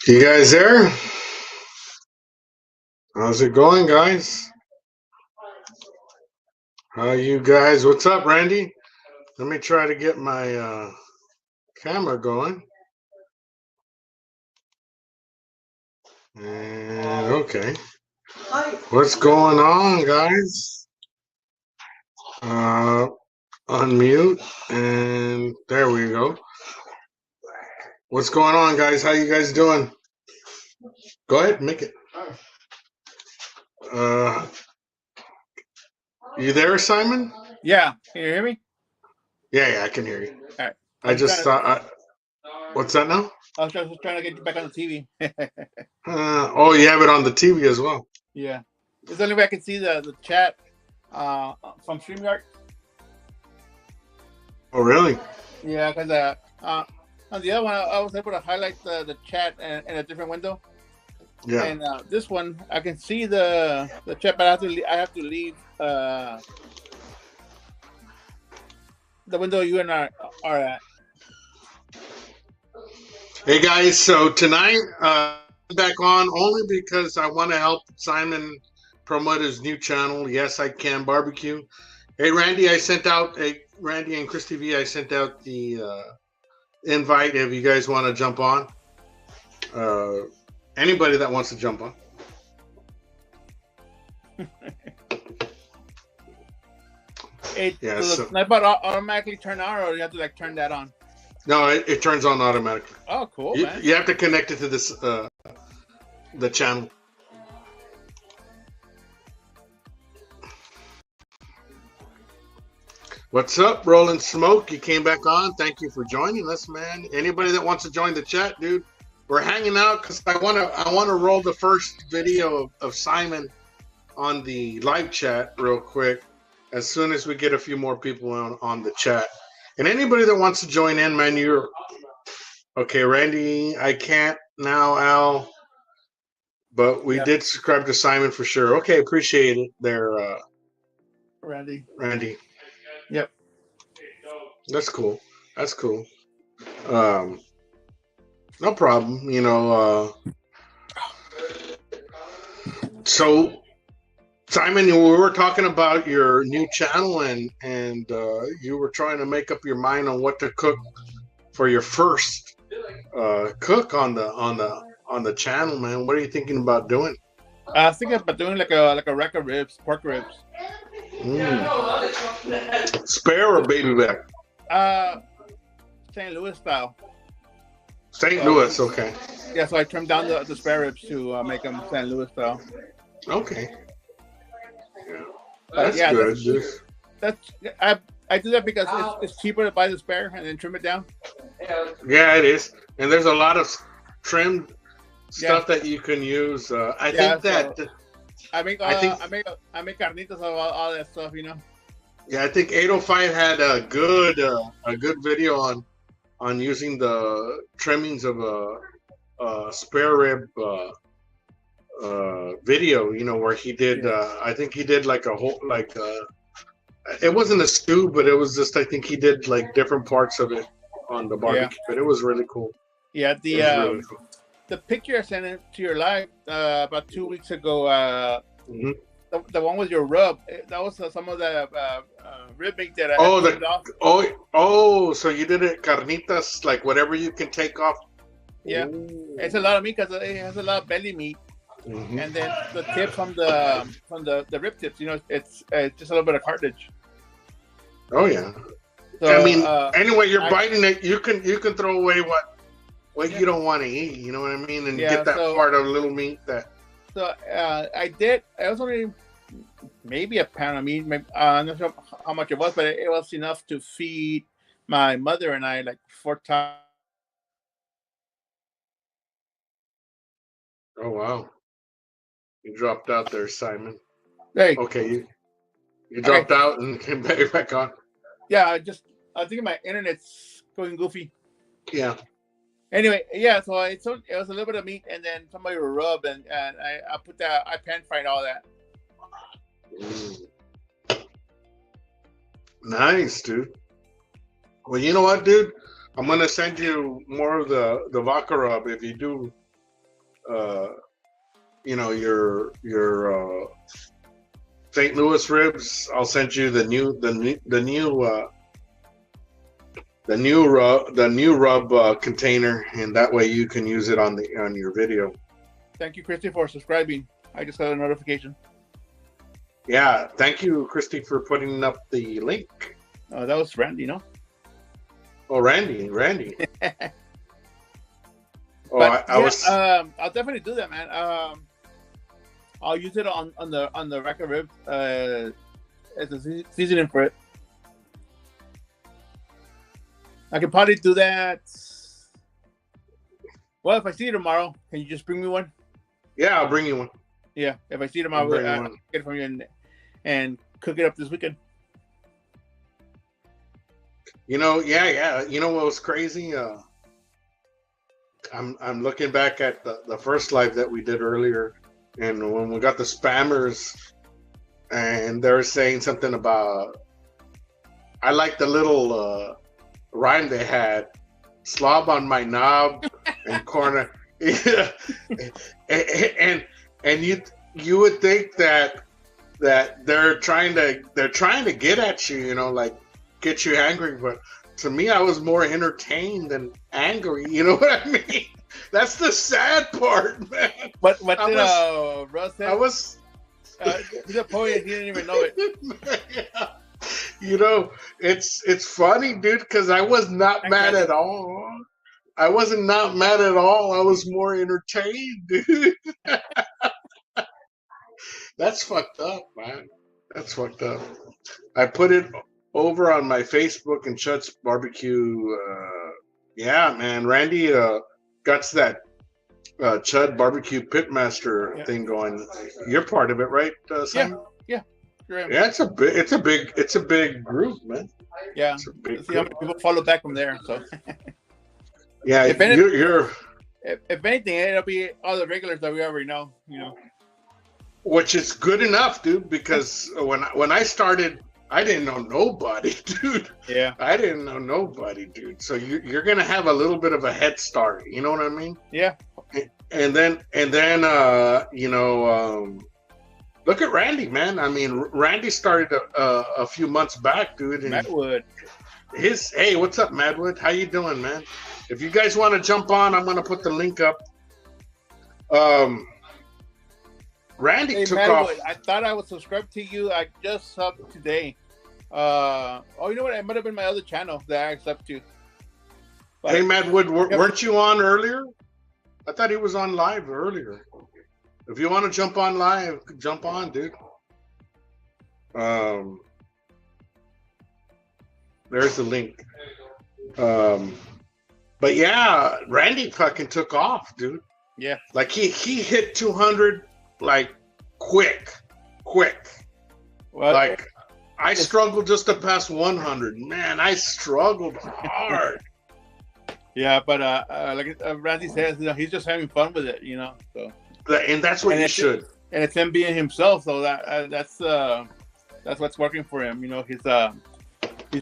You guys there? How's it going, guys? How you guys? What's up, Randy? Let me try to get my camera going. And okay. What's going on, guys? Unmute, and there we go. What's going on, guys? How you guys doing? Go ahead, make it. You there, Simon? Yeah. Can you hear me? Yeah, I can hear you. All right. I just thought. What's that now? I was just trying to get you back on the TV. Oh, you have it on the TV as well. Yeah. It's the only way I can see the chat from StreamYard. Oh, really? Yeah, because on the other one, I was able to highlight the chat in a different window. Yeah. And this one, I can see the chat, but I have to leave the window you and I are at. Hey guys, so tonight I'm back on only because I want to help Simon promote his new channel. Yes, I Can Barbecue. Hey Randy, Randy and Chris TV, I sent out the invite if you guys want to jump on. Anybody that wants to jump on. So the sniper automatically turn on, or you have to like turn that on? No, it turns on automatically. Oh, cool, man. You have to connect it to this the channel. What's up, Rolling Smoke? You came back on. Thank you for joining us, man. Anybody that wants to join the chat, dude, we're hanging out because I wanna roll the first video of Simon on the live chat real quick as soon as we get a few more people on the chat. And anybody that wants to join in, man, you're okay. Randy, I can't now, Al, but we did subscribe to Simon for sure. Okay, appreciate it there, Randy. Yep. That's cool. No problem. You know. So. Simon, we were talking about your new channel, and you were trying to make up your mind on what to cook for your first cook on the channel, man. What are you thinking about doing? I was thinking about doing like a rack of ribs, pork ribs. Spare or baby back? St. Louis style. St. Louis, okay. Yeah, so I trimmed down the spare ribs to make them St. Louis style. Okay. That's good. I do that because it's cheaper to buy the spare and then trim it down. Yeah, it is, and there's a lot of trimmed stuff that you can use. I make carnitas of all that stuff, you know. Yeah, I think 805 had a good video on using the trimmings of a spare rib. Video, you know, where he did I think he did like a whole it wasn't a stew, but it was just, I think he did like different parts of it on the barbecue, but it was really cool. Yeah, the picture I sent it to your live about 2 weeks ago, the one with your rub, that was some of the rib meat that I so you did it carnitas, like whatever you can take off. Yeah. It's a lot of meat because it has a lot of belly meat. And then the tip from the rib tips, you know, it's just a little bit of cartilage. Oh yeah. So, I mean, anyway, you're biting it. You can throw away what you don't want to eat. You know what I mean, and get that part of little meat that. So I was only maybe a pound of meat. I'm not sure how much it was, but it was enough to feed my mother and I like 4 times. Oh wow. You dropped out there, Simon. Hey. Okay, you dropped out and came back on. Yeah, I think my internet's going goofy. Yeah. Anyway, yeah. So it was a little bit of meat, and then somebody would rub, and I pan fried all that. Nice, dude. Well, you know what, dude? I'm gonna send you more of the VACA Rub if you do. You know, your St. Louis ribs. I'll send you the new rub container, and that way you can use it on your video. Thank you, Christy, for subscribing. I just got a notification. Yeah, thank you, Christy, for putting up the link. That was Randy, no? Oh, Randy. But I'll definitely do that, man. I'll use it on the VACA rib as a seasoning for it. I can probably do that. Well, if I see you tomorrow, can you just bring me one? Yeah, I'll bring you one. Yeah, if I see you tomorrow, I'll get it from you and cook it up this weekend. You know, yeah. You know what was crazy? I'm looking back at the first live that we did earlier, and when we got the spammers, and they were saying something about, I like the little rhyme they had, slob on my knob and corner. Yeah. and you would think that they're trying to get at you, you know, like get you angry, but to me, I was more entertained than angry. You know what I mean? That's the sad part, man. What did Russ say? I was. He's a poet. He didn't even know it. Yeah. You know, it's funny, dude, because I was not mad at all. I wasn't not mad at all. I was more entertained, dude. That's fucked up, man. That's fucked up. I put it over on my Facebook and Chut's Barbecue. Yeah, man. Randy got that Chud Barbecue Pitmaster thing going. You're part of it, right, Simon? Yeah. Sure am. Yeah, it's a big group, man. Yeah. Let's see how many people follow back from there. So. Yeah, if anything, it'll be all the regulars that we already know. You know. Which is good enough, dude. Because when I started, I didn't know nobody, dude. Yeah. I didn't know nobody, dude. So you're gonna have a little bit of a head start. You know what I mean? Yeah. And then you know, look at Randy, man. I mean, Randy started a few months back, dude. And Madwood. Hey, what's up, Madwood? How you doing, man? If you guys want to jump on, I'm gonna put the link up. Randy took Madwood, off. I thought I was subscribed to you. I just subbed today. You know what? It might have been my other channel that I subbed to. But, hey, Madwood, weren't you on earlier? I thought he was on live earlier. If you want to jump on live, jump on, dude. There's the link. But yeah, Randy fucking took off, dude. Yeah. Like he hit 200 like quick. Well, like I struggled just to pass 100. Man, I struggled hard. Yeah, but like Randy says, you know, he's just having fun with it, you know. So. And that's what he should. And it's him being himself, so that's what's working for him. You know, he's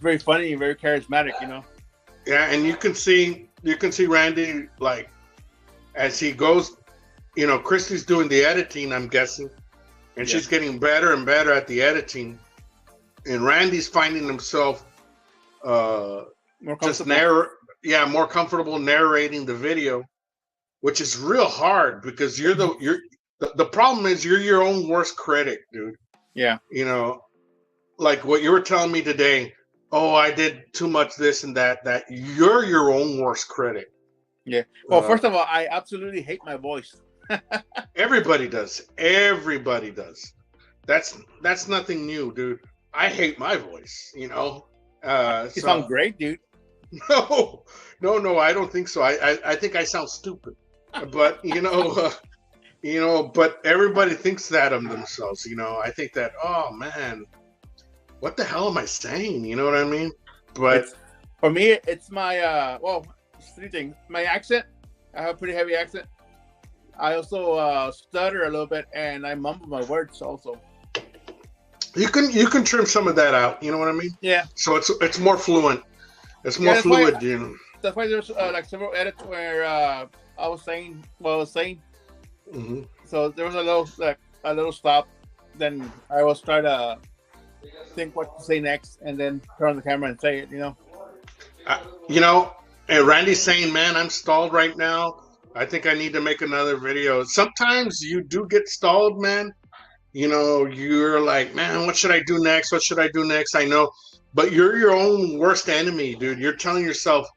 very funny and very charismatic. You know. Yeah, and you can see Randy, like as he goes. You know, Christy's doing the editing, I'm guessing, and she's getting better and better at the editing. And Randy's finding himself more comfortable narrating the video, which is real hard because the problem is you're your own worst critic, dude. Yeah. You know, like what you were telling me today. Oh, I did too much this and that. That you're your own worst critic. Yeah. Well, first of all, I absolutely hate my voice. Everybody does. That's nothing new, dude. I hate my voice, you know. You sound great, dude. No, I don't think so. I think I sound stupid. But you know, but everybody thinks that of themselves, you know. I think that, oh man, what the hell am I saying? You know what I mean? But for me, it's my three things. My accent. I have a pretty heavy accent. I also stutter a little bit, and I mumble my words also. You can trim some of that out. You know what I mean? Yeah. So it's more fluent. It's more fluid, you know. that's why there's like several edits where I was saying what I was saying. Mm-hmm. So there was a little stop. Then I was trying to think what to say next, and then turn on the camera and say it. You know, and Randy's saying, "Man, I'm stalled right now. I think I need to make another video." Sometimes you do get stalled, man. You know, you're like, "Man, what should I do next? What should I do next?" I know, but you're your own worst enemy, dude. You're telling yourself,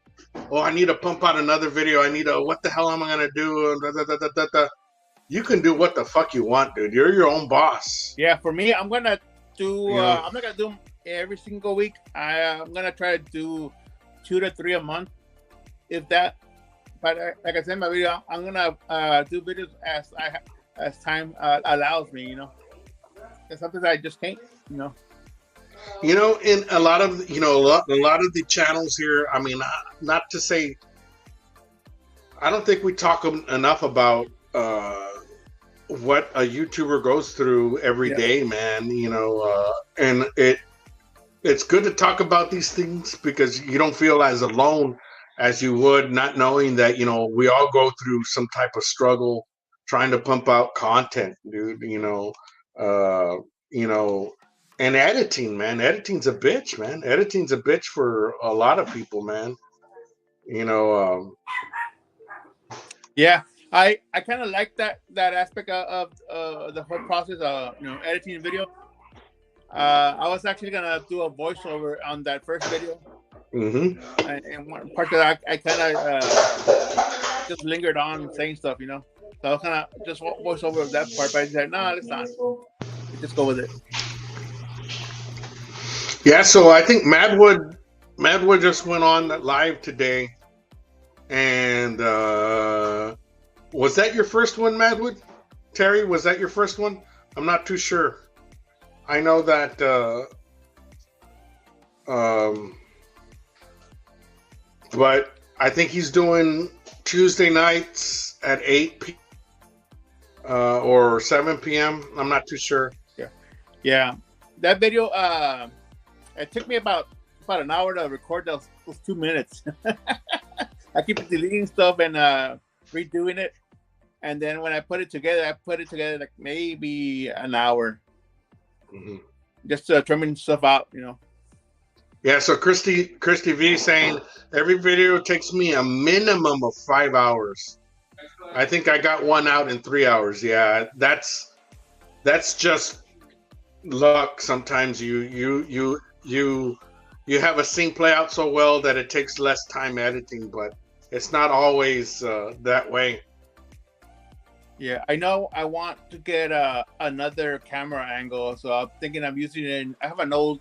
"Oh, I need to pump out another video. I need to. What the hell am I gonna do?" Da, da, da, da, da, da. You can do what the fuck you want, dude. You're your own boss. Yeah, for me, I'm gonna do. I'm not gonna do them every single week. I'm gonna try to do 2 to 3 a month, if that. But like I said in my video, I'm gonna do videos as time allows me. It's something that I just can't. You know, in a lot of a lot of the channels here. I mean, not to say, I don't think we talk enough about what a YouTuber goes through every day, man. And it's good to talk about these things because you don't feel as alone as you would not knowing that we all go through some type of struggle trying to pump out content, dude. And editing, man. Editing's a bitch, man. Editing's a bitch for a lot of people, man. Yeah, I kind of like that aspect of the whole process of editing a video. I was actually gonna do a voiceover on that first video, and one part that I kind of just lingered on saying stuff, So I was kind of just voice over that part, but I said, no, let's not. Just go with it. Yeah, so I think Madwood just went on live today, and was that your first one, Madwood? Terry, was that your first one? I'm not too sure. I know that but I think he's doing Tuesday nights at 8 p.m. Or 7 p.m. I'm not too sure. Yeah. That video, it took me about an hour to record those 2 minutes. I keep deleting stuff and redoing it, and then when I put it together, like maybe an hour, just trimming stuff out, Yeah. So Christy V saying every video takes me a minimum of 5 hours. I think I got one out in 3 hours. Yeah, that's just luck. Sometimes you have a scene play out so well that it takes less time editing, but it's not always that way. Yeah, I know. I want to get another camera angle, so I'm thinking I'm using I have an older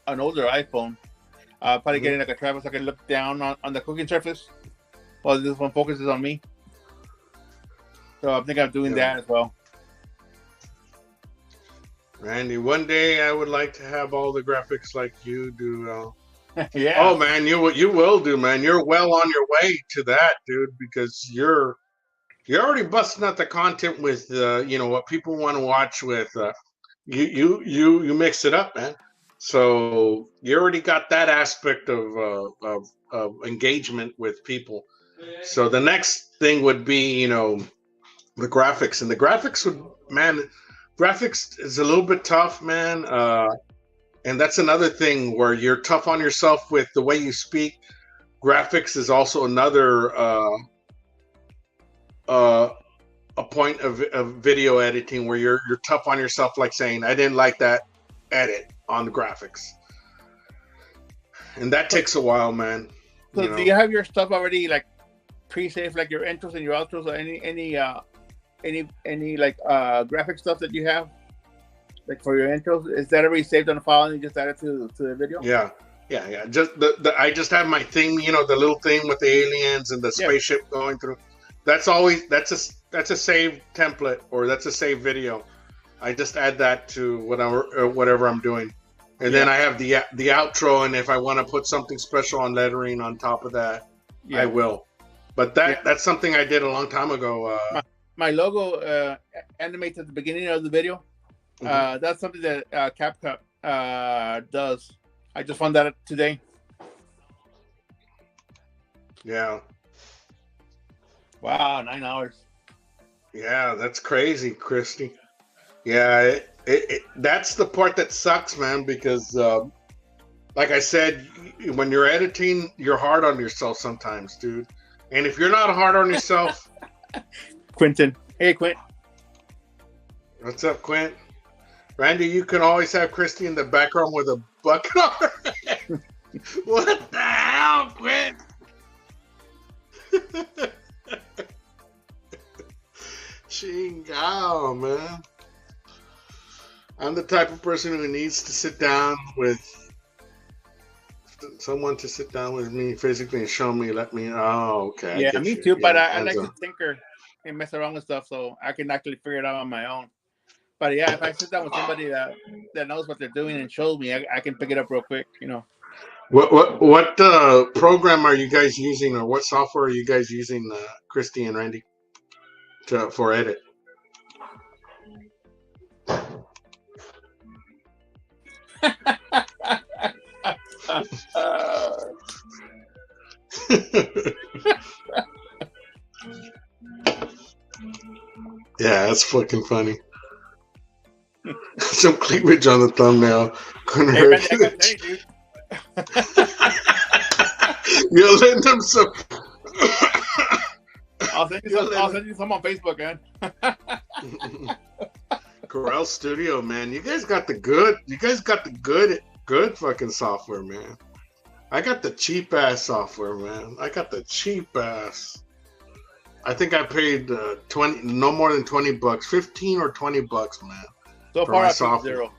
iPhone. Probably getting like a tripod so I can look down on the cooking surface while this one focuses on me. So I'm thinking of doing that as well. Randy, one day I would like to have all the graphics like you do. Yeah. Oh man, you will do, man. You're well on your way to that, dude, because you're already busting out the content with what people want to watch with. You mix it up, man. So you already got that aspect of engagement with people. So the next thing would be the graphics, and the graphics graphics is a little bit tough, man. And that's another thing where you're tough on yourself with the way you speak. Graphics is also another a point of video editing where you're tough on yourself, like saying, I didn't like that edit on the graphics. And that takes a while, man. So do you have your stuff already like pre-saved, like your intros and your outros, or any like graphic stuff that you have? Like for your intros, is that already saved on a file and you just add it to the video? Yeah. Just I just have my thing, the little thing with the aliens and the spaceship going through. That's a saved template, or that's a saved video. I just add that to whatever I'm doing, and then I have the outro. And if I want to put something special on lettering on top of that, I will. But that's something I did a long time ago. My logo animates at the beginning of the video. That's something that CapCut does. I just found that out today. Yeah. Wow, 9 hours. Yeah, that's crazy, Christy. Yeah, that's the part that sucks, man, because like I said, when you're editing, you're hard on yourself sometimes, dude. And if you're not hard on yourself... Quentin. Hey, Quint. What's up, Quint? Randy, you can always have Christy in the background with a bucket on her head. What the hell, Quint? Chingao, man. I'm the type of person who needs to sit down with someone to sit down with me physically and show me, let me. Oh, okay. Yeah, me too. But I like to tinker and mess around with stuff, so I can actually figure it out on my own. But yeah, if I sit down with somebody that knows what they're doing and shows me, I can pick it up real quick. You know. What program are you guys using, or what software are you guys using, Christy and Randy, for edit? Yeah, that's fucking funny. Some cleavage on the thumbnail. You're letting them some. I'll send you some on Facebook, man. Corel Studio, man. You guys got the good. You guys got the good fucking software, man. I got the cheap ass software, man. I got the cheap ass. I think I paid no more than $20, 15 or $20, man. So far, I paid zero.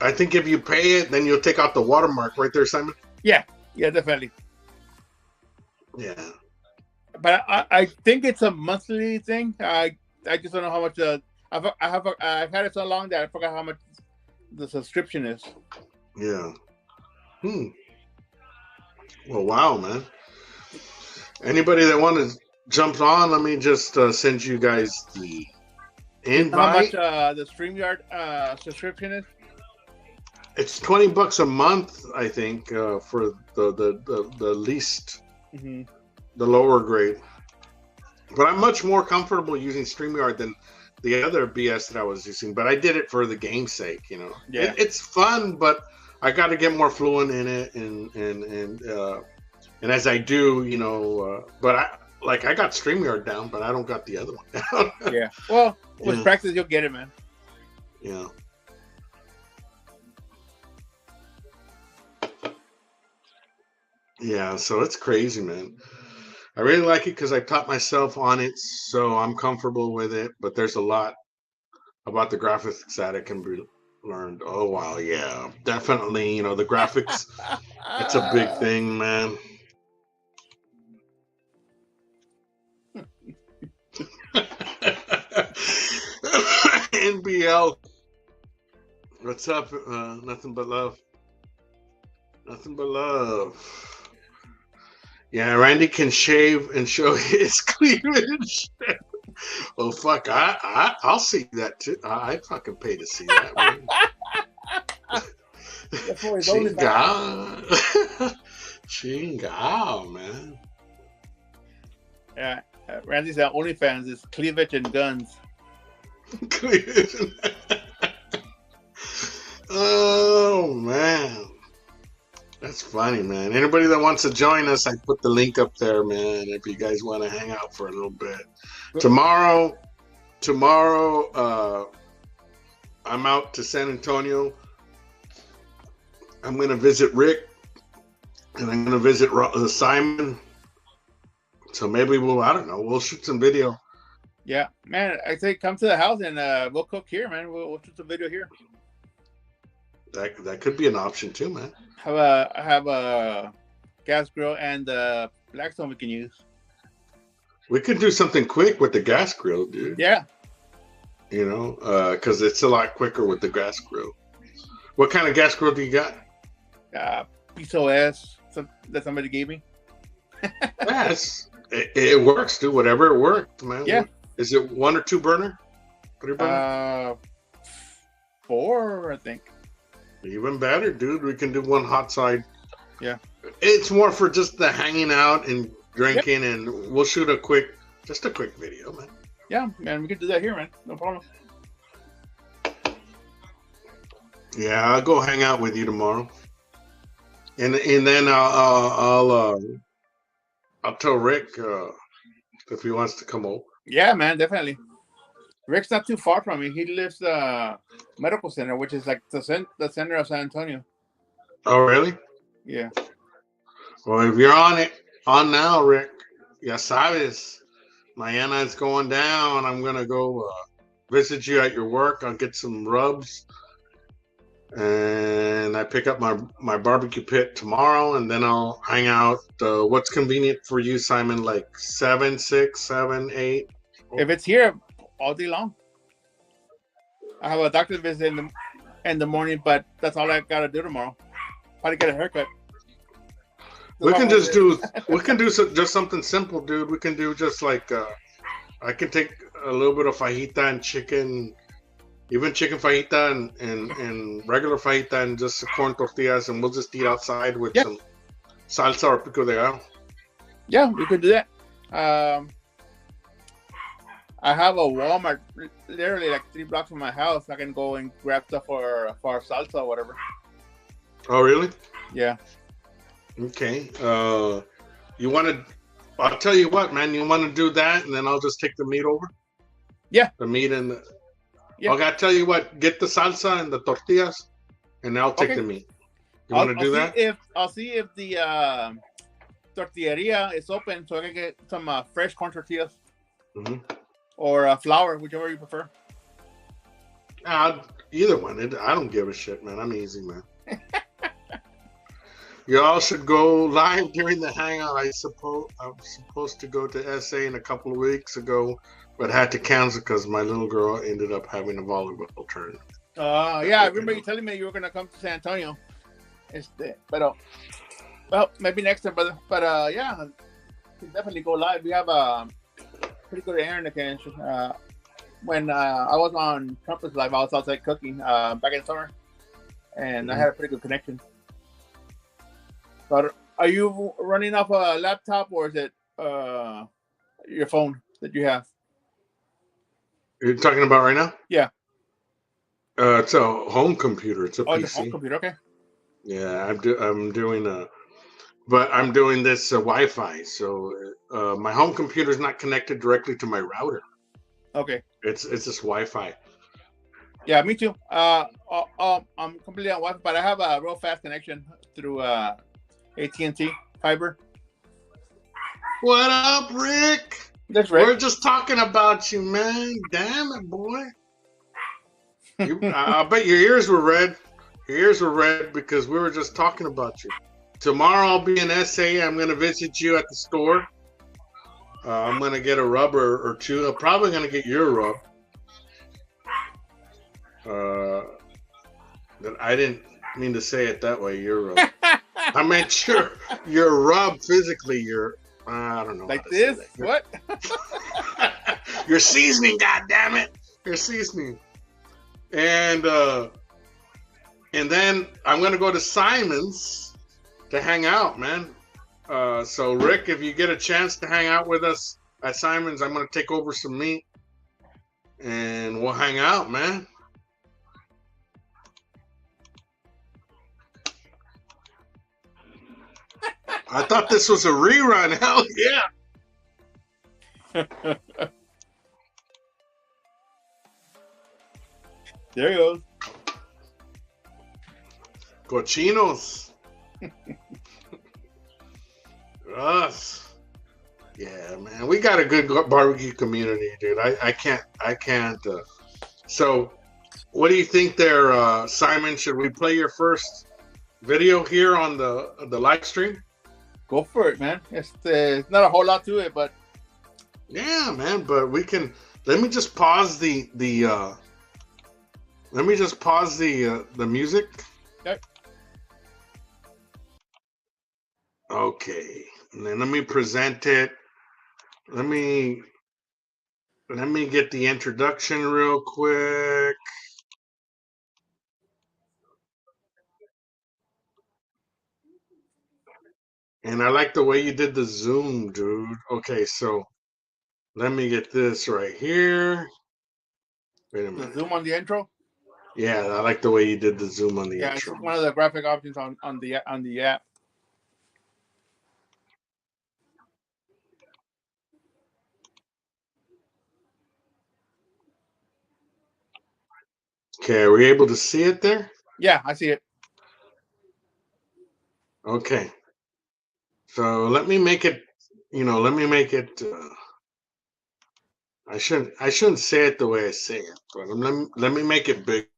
I think if you pay it, then you'll take out the watermark, right there, Simon. Yeah, definitely. Yeah, but I think it's a monthly thing. I just don't know how much. I've had it so long that I forgot how much the subscription is. Yeah. Well, wow, man. Anybody that wants to jump on, let me just send you guys the invite. You know how much the StreamYard subscription is? It's $20 a month, I think, for the least, the lower grade. But I'm much more comfortable using StreamYard than the other BS that I was using. But I did it for the game's sake, you know. Yeah. It's fun, but I got to get more fluent in it, and as I do, you know. But I got StreamYard down, but I don't got the other one down. Yeah. Well, with practice, you'll get it, man. Yeah. Yeah, so it's crazy, man. I really like it because I taught myself on it, so I'm comfortable with it. But there's a lot about the graphics that it can be learned. Oh, wow, yeah. Definitely, you know, the graphics, it's a big thing, man. NBL. What's up? Nothing but love. Nothing but love. Yeah, Randy can shave and show his cleavage. Well, fuck, I'll see that too. I'd fucking pay to see that. Chingao, man. Yeah, Randy's at OnlyFans is cleavage and guns. Cleavage. Oh man. That's funny, man. Anybody that wants to join us, I put the link up there, man. If you guys want to hang out for a little bit. Tomorrow, I'm out to San Antonio. I'm going to visit Rick, and I'm going to visit Simon. So maybe we'll shoot some video. Yeah, man. I say come to the house and we'll cook here, man. We'll shoot some video here. That could be an option too, man. I have a gas grill and the Blackstone we can use. We could do something quick with the gas grill, dude. Yeah. You know, because it's a lot quicker with the gas grill. What kind of gas grill do you got? PSOS that somebody gave me. Yes, it works, dude. Whatever it worked, man. Yeah. Is it 1 or 2 burner? 3 burner? 4, I think. Even better, dude. We can do one hot side. Yeah. It's more for just the hanging out and drinking, and we'll shoot a quick video, man. Yeah, man, we can do that here, man. No problem. Yeah, I'll go hang out with you tomorrow, and then I'll tell Rick if he wants to come over. Yeah, man, definitely. Rick's not too far from me. He lives medical center, which is like the center of San Antonio. Oh, really? Yeah. Well, if you're on now, Rick, ya sabes, mañana is going down. I'm gonna go visit you at your work. I'll get some rubs, and I pick up my barbecue pit tomorrow, and then I'll hang out. What's convenient for you, Simon? Like 7, 6, 7, 8? If it's here, all day long. I have a doctor's visit in the morning, but that's all I gotta do tomorrow. Probably get a haircut. We can just do just something simple, dude. We can do just like I can take a little bit of fajita and chicken, even chicken fajita and regular fajita and just corn tortillas, and we'll just eat outside with some salsa or pico de gallo. Yeah, we could do that. I have a Walmart literally like 3 blocks from my house. I can go and grab stuff for salsa or whatever. Oh, really? Yeah. Okay. You want to? I'll tell you what, man. You want to do that, and then I'll just take the meat over. Yeah. The meat and the. Yeah. Okay. I'll tell you what. Get the salsa and the tortillas, and I'll take the meat. You want to do that? I'll see if the tortilleria is open, so I can get some fresh corn tortillas. Mm-hmm. Or flour, whichever you prefer. Either one. I don't give a shit, man. I'm easy, man. You all should go live during the hangout. I was supposed to go to SA in a couple of weeks ago, but had to cancel because my little girl ended up having a volleyball tournament. Yeah, I remember you telling me you were gonna come to San Antonio. Well, maybe next time, brother. But yeah, we can definitely go live. We have pretty good internet connection. When I was on Trump's live, I was outside cooking back in summer, and I had a pretty good connection. But are you running off a laptop or is it your phone that you have? You're talking about right now? Yeah. It's a home computer. It's a PC. Your home computer. Okay. Yeah, I'm doing but I'm doing this Wi-Fi. So my home computer is not connected directly to my router. Okay. It's just Wi-Fi. Yeah, me too. I'm completely on Wi-Fi, but I have a real fast connection through AT&T fiber. What up, Rick? That's Rick. We're just talking about you, man. Damn it, boy. I bet your ears were red. Your ears were red because we were just talking about you. Tomorrow I'll be in SA. I'm going to visit you at the store. I'm going to get a rub or two. I'm probably going to get your rub. I didn't mean to say it that way. Your rub. I meant your rub physically. I don't know. Like this? What? Your seasoning, goddammit. Your seasoning. And then I'm going to go to Simon's to hang out, man. So, Rick, if you get a chance to hang out with us at Simon's, I'm going to take over some meat. And we'll hang out, man. I thought this was a rerun. Hell yeah. There he goes. Cochinos. Us. Yeah, man. We got a good barbecue community, dude. I can't. So, what do you think there, Simon? Should we play your first video here on the live stream? Go for it, man. It's not a whole lot to it, but yeah, man. But we can. Let me just pause the music. Okay. Okay. And then let me present it. Let me get the introduction real quick. And I like the way you did the zoom, dude. Okay, so let me get this right here. Wait a minute. The zoom on the intro? Yeah, I like the way you did the zoom on the intro. Yeah, it's one of the graphic options on the app. Okay, are we able to see it there? Yeah, I see it. Okay. So let me make it, let me make it, I shouldn't say it the way I say it, but let me make it big.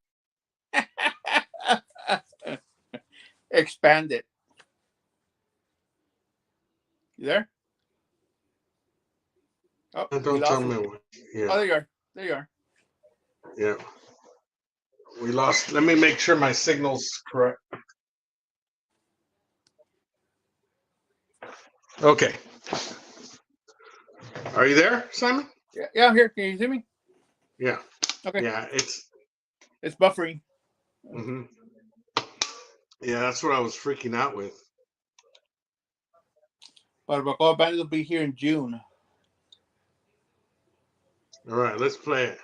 Expand it. You there? Oh, Don't tell me what. Yeah. Oh, there you are. There you are. Yeah. We lost. Let me make sure my signal's correct. Okay. Are you there, Simon? Yeah, I'm here. Can you see me? Yeah. Okay. Yeah, it's buffering. Mm-hmm. Yeah, that's what I was freaking out with. But VACA Band will be here in June. All right, let's play it.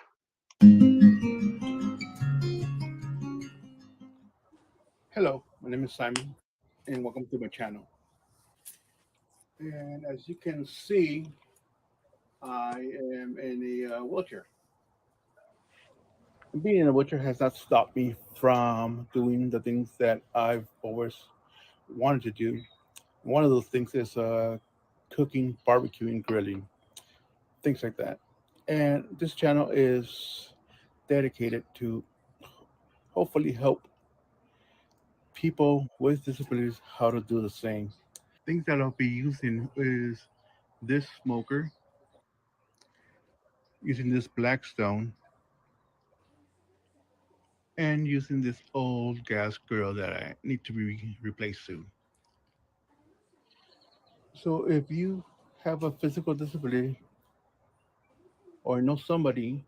Hello, my name is Simon, and welcome to my channel. And as you can see, I am in a wheelchair. Being in a wheelchair has not stopped me from doing the things that I've always wanted to do. One of those things is cooking, barbecuing, grilling, things like that. And this channel is dedicated to hopefully help people with disabilities how to do the same. Things that I'll be using is this smoker, using this Blackstone, and using this old gas grill that I need to be replaced soon. So if you have a physical disability or know somebody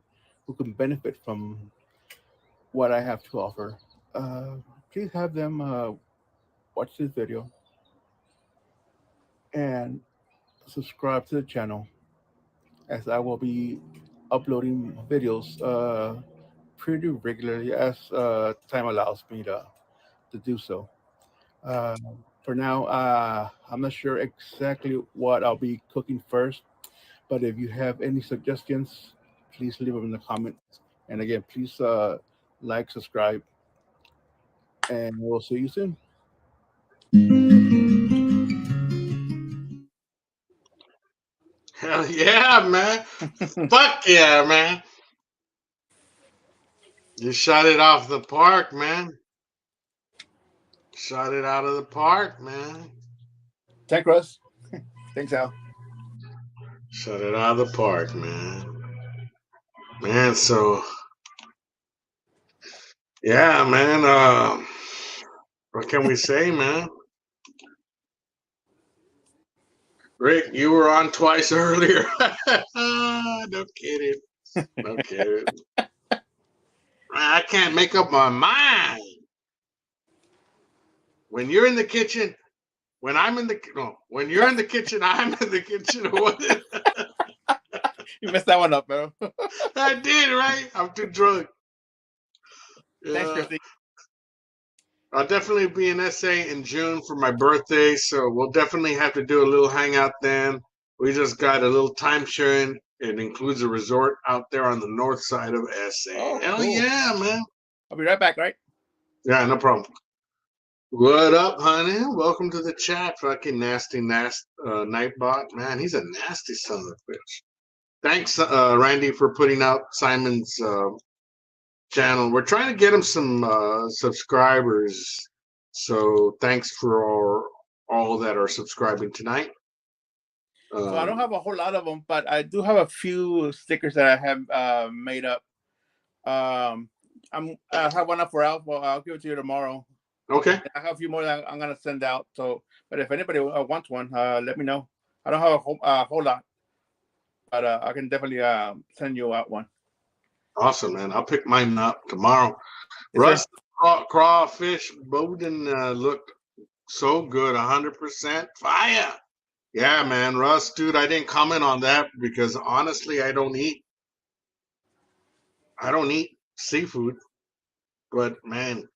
who can benefit from what I have to offer, please have them watch this video and subscribe to the channel, as I will be uploading videos pretty regularly as time allows me to do so. Uh, for now, I'm not sure exactly what I'll be cooking first, but if you have any suggestions, please leave them in the comments. And again, please like, subscribe, and we'll see you soon. Hell yeah, man. Fuck yeah, man. You shot it off the park, man. Shot it out of the park, man. Thanks, Russ. Thanks, Al. Shut it out of the park, man. Man, so yeah, man. What can we say, man? Rick, you were on twice earlier. No kidding. No kidding. I can't make up my mind. When you're in the kitchen, when I'm in the when you're in the kitchen, I'm in the kitchen. You messed that one up, bro. I did, right? I'm too drunk. Yeah. Thanks, Christy. I'll definitely be in SA in June for my birthday, so we'll definitely have to do a little hangout then. We just got a little timeshare. It includes a resort out there on the north side of SA. Oh, hell cool. Yeah, man. I'll be right back, right? Yeah, no problem. What up, honey? Welcome to the chat. Fucking nasty Nightbot. Man, he's a nasty son of a bitch. Thanks, Randy, for putting out Simon's channel. We're trying to get him some subscribers. So thanks for all that are subscribing tonight. So I don't have a whole lot of them, but I do have a few stickers that I have made up. I have one up for Al. Well, I'll give it to you tomorrow. Okay. I have a few more that I'm gonna send out. So, but if anybody wants one, let me know. I don't have a whole lot, but I can definitely send you out one. Awesome, man. I'll pick mine up tomorrow. Yes, Russ, crawfish Bowden looked So good, 100% fire. Yeah, man, Russ, dude, I didn't comment on that because honestly, I don't eat seafood, but man,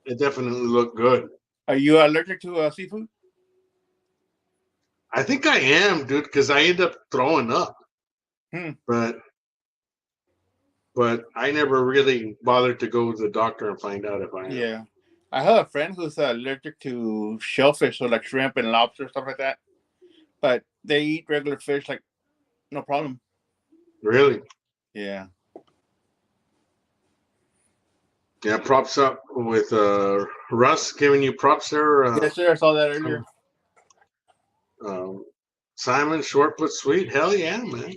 it definitely looked good. Are you allergic to seafood? I think I am, dude, because I end up throwing up. But I never really bothered to go to the doctor and find out if I am. Yeah. I have a friend who's allergic to shellfish, so like shrimp and lobster, stuff like that. But they eat regular fish, like no problem. Really? Yeah. Yeah, props up with Russ giving you props there. Yes, sir. I saw that earlier. Simon, short but sweet. Hell yeah, man.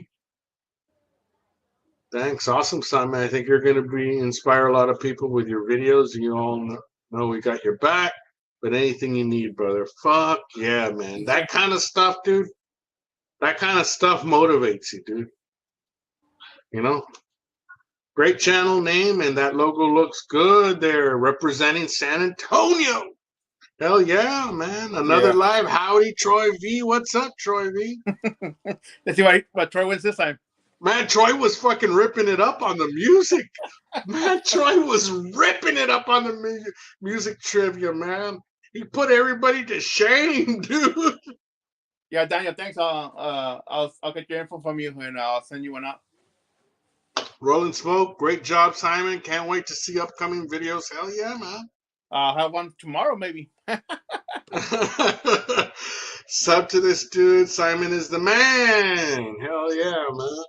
Thanks. Awesome, Simon. I think you're going to inspire a lot of people with your videos. You all know we got your back, but anything you need, brother. Fuck yeah, man. That kind of stuff, dude. That kind of stuff motivates you, dude. You know? Great channel name, and that logo looks good there, representing San Antonio. Hell yeah, man. Another live. Howdy, Troy V. What's up, Troy V? Let's see what Troy wins this time. Man, Troy was fucking ripping it up on the music. Man, Troy was ripping it up on the music trivia, man. He put everybody to shame, dude. Yeah, Daniel, thanks. I'll get your info from you, and I'll send you one out. Rolling Smoke, great job, Simon. Can't wait to see upcoming videos. Hell yeah, man. I'll have one tomorrow, maybe. Sub to this dude. Simon is the man. Hell yeah, man.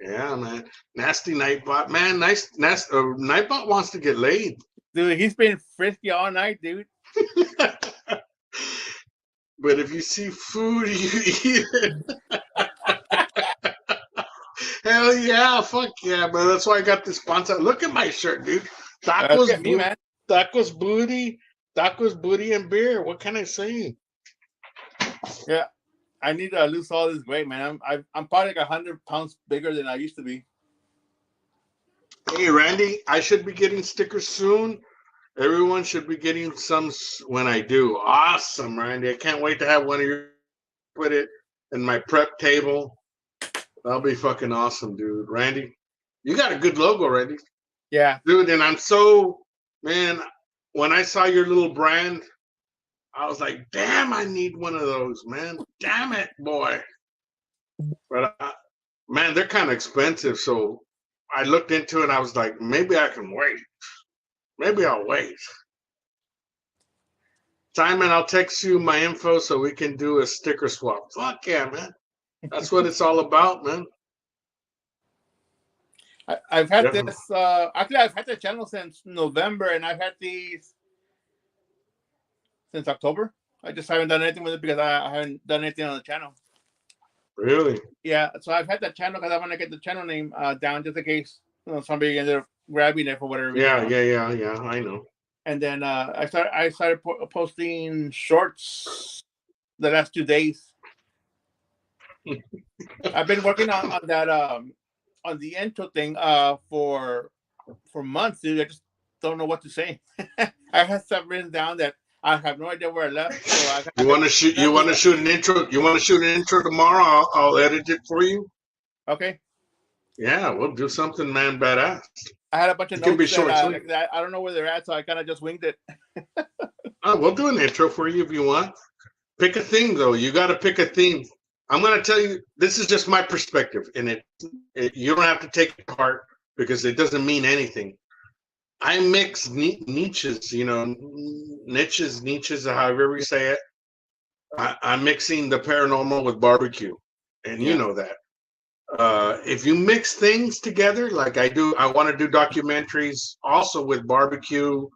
Yeah, man. Nasty Nightbot. Man, Nightbot wants to get laid. Dude, he's been frisky all night, dude. But if you see food, you eat it. Hell yeah, fuck yeah, man. That's why I got this sponsor. Look at my shirt, dude. Tacos, man. Tacos booty, and beer. What can I say? Yeah, I need to lose all this weight, man. I'm probably like 100 pounds bigger than I used to be. Hey, Randy, I should be getting stickers soon. Everyone should be getting some when I do. Awesome, Randy. I can't wait to have one of you put it in my prep table. That'll be fucking awesome, dude. Randy, you got a good logo, Randy. Yeah. Dude, and I'm so, man, when I saw your little brand, I was like, damn, I need one of those, man. Damn it, boy. But, man, they're kind of expensive. So I looked into it and I was like, maybe I can wait. Maybe I'll wait. Simon, I'll text you my info so we can do a sticker swap. Fuck yeah, man. That's what it's all about, man. I've had this. Actually, I've had the channel since November, and I've had these since October. I just haven't done anything with it because I haven't done anything on the channel. Really? Yeah. So I've had that channel because I want to get the channel name down just in case somebody ended up grabbing it for whatever reason. Yeah. I know. And then I started posting shorts the last 2 days. I've been working on that on the intro thing for months, dude. I just don't know what to say. I have stuff written down that I have no idea where I left. So you want to shoot an intro? You want to shoot an intro tomorrow? I'll edit it for you. Okay. Yeah, we'll do something, man. Badass. I had a bunch of notes that I don't know where they're at, so I kind of just winged it. We'll do an intro for you if you want. Pick a theme, though. You got to pick a theme. I'm going to tell you, this is just my perspective, and you don't have to take it apart because it doesn't mean anything. I mix niches, niches, however you say it. I'm mixing the paranormal with barbecue, and you know that. If you mix things together, like I do, I want to do documentaries also with barbecue,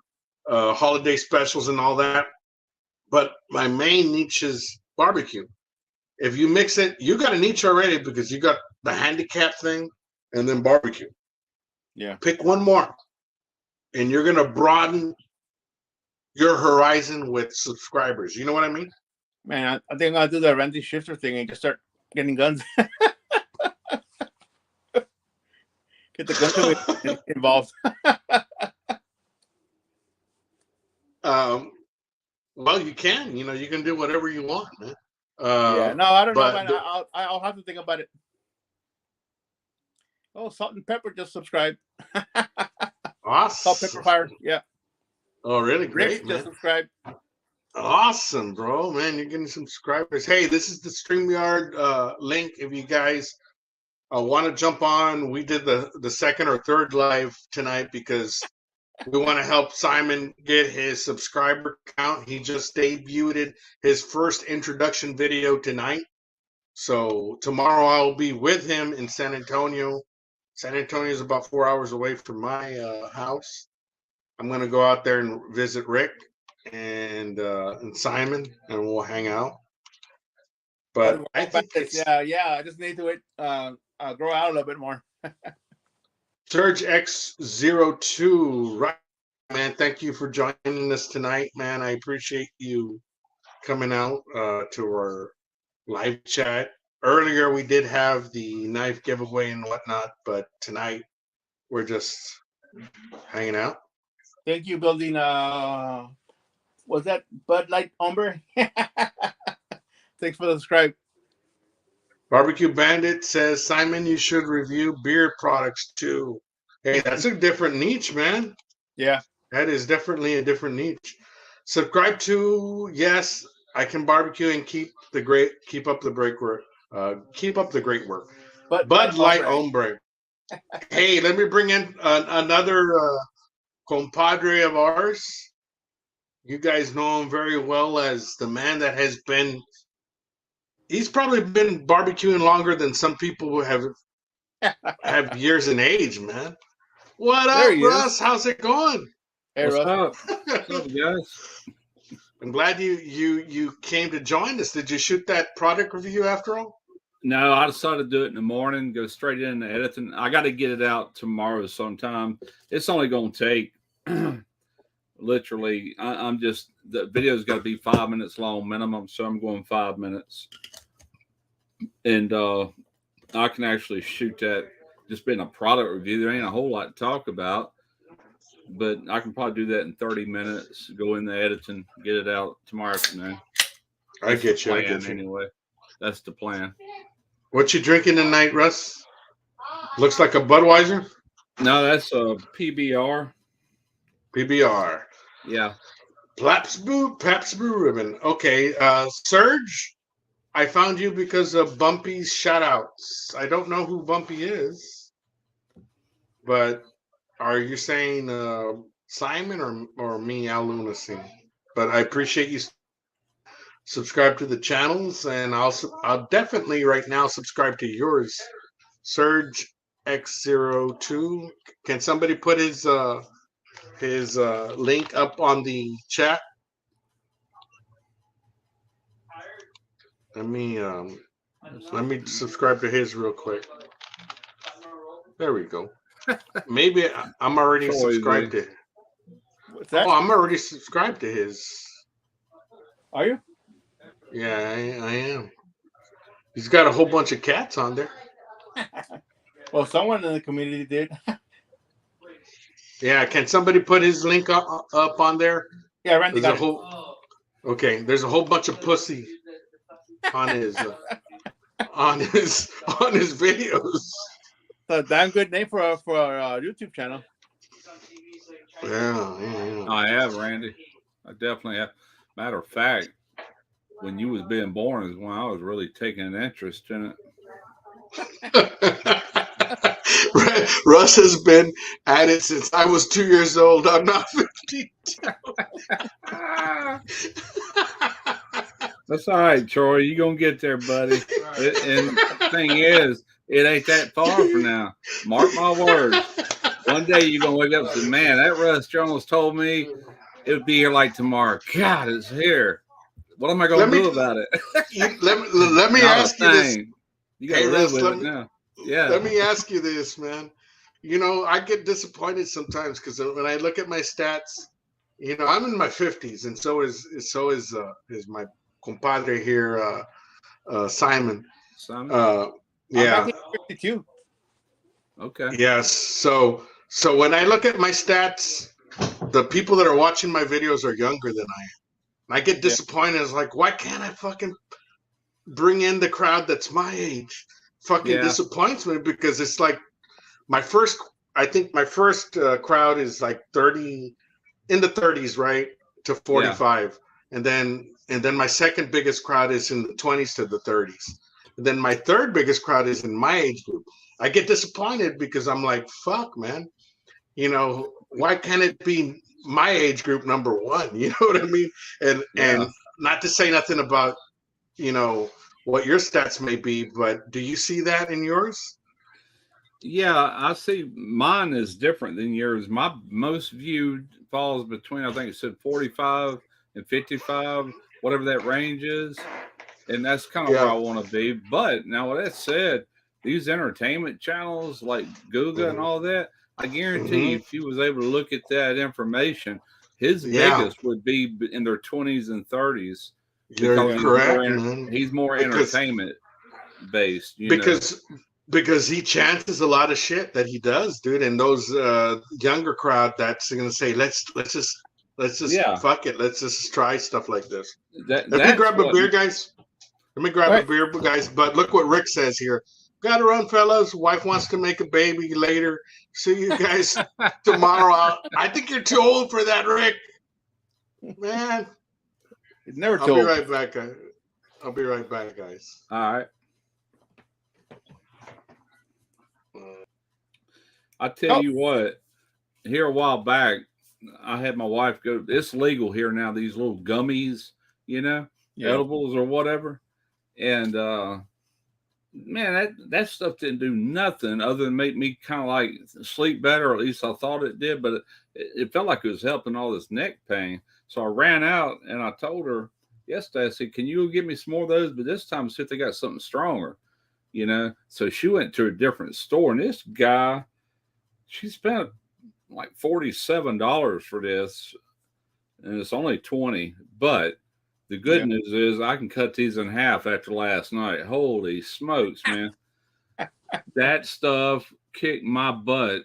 holiday specials and all that. But my main niche is barbecue. If you mix it, you got a niche already because you got the handicap thing and then barbecue. Yeah. Pick one more. And you're going to broaden your horizon with subscribers. You know what I mean? Man, I think I'll do the Randy Shifter thing and just start getting guns. Get the gun involved. Well, you can. You can do whatever you want, man. Yeah. No, I don't know, man. but I'll have to think about it. Oh, Salt and Pepper just subscribed. Awesome. Salt, Pepper, Fire. Yeah. Oh, really? Great, Rick man. just subscribed. Awesome, bro. Man, you're getting subscribers. Hey, this is the StreamYard link. If you guys want to jump on, we did the second or third live tonight because we want to help Simon get his subscriber count. He just debuted his first introduction video tonight. So tomorrow I'll be with him in San Antonio. San Antonio is about 4 hours away from my house. I'm going to go out there and visit Rick and Simon, and we'll hang out. But I think I just need to grow out a little bit more. Surge X02, right, man? Thank you for joining us tonight, man. I appreciate you coming out to our live chat. Earlier, we did have the knife giveaway and whatnot, but tonight we're just hanging out. Thank you, building. Was that Bud Light Umber? Thanks for the subscribe. Barbecue Bandit says, Simon, you should review beer products too. Hey, that's a different niche, man. Yeah. That is definitely a different niche. Subscribe to, yes, I can barbecue and keep up the great work. Keep up the great work. Bud Light Hombre. Hey, let me bring in another compadre of ours. You guys know him very well as the man that has been. He's probably been barbecuing longer than some people who have years in age, man. What up, Russ? How's it going? Hey, Russ. What's up, guys? I'm glad you came to join us. Did you shoot that product review after all? No, I decided to do it in the morning, go straight into editing. I got to get it out tomorrow sometime. It's only going to take literally, the video's got to be 5 minutes long minimum, so I'm going 5 minutes. And I can actually shoot that just being a product review. There ain't a whole lot to talk about, but I can probably do that in 30 minutes, go in the editing, get it out tomorrow afternoon. I get you. Anyway, that's the plan. What you drinking tonight, Russ? Looks like a Budweiser. No, that's a PBR. PBR. Yeah. Pabst Blue Ribbon. Okay. Serge, I found you because of Bumpy's shoutouts. I don't know who Bumpy is, but are you saying Simon or me, Al Lunacy? But I appreciate you. Subscribe to the channels, and I'll definitely right now subscribe to yours, Surge X02. Can somebody put his link up on the chat? Let me subscribe to his real quick. There we go. Maybe I'm already subscribed to. What's that? Oh, I'm already subscribed to his. Are you? Yeah, I am. He's got a whole bunch of cats on there. Well, someone in the community did. Yeah, can somebody put his link up on there? Yeah, Randy got it. Okay, there's a whole bunch of pussy on his videos. A damn good name for our YouTube channel. Yeah. I have, Randy. I definitely have. Matter of fact, when you was being born is when I was really taking an interest in it. Russ has been at it since I was 2 years old. I'm not 52. That's all right, Troy. You're going to get there, buddy. And the thing is, it ain't that far from now. Mark my words. One day you're going to wake up and say, man, that Russ Jones told me it would be here like tomorrow. God, it's here. What am I going to do about it? let me ask you this. You got to live with it now. Yeah. Let me ask you this, man. You know, I get disappointed sometimes because when I look at my stats, you know, I'm in my 50s, and so is my compadre here, Simon. Yeah. I'm 52. Okay. Yes. So when I look at my stats, the people that are watching my videos are younger than I am. I get disappointed. It's like, why can't I fucking bring in the crowd that's my age? Fucking disappoints me because it's like I think my first crowd is like 30, in the 30s, right, to 45, and then my second biggest crowd is in the 20s to the 30s, and then my third biggest crowd is in my age group. I get disappointed because I'm like, fuck, man, you know, why can't it be my age group number one? You know what I mean? And not to say nothing about, you know, what your stats may be, but do you see that in yours? Yeah, I see mine is different than yours. My most viewed falls between, I think it said 45 and 55, whatever that range is. And that's kind of where I want to be. But now, with that said, these entertainment channels like Google and all that, I guarantee you, if he was able to look at that information, his biggest would be in their 20s and 30s. You're correct. He's more entertainment based. Because he chances a lot of shit that he does, dude. And those younger crowd that's going to say, let's just fuck it. Let's just try stuff like this. Let me grab a beer, guys. But look what Rick says here. Got to run, fellas. Wife wants to make a baby later. See you guys tomorrow. I think you're too old for that, Rick. Man. It's never I'll be right back, guys. I'll be right back, guys. All right. I tell you what, here a while back, I had my wife go, it's legal here now, these little gummies, you know, edibles or whatever. And, man, that stuff didn't do nothing other than make me kind of like sleep better, or at least I thought it did. But it felt like it was helping all this neck pain. So I ran out and I told her yesterday, I said, can you give me some more of those? But this time, see if they got something stronger, you know? So she went to a different store, and this guy, she spent like $47 for this, and it's only $20. But the good news is I can cut these in half after last night. Holy smokes, man. That stuff kicked my butt.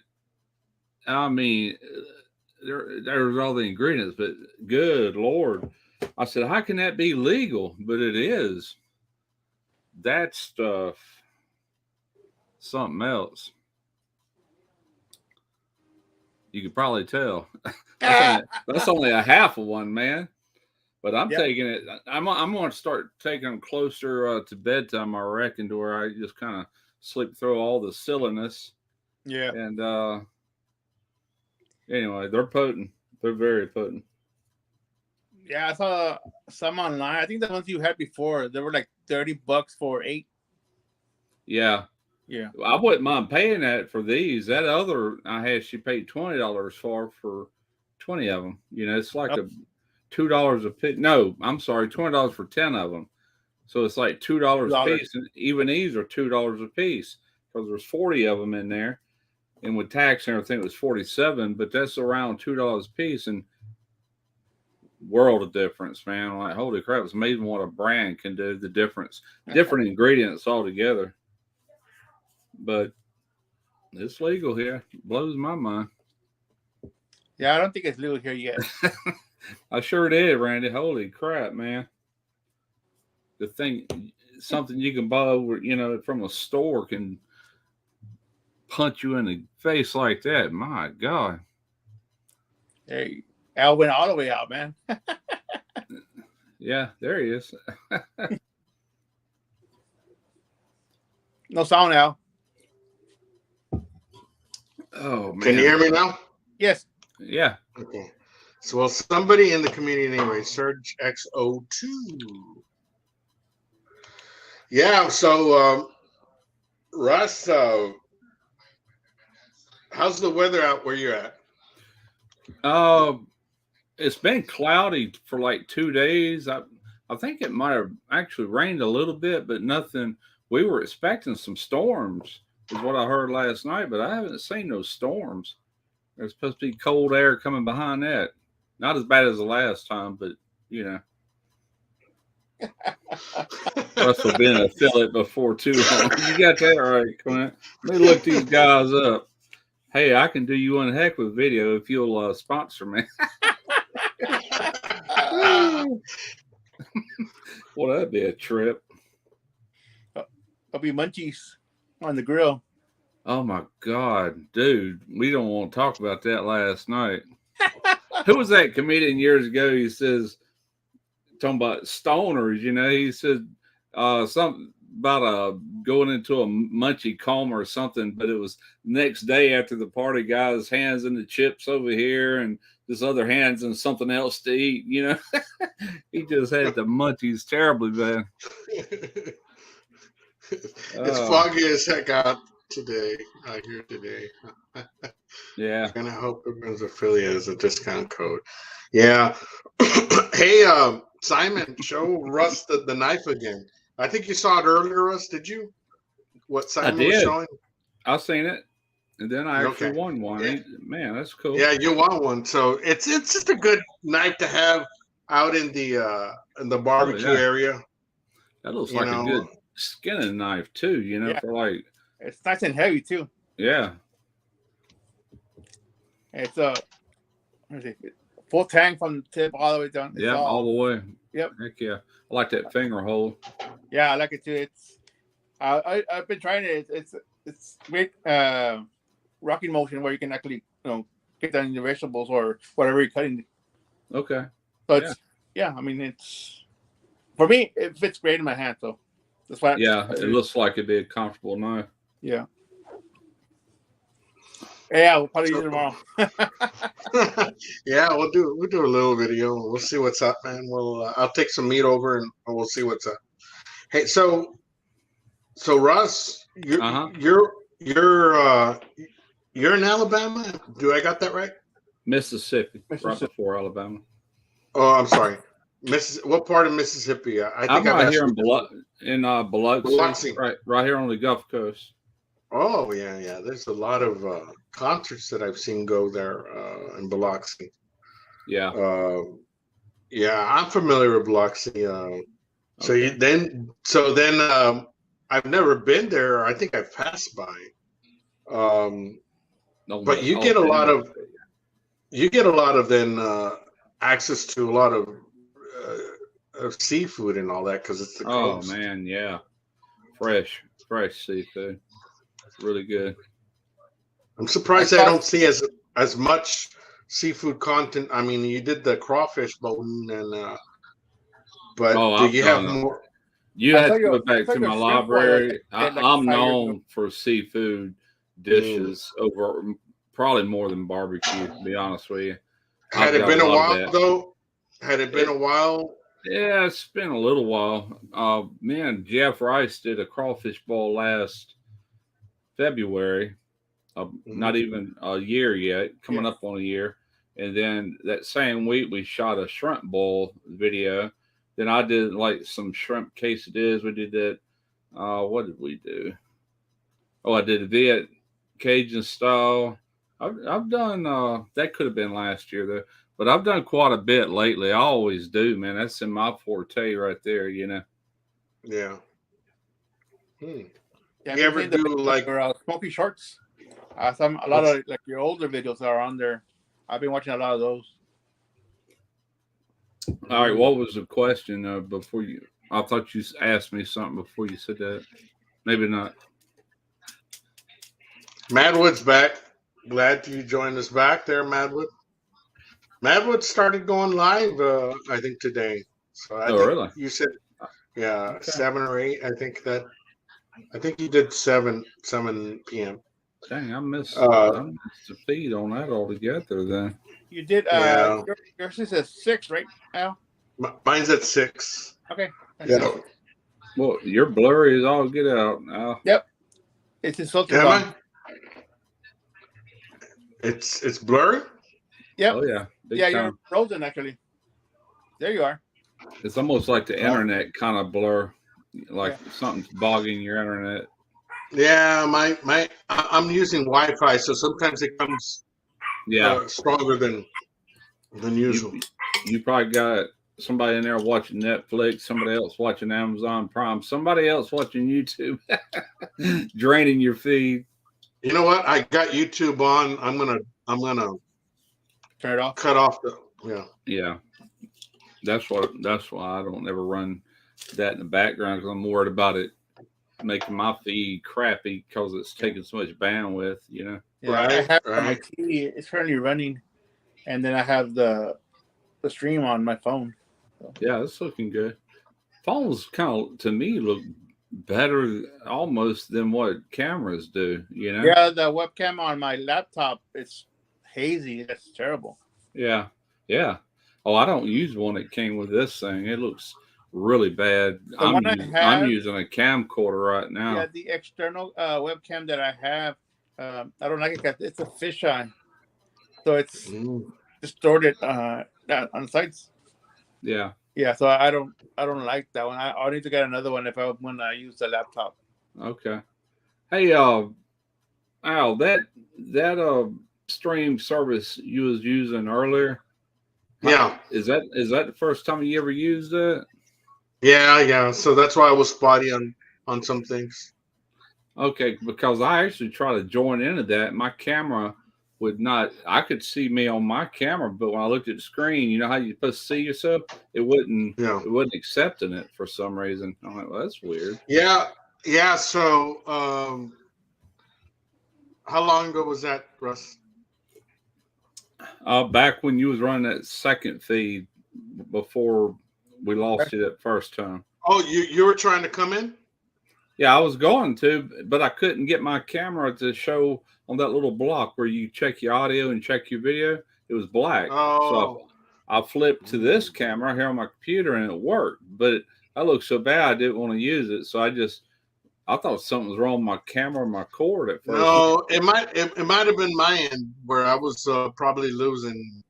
I mean, there's all the ingredients, but good Lord. I said, how can that be legal? But it is. That stuff, something else. You could probably tell. That's only a half of one, man. But I'm taking it. I'm going to start taking them closer to bedtime, I reckon, to where I just kind of sleep through all the silliness. Yeah. And anyway, they're potent. They're very potent. Yeah, I saw some online. I think the ones you had before, they were like $30 for 8. Yeah. Yeah. I wouldn't mind paying that for these. That other I had, she paid $20 for 20 of them. You know, it's like $2 a piece. No, I'm sorry, $20 for 10 of them. So it's like $2 a piece. And even these are $2 a piece because there's 40 of them in there. And with tax and everything, it was $47, but that's around $2 a piece. And world of difference, man. Like, holy crap, it's amazing what a brand can do, the difference. Different ingredients altogether. But it's legal here. Blows my mind. Yeah, I don't think it's legal here yet. I sure did, Randy. Holy crap, man. The thing, something you can buy over, you know, from a store can punch you in the face like that. My God. Hey, Al went all the way out, man. Yeah, there he is. No sound, Al. Oh, man. Can you hear me now? Yes. Yeah. Okay. So, well, somebody in the community anyway, Surge X02. Yeah, so, Russ, how's the weather out where you're at? It's been cloudy for like 2 days. I think it might have actually rained a little bit, but nothing. We were expecting some storms, is what I heard last night, but I haven't seen no storms. There's supposed to be cold air coming behind that. Not as bad as the last time, but, you know. Russell been a affiliate before too long. You got that right, Clint. Let me look these guys up. Hey, I can do you one heck with video if you'll sponsor me. Well, that'd be a trip. I'll be munchies on the grill. Oh my God, dude. We don't want to talk about that last night. Who was that comedian years ago? He says, talking about stoners, you know, he said something about going into a munchie coma or something, but it was next day after the party, got his hands in the chips over here and this other hands in something else to eat, you know. He just had the munchies terribly bad. It's foggy as heck out today. Out here today. Yeah. And I hope everyone's affiliate is a discount code. Yeah. Hey, Simon, show Russ the knife again. I think you saw it earlier, Russ. Did you? What Simon was showing? I seen it, and then I actually won one. Yeah. Man, that's cool. Yeah, you won one. So it's just a good knife to have out in the barbecue area. That looks like a good skinning knife too. You know, for like it's nice and heavy too. Yeah. It's full tang from the tip all the way down. Yeah, all the way. Yep. Heck yeah. I like that finger hole. Yeah, I like it too. It's I've been trying it. It's great rocking motion where you can actually get down your vegetables or whatever you're cutting. Okay. So it's I mean it's for me it fits great in my hand, so that's why it looks like it'd be a comfortable knife. Yeah. Yeah, we'll probably use it tomorrow. Yeah, we'll do a little video. We'll see what's up, man. I'll take some meat over and we'll see what's up. Hey, so Russ, you're in Alabama. Do I got that right? Mississippi. Right before Alabama. Oh, I'm sorry. What part of Mississippi? I'm right here in Biloxi, right here on the Gulf Coast. Oh yeah. There's a lot of concerts that I've seen go there in Biloxi. Yeah. I'm familiar with Biloxi. So then I've never been there. I think I've passed by. But you get a lot of then access to a lot of seafood and all that because it's the coast. Oh man, yeah, fresh seafood. Really good. I'm surprised I don't see as much seafood content. I mean, you did the crawfish boating, but do you have more? You had to go back to my library. I'm known for seafood dishes over probably more than barbecue. To be honest with you, had it been a while though? Had it been a while? Yeah, it's been a little while. Me and Jeff Rice did a crawfish boil last February, not even a year yet, coming up on a year. And then that same week we shot a shrimp boil video. Then I did like some shrimp quesadillas. We did that. What did we do? Oh, I did a Viet Cajun style. I've done that could have been last year though, but I've done quite a bit lately. I always do, man. That's in my forte right there, you know. Yeah. Yeah, you ever do like smoky shorts? A lot of like your older videos are on there. I've been watching a lot of those. All right, what was the question before you? I thought you asked me something before you said that. Maybe not. Madwood's back. Glad you joined us back there, Madwood. Madwood started going live, I think today. So I think really? You said, 7 or 8. I think you did 7 p.m. Dang, I missed the feed on that altogether then. You did yours is at 6, right, Al? Mine's at 6. Okay. Yeah. Well, your blurry is all get out, Al. Yep. It's insulting. It's blurry? Yep. Oh yeah. You're frozen actually. There you are. It's almost like the internet kind of blur. Like something's bogging your internet. Yeah, I'm using Wi-Fi, so sometimes it comes stronger than usual. You probably got somebody in there watching Netflix, somebody else watching Amazon Prime, somebody else watching YouTube, draining your feed. You know what? I got YouTube on. I'm gonna turn it off. Cut off Yeah. That's why I don't ever run that in the background, because I'm worried about it making my feed crappy because it's taking so much bandwidth, you know. Yeah, I have my TV. It's currently running, and then I have the stream on my phone. So. Yeah, it's looking good. Phones kind of, to me, look better almost than what cameras do, you know. Yeah, the webcam on my laptop, it's hazy. That's terrible. Yeah. Oh, I don't use one that came with this thing. It looks really bad. I'm using a camcorder right now. Yeah, the external webcam that I have, I don't like it because it's a fisheye, so it's distorted on the sides. Yeah. Yeah, so I don't like that one. I'll need to get another one if I want to use the laptop. Okay. Hey, Al, that stream service you was using earlier. Yeah. Is that the first time you ever used it? Yeah. So that's why I was spotty on some things. Okay, because I actually tried to join into that. My camera would not. I could see me on my camera, but when I looked at the screen, you know how you're supposed to see yourself, it wouldn't. Yeah. It wasn't accepting it for some reason. I'm like, well, that's weird. Yeah. So, how long ago was that, Russ? Back when you was running that second feed before we lost you that first time. Oh, you were trying to come in? Yeah, I was going to, but I couldn't get my camera to show on that little block where you check your audio and check your video. It was black. Oh. So I flipped to this camera here on my computer and it worked, but I looked so bad I didn't want to use it. So I thought something was wrong with my camera or my cord at first. No, it might have been my end where I was probably losing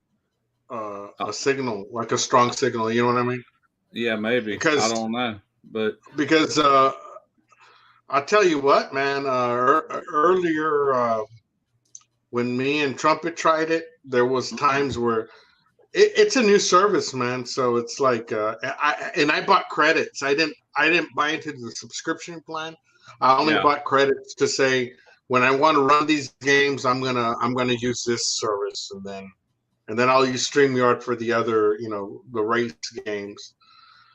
a signal, like a strong signal. You know what I mean? Yeah, maybe. I don't know, but because I'll tell you what, man. Earlier, when me and Trumpet tried it, there was times where it's a new service, man. So it's like, I bought credits. I didn't buy into the subscription plan. I only bought credits to say when I want to run these games, I'm gonna use this service, and then I'll use StreamYard for the other, the race games.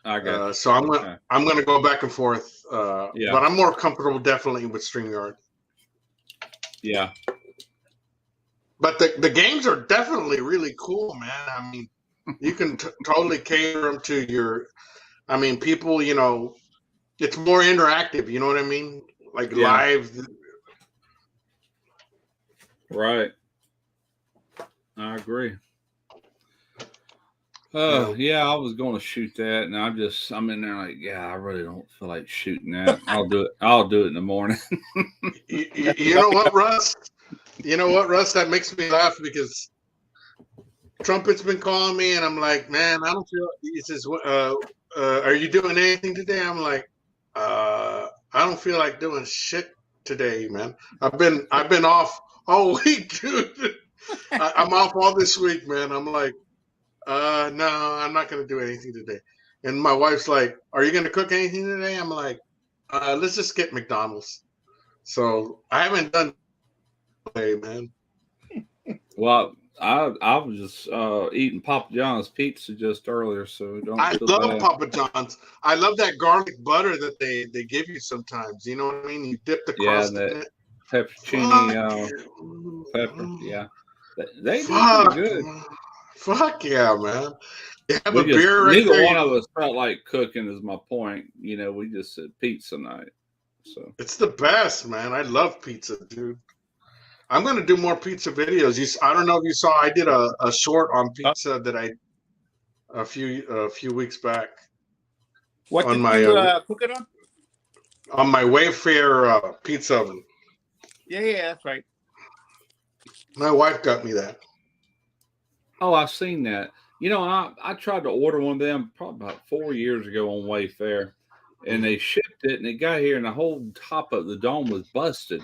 I got so I'm gonna go back and forth. But I'm more comfortable definitely with StreamYard. Yeah. But the games are definitely really cool, man. I mean, you can totally cater them to your. I mean, people, it's more interactive. You know what I mean? Like live. Right. I agree. I was going to shoot that, and I'm in there like, I really don't feel like shooting that. I'll do it in the morning. You know what, Russ? That makes me laugh because Trumpet's been calling me, and I'm like, man, I don't feel. He says, are you doing anything today? I'm like, I don't feel like doing shit today, man. I've been off all week, dude. I'm off all this week, man. I'm like, no, I'm not gonna do anything today. And my wife's like, are you gonna cook anything today? I'm like, let's just get McDonald's. So I haven't done. Hey, man. Well, I was just eating Papa John's pizza just earlier, so don't. I love Papa John's. I love that garlic butter that they give you sometimes. You know what I mean? You dip the crust in it. Pepperoni, pepper. Yeah, they do pretty good. Fuck yeah, man. You have a beer right neither there. One of us felt like cooking. Is my point. We just said pizza night. So it's the best, man. I love pizza, dude. I'm going to do more pizza videos. I don't know if you saw, I did a short on pizza that a few weeks back. What did you cook it on? On my Wayfair pizza oven. Yeah, that's right. My wife got me that. Oh, I've seen that. I tried to order one of them probably about 4 years ago on Wayfair, and they shipped it, and it got here, and the whole top of the dome was busted.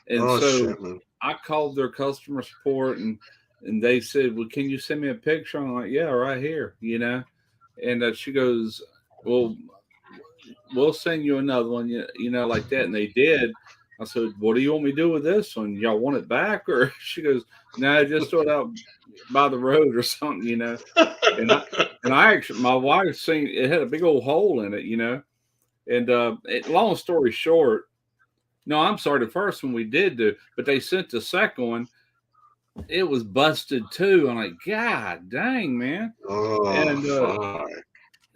And shit, man. I called their customer support, and they said, well, can you send me a picture? I'm like, yeah, right here, And she goes, well, we'll send you another one, like that. And they did. I said, what do you want me to do with this one? Y'all want it back? Or she goes, no, just throw it out by the road or something, you know. And I actually, my wife seen it had a big old hole in it, you know. And long story short, no, I'm sorry, the first one we did do, but they sent the second one. It was busted too. I'm like, God dang, man. Oh, and fuck.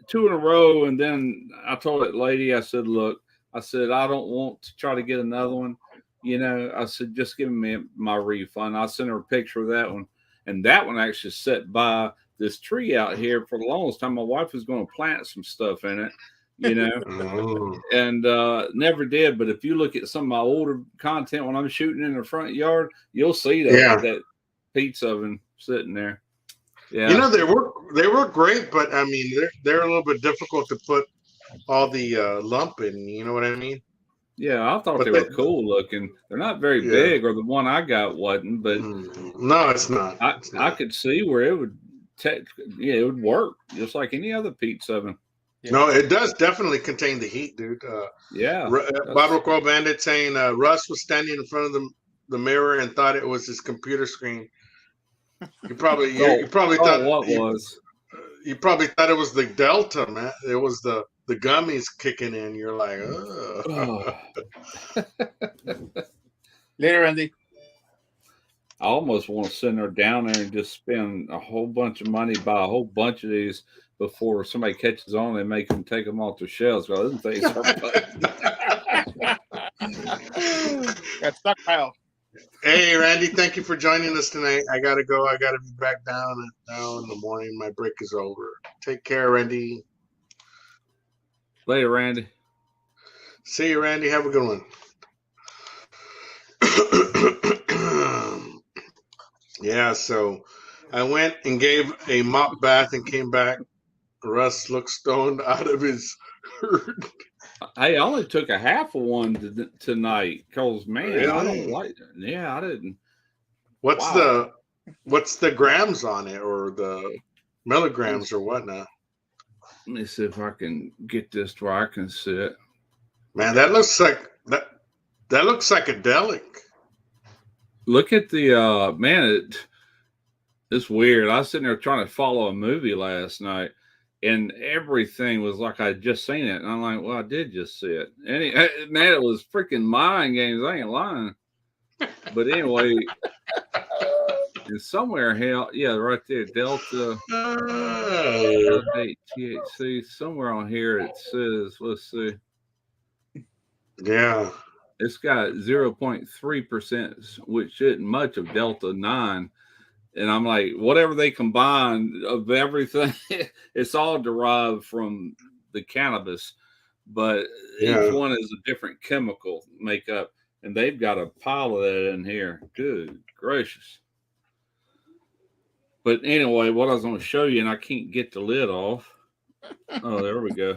2 in a row. And then I told that lady, I said, look, I said, I don't want to try to get another one. You know, I said, just give me my refund. I sent her a picture of that one. And that one actually sat by this tree out here for the longest time. My wife was going to plant some stuff in it, you know, and never did. But if you look at some of my older content when I'm shooting in the front yard, you'll see that pizza oven sitting there. Yeah, you know, they were great, but I mean they're a little bit difficult to put all the lump in. You know what I mean? Yeah, I thought they were cool looking. They're not very big, or the one I got wasn't. But no, it's not. I could see where it would. It would work just like any other pizza oven. Yeah. No, it does definitely contain the heat, dude. Barbara Quell Bandit saying Russ was standing in front of the mirror and thought it was his computer screen. You probably thought what was. You probably thought it was the Delta, man. It was the gummies kicking in. You're like, oh. Later, Randy. I almost want to send her down there and just spend a whole bunch of money, buy a whole bunch of these before somebody catches on. They make them take them off the shelves. Well, those things are got stockpile. Hey, Randy, thank you for joining us tonight. I gotta go. I gotta be back down now in the morning. My break is over. Take care, Randy. Later, Randy. See you, Randy. Have a good one. Yeah, so I went and gave a mop bath and came back. Russ looked stoned out of his herd. Hey, I only took a half of one tonight because, man, really? I don't like it. Yeah, I didn't. What's the grams on it, or the milligrams or whatnot? Let me see if I can get this to where I can see it. Man, that looks like that looks psychedelic. Look at the man. It's weird. I was sitting there trying to follow a movie last night, and everything was like I'd just seen it. And I'm like, well, I did just see it. And man, it was freaking mind games. I ain't lying. But anyway, and somewhere, right there, Delta, THC, somewhere on here it says, let's see. Yeah. It's got 0.3%, which isn't much of Delta 9. And I'm like, whatever they combine of everything, it's all derived from the cannabis, but each one is a different chemical makeup. And they've got a pile of that in here. Good gracious. But anyway, what I was going to show you, and I can't get the lid off. Oh, there we go.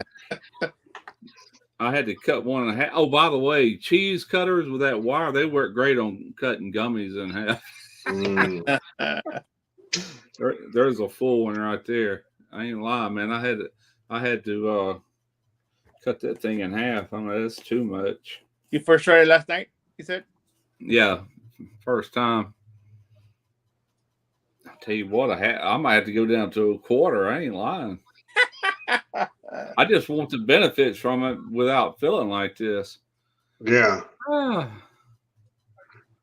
I had to cut 1 1/2. Oh, by the way, cheese cutters with that wire, they work great on cutting gummies in half. There's a full one right there. I ain't lying, man. I had to cut that thing in half. I mean, that's too much. You first tried it last night, you said? Yeah, first time. I'll tell you what, I might have to go down to a quarter. I ain't lying. I just want the benefits from it without feeling like this. Yeah.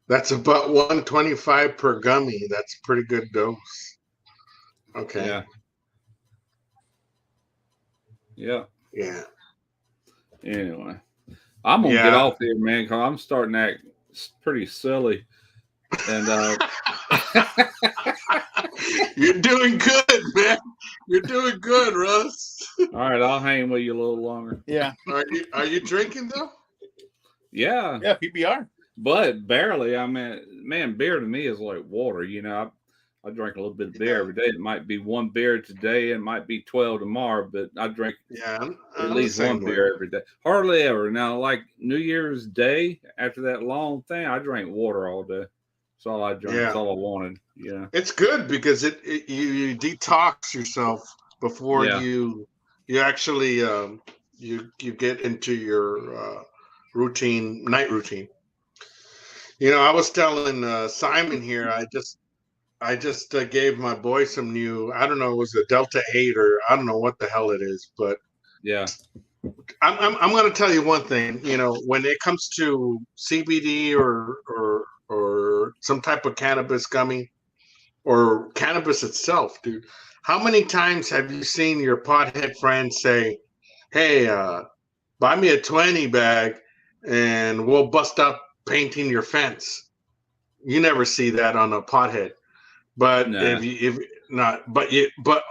That's about 125 per gummy. That's a pretty good dose. Okay. Yeah. Yeah. Yeah. Anyway, I'm gonna get off here, man, because I'm starting to act pretty silly. And you're doing good, man. You're doing good, Russ. All right, I'll hang with you a little longer. Yeah. Are you drinking though? Yeah. Yeah, PBR. But barely. I mean, man, beer to me is like water. You know, I drink a little bit of beer every day. It might be 1 beer today. It might be 12 tomorrow, but I drink at least 1 beer every day. Hardly ever. Now, like New Year's Day, after that long thing, I drank water all day. That's all I drank. That's all I wanted. Yeah. It's good because you detox yourself before you actually you get into your night routine. You know, I was telling Simon here, I just I just gave my boy some new. I don't know. It was a Delta 8 or I don't know what the hell it is, but yeah. I'm going to tell you one thing. You know, when it comes to CBD or some type of cannabis gummy or cannabis itself, dude, how many times have you seen your pothead friend say, "Hey, buy me a 20 bag, and we'll bust up painting your fence"? You never see that on a pothead. But Nah. if not, but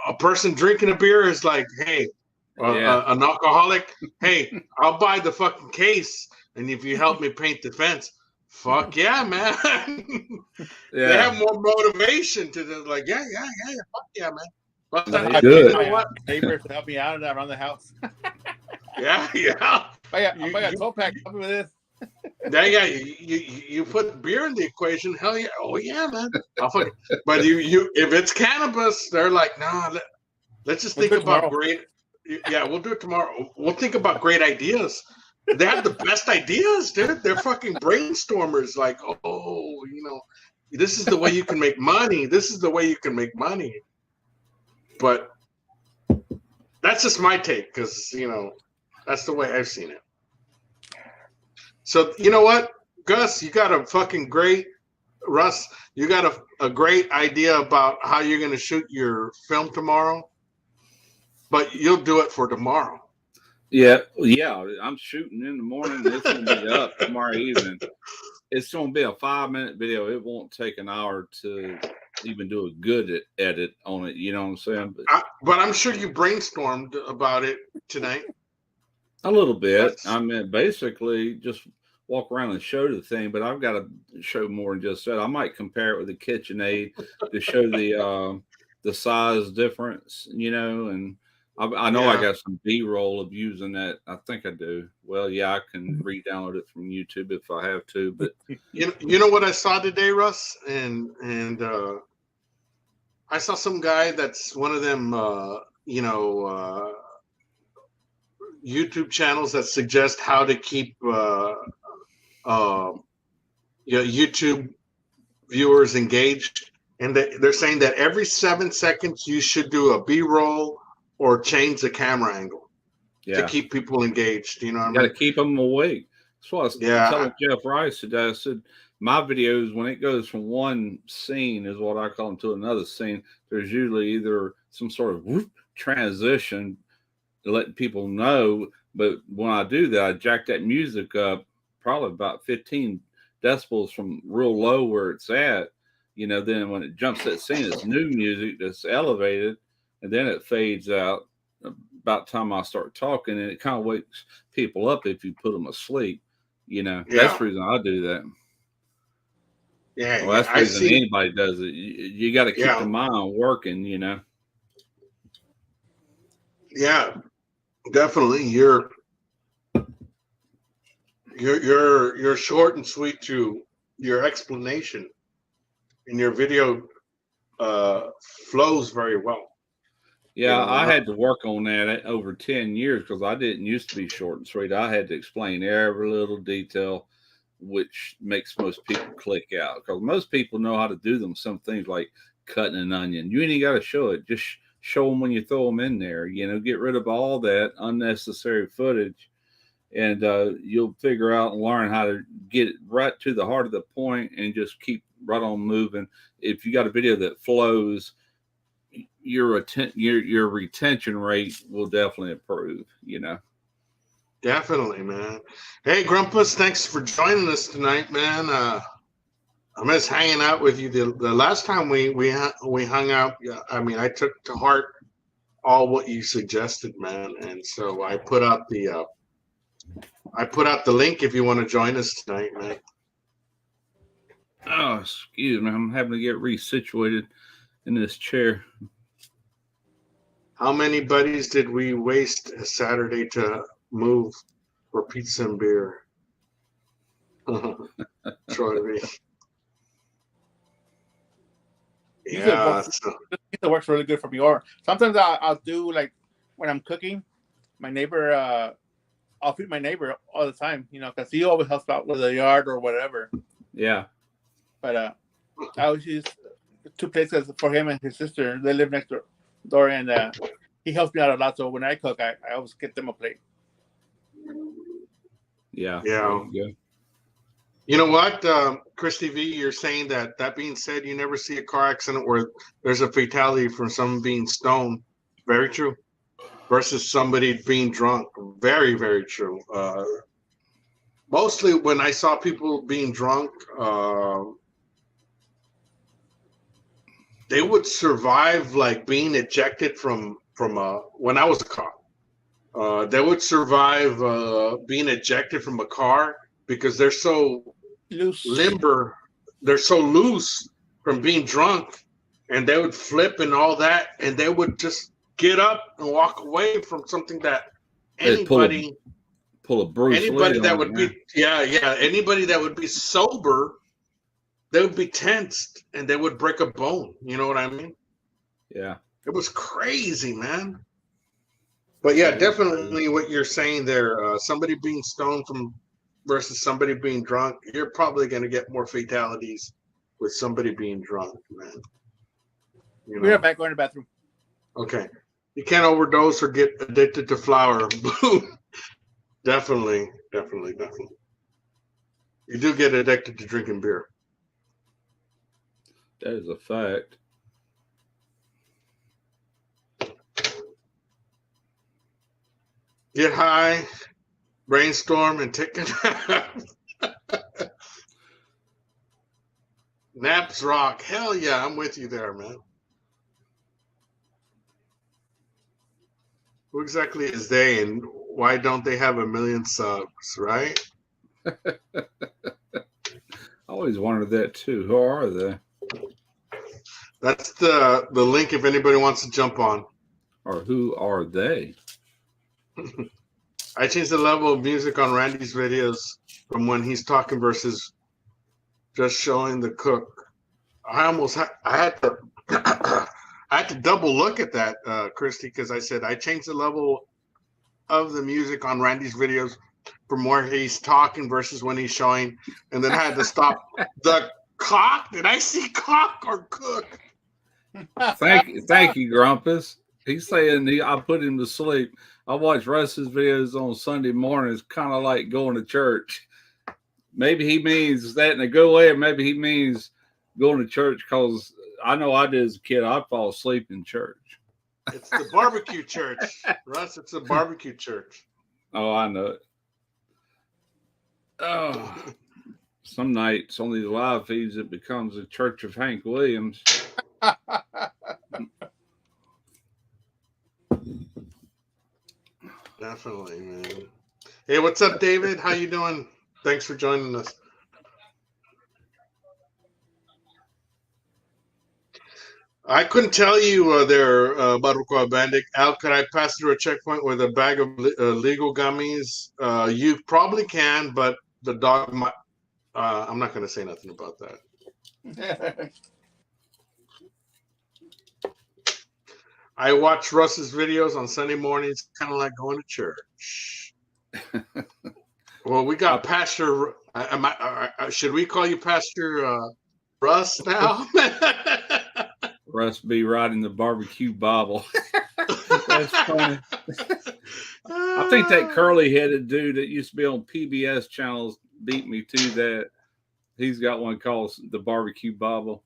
a person drinking a beer is like, "Hey, an alcoholic, hey, I'll buy the fucking case, and if you help me paint the fence." Fuck yeah, man. They have more motivation to the like, yeah, fuck yeah, man. But I good. You know what? Neighbors to help me out around the house. yeah. I got a 12-pack. Help me with this. Yeah, you put beer in the equation, hell yeah. Oh yeah, man. But you if it's cannabis, they're like, nah, let's just think about great. Yeah, we'll do it tomorrow. We'll think about great ideas. They have the best ideas, dude. They're fucking brainstormers. Like, oh, you know, this is the way you can make money. This is the way you can make money. But that's just my take, because you know, that's the way I've seen it. So you know what, Gus, you got a fucking great Russ. You got a great idea about how you're going to shoot your film tomorrow, but you'll do it for tomorrow. Yeah. I'm shooting in the morning. It's going to be up tomorrow evening. It's going to be a 5-minute video. It won't take an hour to even do a good edit on it. You know what I'm saying? But I'm sure you brainstormed about it tonight. A little bit. I mean, basically just walk around and show the thing, but I've got to show more than just that. I might compare it with the KitchenAid to show the size difference, you know, and I know I got some B-roll of using that. I think I do. Well, yeah, I can re-download it from YouTube if I have to. But you know what I saw today, Russ, and I saw some guy that's one of them, YouTube channels that suggest how to keep YouTube viewers engaged, and they're saying that every 7 seconds you should do a B-roll or change the camera angle to keep people engaged. You know what I mean? Got to keep them awake. That's what I was telling Jeff Rice today. I said, my videos, when it goes from one scene, is what I call them, to another scene, there's usually either some sort of transition to let people know. But when I do that, I jack that music up probably about 15 decibels from real low where it's at. You know, then when it jumps that scene, it's new music that's elevated. And then it fades out about the time I start talking, and it kind of wakes people up if you put them asleep. You know, that's the reason I do that. Yeah, well, that's the reason anybody does it. You got to keep the mind working, you know. Yeah, definitely. You're short and sweet to your explanation, and your video flows very well. Yeah, I had to work on that over 10 years because I didn't used to be short and sweet. I had to explain every little detail, which makes most people click out, because most people know how to do them. Some things like cutting an onion, you ain't got to show it. Just show them when you throw them in there. You know, get rid of all that unnecessary footage, and you'll figure out and learn how to get it right to the heart of the point and just keep right on moving. If you got a video that flows, your retention rate will definitely improve, you know. Definitely, man. Hey, Grumpus, thanks for joining us tonight, man. I miss hanging out with you. The last time we hung out, I mean, I took to heart all what you suggested, man, and so I put out the link if you want to join us tonight, man. Oh, excuse me, I'm having to get resituated in this chair. How many buddies did we waste a Saturday to move for pizza and beer? Troy. Yeah, pizza works really good for me. Or sometimes I'll do, like, when I'm cooking, my neighbor, I'll feed my neighbor all the time, you know, because he always helps out with the yard or whatever. Yeah. But I always use 2 places for him and his sister. They live next door, and he helps me out a lot. So when I cook, I always get them a plate. Yeah. You know what, Christy V, you're saying that. That being said, you never see a car accident where there's a fatality from someone being stoned. Very true. Versus somebody being drunk. Very, very true. Mostly when I saw people being drunk, they would survive like being ejected from when I was a cop. They would survive being ejected from a car because they're so limber, they're so loose from being drunk, and they would flip and all that, and they would just get up and walk away from something that anybody pull a Bruce anybody Lee that on would it, be anybody that would be sober, they would be tensed and they would break a bone. You know what I mean? Yeah. It was crazy, man. But yeah, definitely what you're saying there. Somebody being stoned versus somebody being drunk, you're probably going to get more fatalities with somebody being drunk, man. You know? We're back going to the bathroom. Okay. You can't overdose or get addicted to flour. Definitely. You do get addicted to drinking beer. That is a fact. Get high, brainstorm, and take a nap. Naps rock. Hell yeah, I'm with you there, man. Who exactly is they, and why don't they have 1 million subs, right? I always wondered that too. Who are they? That's the link if anybody wants to jump on. Or who are they? I changed the level of music on Randy's videos from when he's talking versus just showing the cook. I had to I had to double look at that, Christy, because I said I changed the level of the music on Randy's videos from where he's talking versus when he's showing, and then I had to stop the cock. Did I see cock or cook? Thank you, Grumpus. He's saying I put him to sleep. I watch Russ's videos on Sunday mornings, kind of like going to church. Maybe he means that in a good way, or maybe he means going to church because I know I did as a kid. I'd fall asleep in church. It's the barbecue church, Russ. It's a barbecue church. Oh, I know it. Oh, some nights on these live feeds, it becomes a Church of Hank Williams. Definitely, man. Hey, what's up, David? How you doing? Thanks for joining us. I couldn't tell you there, Barroco Bandit. Al, could I pass through a checkpoint with a bag of legal gummies? You probably can, but the dog might. I'm not going to say nothing about that. I watch Russ's videos on Sunday mornings, kind of like going to church. Well, we got Pastor. Should we call you Pastor Russ now? Russ be riding the barbecue Bible. That's funny. I think that curly-headed dude that used to be on PBS channels beat me to that. He's got one called the Barbecue Bible.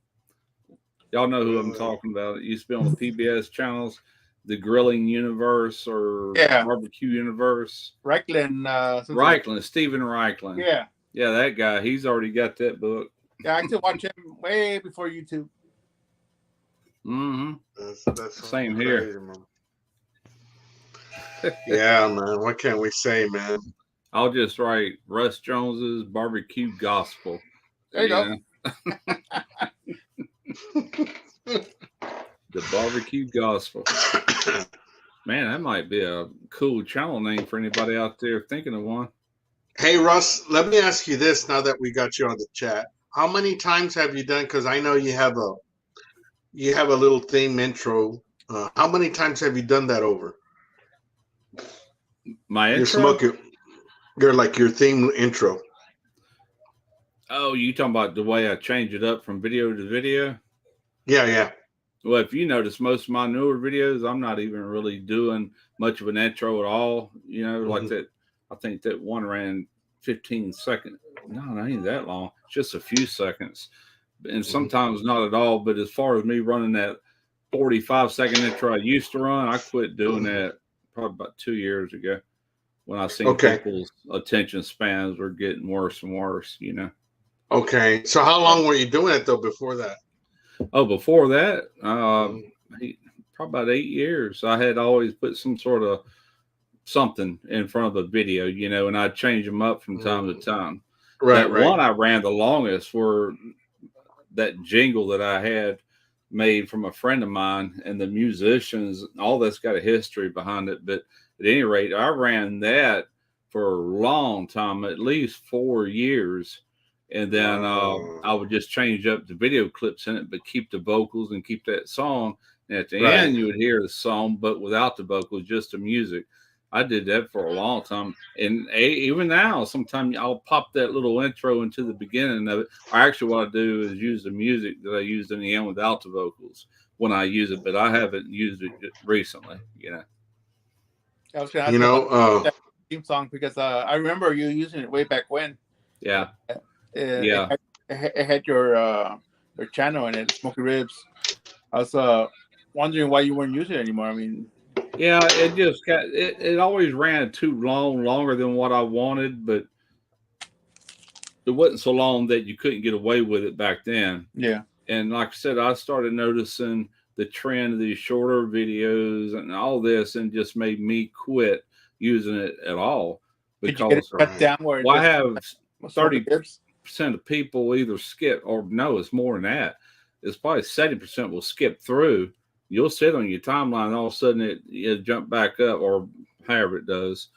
Y'all know who I'm talking about. It used to be on the PBS channels, the Grilling Universe or Barbecue Universe. Reichland. Stephen Reichland. Yeah. Yeah, that guy. He's already got that book. Yeah, I used to watch him way before YouTube. Mm-hmm. That's same crazy, here. Man. Yeah, man. What can we say, man? I'll just write Russ Jones's Barbecue Gospel. There you go. The Barbecue Gospel. Man, that might be a cool channel name for anybody out there thinking of one. Hey, Russ, let me ask you this now that we got you on the chat. How many times have you done, because I know you have a little theme intro. How many times have you done that over? My intro? Your theme intro. Oh, you talking about the way I change it up from video to video? Yeah, yeah. Well, if you notice, most of my newer videos, I'm not even really doing much of an intro at all. You know, like that. I think that one ran 15 seconds. No, it ain't that long. Just a few seconds, and sometimes not at all. But as far as me running that 45-second intro I used to run, I quit doing that probably about 2 years ago when I seen people's attention spans were getting worse and worse. You know. Okay. So how long were you doing it though before that? Oh, before that, probably about 8 years. I had always put some sort of something in front of a video, you know, and I'd change them up from time to time. Right, that one I ran the longest were that jingle that I had made from a friend of mine, and the musicians, all that's got a history behind it. But at any rate, I ran that for a long time, at least 4 years. And then I would just change up the video clips in it, but keep the vocals and keep that song. And at the end, you would hear the song, but without the vocals, just the music. I did that for a long time. And even now, sometimes I'll pop that little intro into the beginning of it. Or actually, what I do is use the music that I used in the end without the vocals when I use it, but I haven't used it recently, you know. I was going to ask about that theme song because I remember you using it way back when. Yeah. It had your channel in it, Smoky Ribs. I was wondering why you weren't using it anymore. I mean, yeah, it just got it always ran too longer than what I wanted, but it wasn't so long that you couldn't get away with it back then. Yeah. And like I said, I started noticing the trend of these shorter videos and all this, and just made me quit using it at all. Because did you get it cut down where I have 30% of people either skip, or no, it's more than that. It's probably 70% will skip through. You'll sit on your timeline, and all of a sudden it jump back up, or however it does,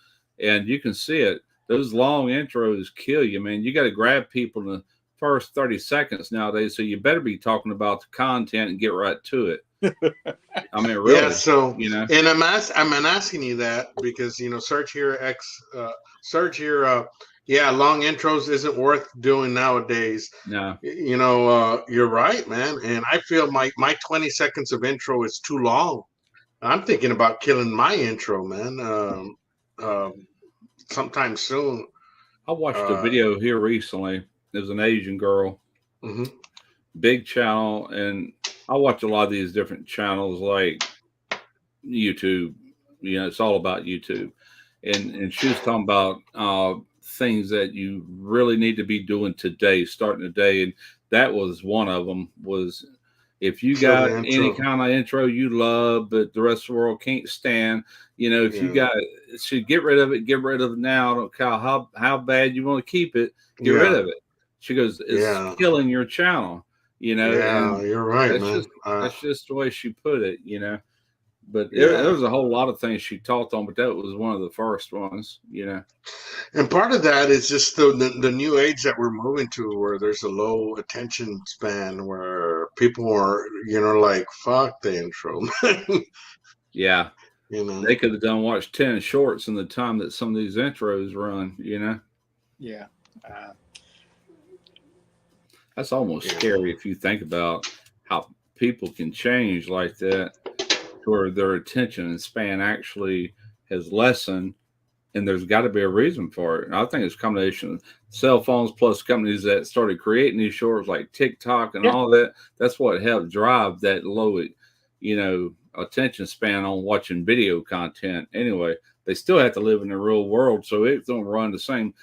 and you can see it. Those long intros kill you, man. You got to grab people in the first 30 seconds nowadays, so you better be talking about the content and get right to it. I mean, really. Yeah. So you know, and I'm asking you that because Search Here yeah, long intros isn't worth doing nowadays. No. You're right, man. And I feel my 20 seconds of intro is too long. I'm thinking about killing my intro, man. Sometime soon. I watched a video here recently. There's an Asian girl, big channel, and I watch a lot of these different channels like YouTube. You know, it's all about YouTube. And she was talking about things that you really need to be doing today, starting today. And that was one of them. Was if you got any kind of intro you love, but the rest of the world can't stand, if you got, should get rid of it now. I don't care how bad you want to keep it, get rid of it. She goes, it's killing your channel, Yeah, you're right, man. That's just the way she put it, But there was a whole lot of things she talked on, but that was one of the first ones, And part of that is just the new age that we're moving to, where there's a low attention span, where people are, like, fuck the intro. Yeah. They could have watched 10 shorts in the time that some of these intros run, Yeah. That's almost scary if you think about how people can change like that, where their attention span actually has lessened, and there's got to be a reason for it. And I think it's a combination of cell phones plus companies that started creating these shorts like TikTok and all that. That's what helped drive that low, attention span on watching video content. Anyway, they still have to live in the real world, so it don't run the same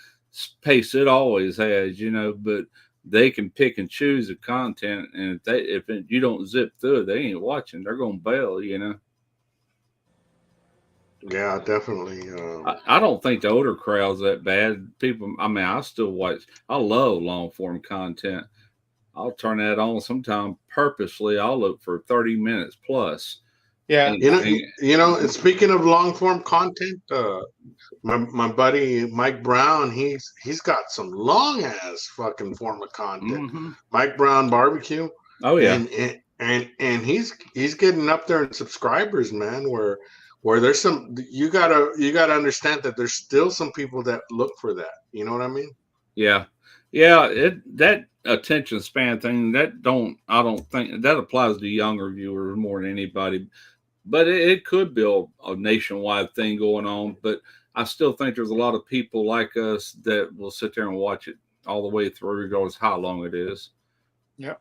pace it always has, but they can pick and choose the content, and if you don't zip through it, they ain't watching. They're gonna bail, Yeah, definitely. I don't think the older crowd's that bad. People, I mean, I still watch. I love long form content. I'll turn that on sometime purposely. I'll look for 30 minutes plus. Yeah, and speaking of long form content, my buddy Mike Brown, he's got some long ass fucking form of content. Mike Brown Barbecue. Oh yeah, and he's getting up there in subscribers, man. Where there's some, you gotta understand that there's still some people that look for that. You know what I mean? Yeah. Yeah, that attention span thing I don't think that applies to younger viewers more than anybody. But it could be a nationwide thing going on. But I still think there's a lot of people like us that will sit there and watch it all the way through, regardless how long it is. Yeah,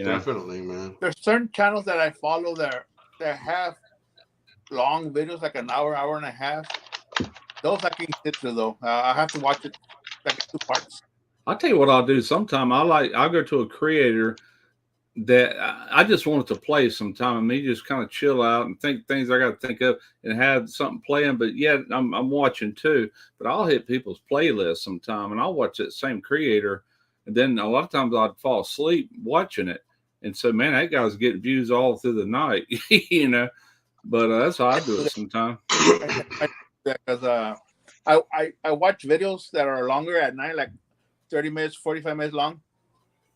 definitely, man. There's certain channels that I follow that have long videos, like an hour, hour and a half. Those I can sit through though. I have to watch it like in 2 parts. I'll tell you what I'll do. Sometime I'll go to a creator that I just want it to play sometime, and me just kind of chill out and think things I got to think of and have something playing. But yeah, I'm watching too. But I'll hit people's playlists sometime, and I'll watch that same creator, and then a lot of times I'd fall asleep watching it, and so man, that guy's getting views all through the night, you know. But that's how I do it sometimes. Because I watch videos that are longer at night, like 30 minutes, 45 minutes long.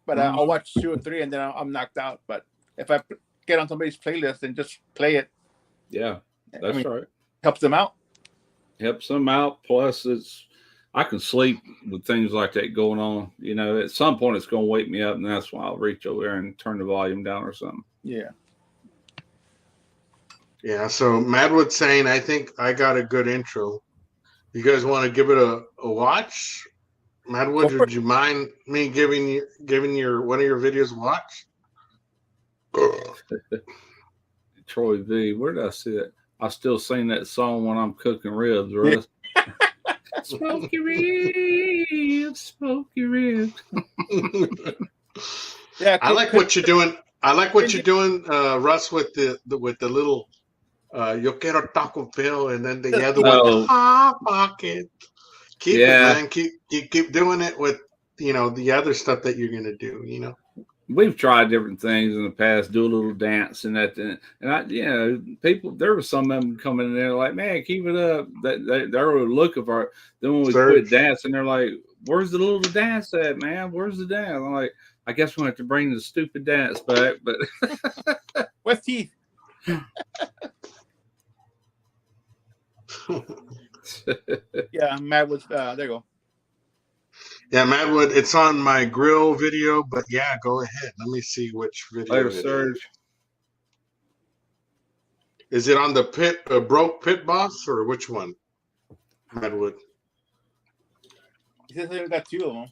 But I'll watch 2 or 3 and then I'm knocked out. But if I get on somebody's playlist and just play it, yeah, that's right. Helps them out. Helps them out. Plus, I can sleep with things like that going on. You know, at some point it's going to wake me up, and that's why I'll reach over there and turn the volume down or something. Yeah. Yeah. So Madwood's saying, I think I got a good intro. You guys want to give it a watch? Madwood, would you mind me giving your one of your videos a watch? Troy V, where did I see it? I still sing that song when I'm cooking ribs, right? Smoky ribs, smoky ribs. Yeah, I like what you're doing. I like what you're doing, Russ, with the little yo quiero Taco Bell, and then the other one, hot pocket. Keep it, man. Keep doing it with the other stuff that you're gonna do. We've tried different things in the past, do a little dance and that, and people. There were some of them coming in there like, man, keep it up. They were looking for it. Then when we quit dancing, they're like, where's the little dance at, man? Where's the dance? I'm like, I guess we have to bring the stupid dance back, but with teeth. Yeah, Madwood. There you go. Yeah, Madwood. It's on my grill video, but yeah, go ahead. Let me see which video. Is it on the broke pit boss or which one? Madwood. He says we got 2 of them.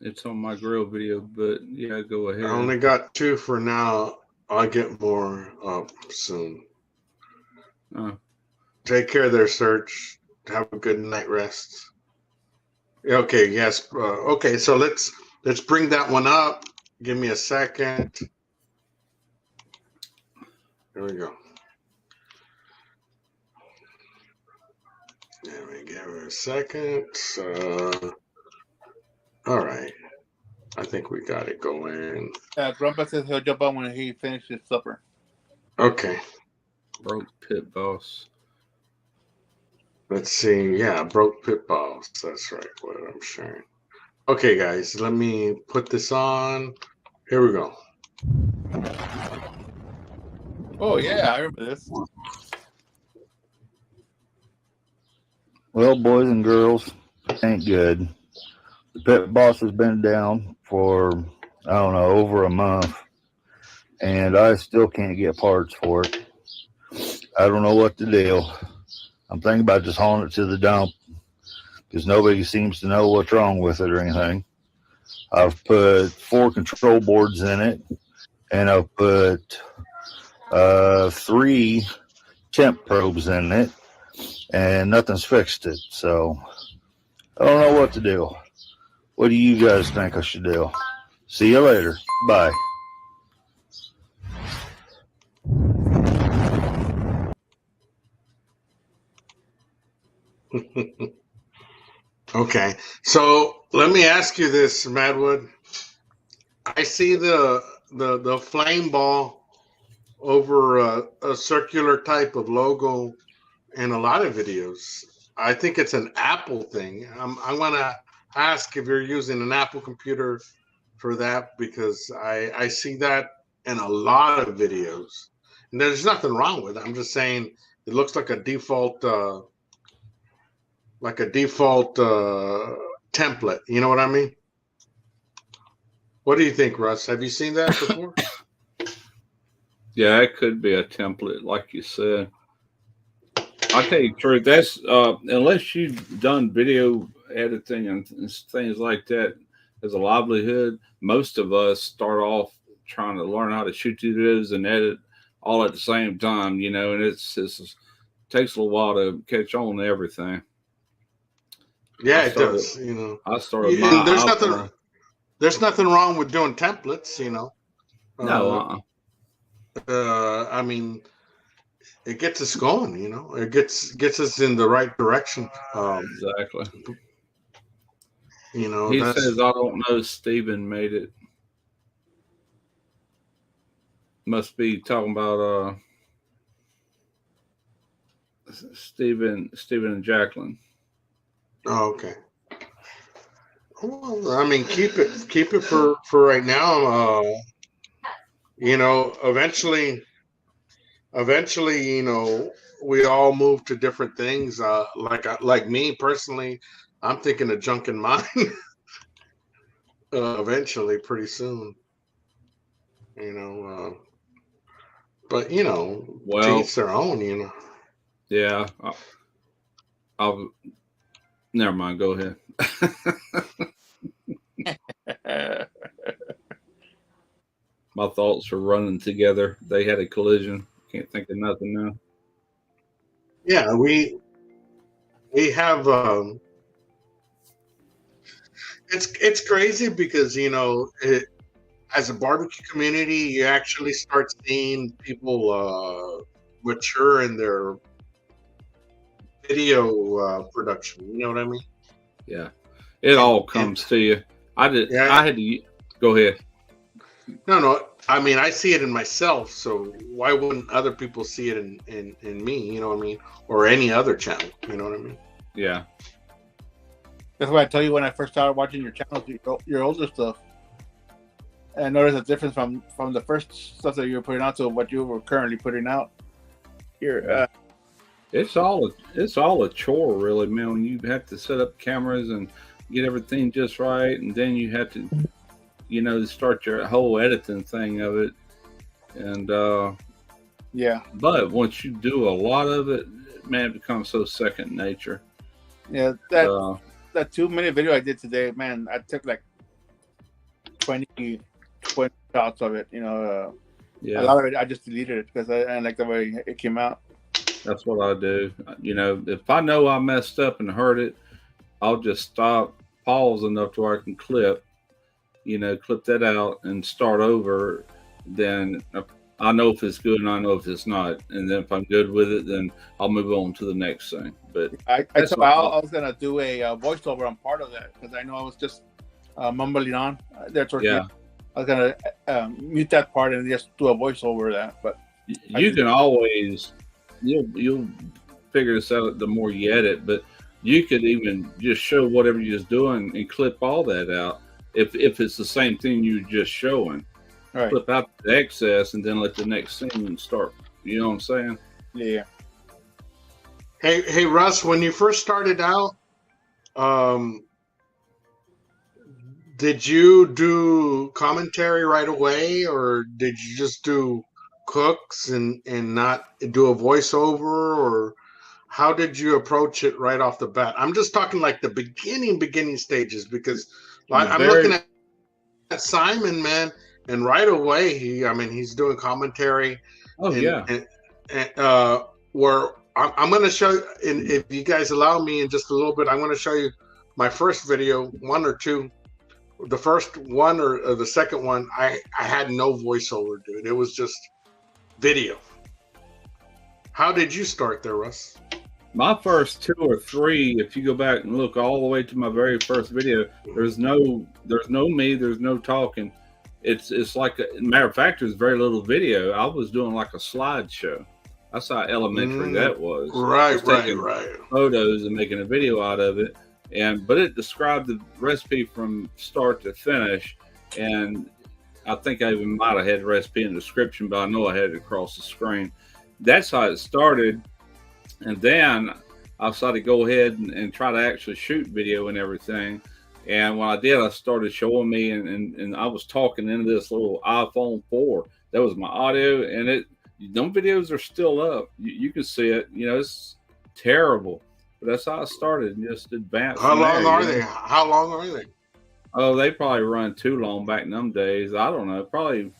It's on my grill video, but yeah, go ahead. I only got 2 for now. I'll get more up soon. Take care there, Search. Have a good night rest. Okay, yes. Okay, so let's bring that one up. Give me a second. Here we go. Let me give it a second. All right. I think we got it going. Grandpa says he'll jump on when he finishes supper. Okay. Broke pit boss. Let's see. Yeah, broke pit boss. That's right. What I'm sharing. Okay, guys. Let me put this on. Here we go. Oh yeah, I remember this. Well, boys and girls, ain't good. The pit boss has been down for, I don't know, over a month, and I still can't get parts for it. I don't know what the deal. I'm thinking about just hauling it to the dump because nobody seems to know what's wrong with it or anything. I've put 4 control boards in it, and I've put 3 temp probes in it, and nothing's fixed it. So I don't know what to do. What do you guys think I should do? See you later. Bye. Okay, so let me ask you this, Madwood. I see the flame ball over a circular type of logo in a lot of videos. I think it's an Apple thing. I'm gonna ask if you're using an Apple computer for that, because I see that in a lot of videos, and there's nothing wrong with it. I'm just saying it looks like a default default template. You know what I mean? What do you think, Russ? Have you seen that before? Yeah, it could be a template, like you said. I'll tell you the truth. That's unless you've done video editing and things like that as a livelihood, most of us start off trying to learn how to shoot videos and edit all at the same time, you know, and it takes a little while to catch on to everything. Yeah, it does. You know, I started. There's nothing wrong with doing templates, you know. No. I mean, it gets us going, you know. It gets us in the right direction. Exactly. You know, he says, "I don't know." Steven made it. Must be talking about Steven and Jacqueline. Oh, okay. Well, I mean, keep it for right now. You know, eventually, you know, we all move to different things. Like me personally, I'm thinking of junking mine eventually, pretty soon. You know, but you know, to each their own. You know. Yeah, I'll never mind. Go ahead. My thoughts are running together. They had a collision. Can't think of nothing now. Yeah, we have. It's crazy because, you know, as a barbecue community, you actually start seeing people mature in their video production. You know what I mean? Yeah, it all comes to you. I had to go ahead. No. I mean, I see it in myself. So why wouldn't other people see it in me? You know what I mean? Or any other channel. You know what I mean? Yeah. That's why I tell you when I first started watching your channel, your older stuff, and I noticed a difference from the first stuff that you were putting out to what you were currently putting out. It's all a chore, really, man. When you have to set up cameras and get everything just right, and then you have to, you know, start your whole editing thing of it. And yeah. But once you do a lot of it, man, it becomes so second nature. Yeah, that 2-minute video I did today, man, I took like 20 shots of it. You know, yeah. A lot of it I just deleted it because I didn't like the way it came out. That's what I do. You know, if I know I messed up and hurt it, I'll just stop, pause enough to where I can clip that out and start over. Then I know if it's good and I know if it's not. And then if I'm good with it, then I'll move on to the next thing. But I was going to do a voiceover on part of that because I know I was just mumbling on there towards the end. I was going to mute that part and just do a voiceover of that. But you can always, you'll figure this out the more you edit, but you could even just show whatever you're just doing and clip all that out. If it's the same thing you're just showing. Right. Flip out the excess and then let the next scene start. You know what I'm saying? Yeah. Hey, Russ, when you first started out, did you do commentary right away, or did you just do cooks and not do a voiceover, or how did you approach it right off the bat? I'm just talking like the beginning stages, because I'm looking at Simon, man. And right away, he's doing commentary. Oh, yeah. And where I'm going to show you, and if you guys allow me in just a little bit, I'm going to show you my first video, one or two. The first one or the second one, I had no voiceover, dude. It was just video. How did you start there, Russ? My first 2 or 3, if you go back and look all the way to my very first video, there's no me, there's no talking. It's like, matter of fact, there's very little video. I was doing like a slideshow. That's how elementary that was. Right. Photos and making a video out of it. But it described the recipe from start to finish. And I think I even might have had the recipe in the description, but I know I had it across the screen. That's how it started. And then I decided to go ahead and try to actually shoot video and everything. And when I did, I started showing me, and I was talking into this little iPhone 4. That was my audio, and them videos are still up. You can see it. You know, it's terrible. But that's how I started, and just advanced. How long are they? How long are they? Oh, they probably run too long back in them days. I don't know. Probably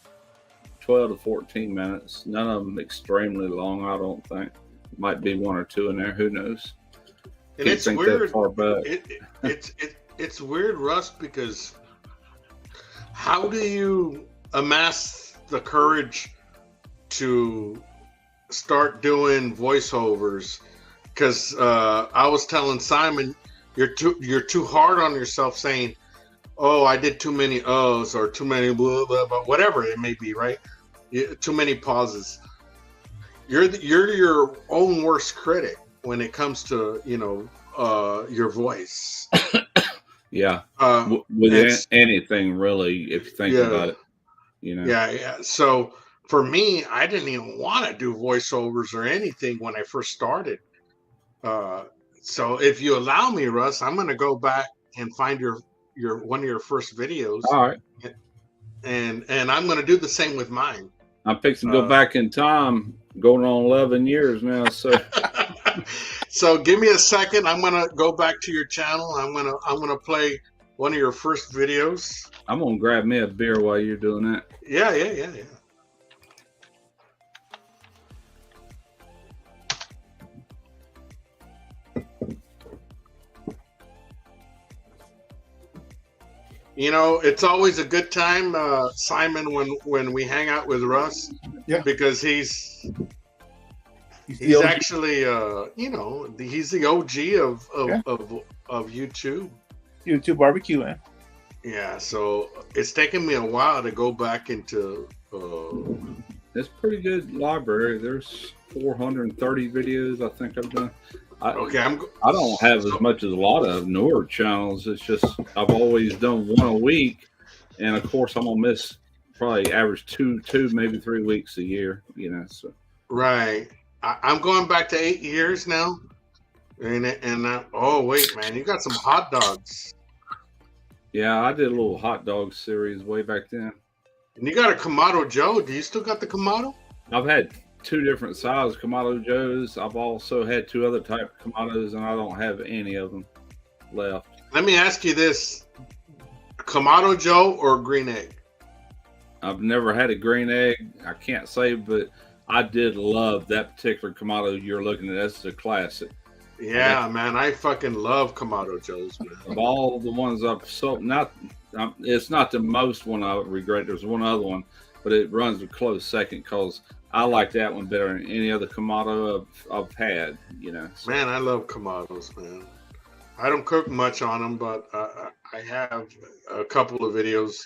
12 to 14 minutes. None of them extremely long, I don't think. Might be one or two in there. Who knows? And it's weird. It's weird, Russ, because how do you amass the courage to start doing voiceovers? Because I was telling Simon, you're too hard on yourself, saying, "Oh, I did too many ohs or too many blah blah blah," whatever it may be, right? Too many pauses. You're your own worst critic when it comes to your voice. Yeah, with anything really, if you think about it, Yeah. So for me, I didn't even want to do voiceovers or anything when I first started. So if you allow me, Russ, I'm going to go back and find your one of your first videos. All right. And I'm going to do the same with mine. I'm fixing to go back in time, going on 11 years now. So. So give me a second. I'm gonna go back to your channel. I'm gonna play one of your first videos. I'm gonna grab me a beer while you're doing that. Yeah. You know, it's always a good time, Simon, when we hang out with Russ. Yeah. Because he's actually, he's the OG of YouTube. YouTube barbecue, man. Yeah, so it's taken me a while to go back into. It's pretty good library. There's 430 videos I think I've done. I don't have as much as a lot of newer channels. It's just I've always done one a week, and of course I'm gonna miss probably average two maybe 3 weeks a year. So right. I'm going back to 8 years now, oh wait, man, you got some hot dogs. Yeah, I did a little hot dog series way back then. And you got a Kamado Joe. Do you still got the Kamado? I've had 2 different size Kamado Joes. I've also had 2 other type of Kamados, and I don't have any of them left. Let me ask you this: Kamado Joe or green egg? I've never had a green egg. I can't say, but I did love that particular Kamado you're looking at. That's a classic. Yeah, man, I fucking love Kamado Joes, man. Of all the ones I've sold, it's not the most one I regret. There's one other one, but it runs a close second because I like that one better than any other Kamado I've had. So. Man, I love Kamados, man. I don't cook much on them, but I have a couple of videos.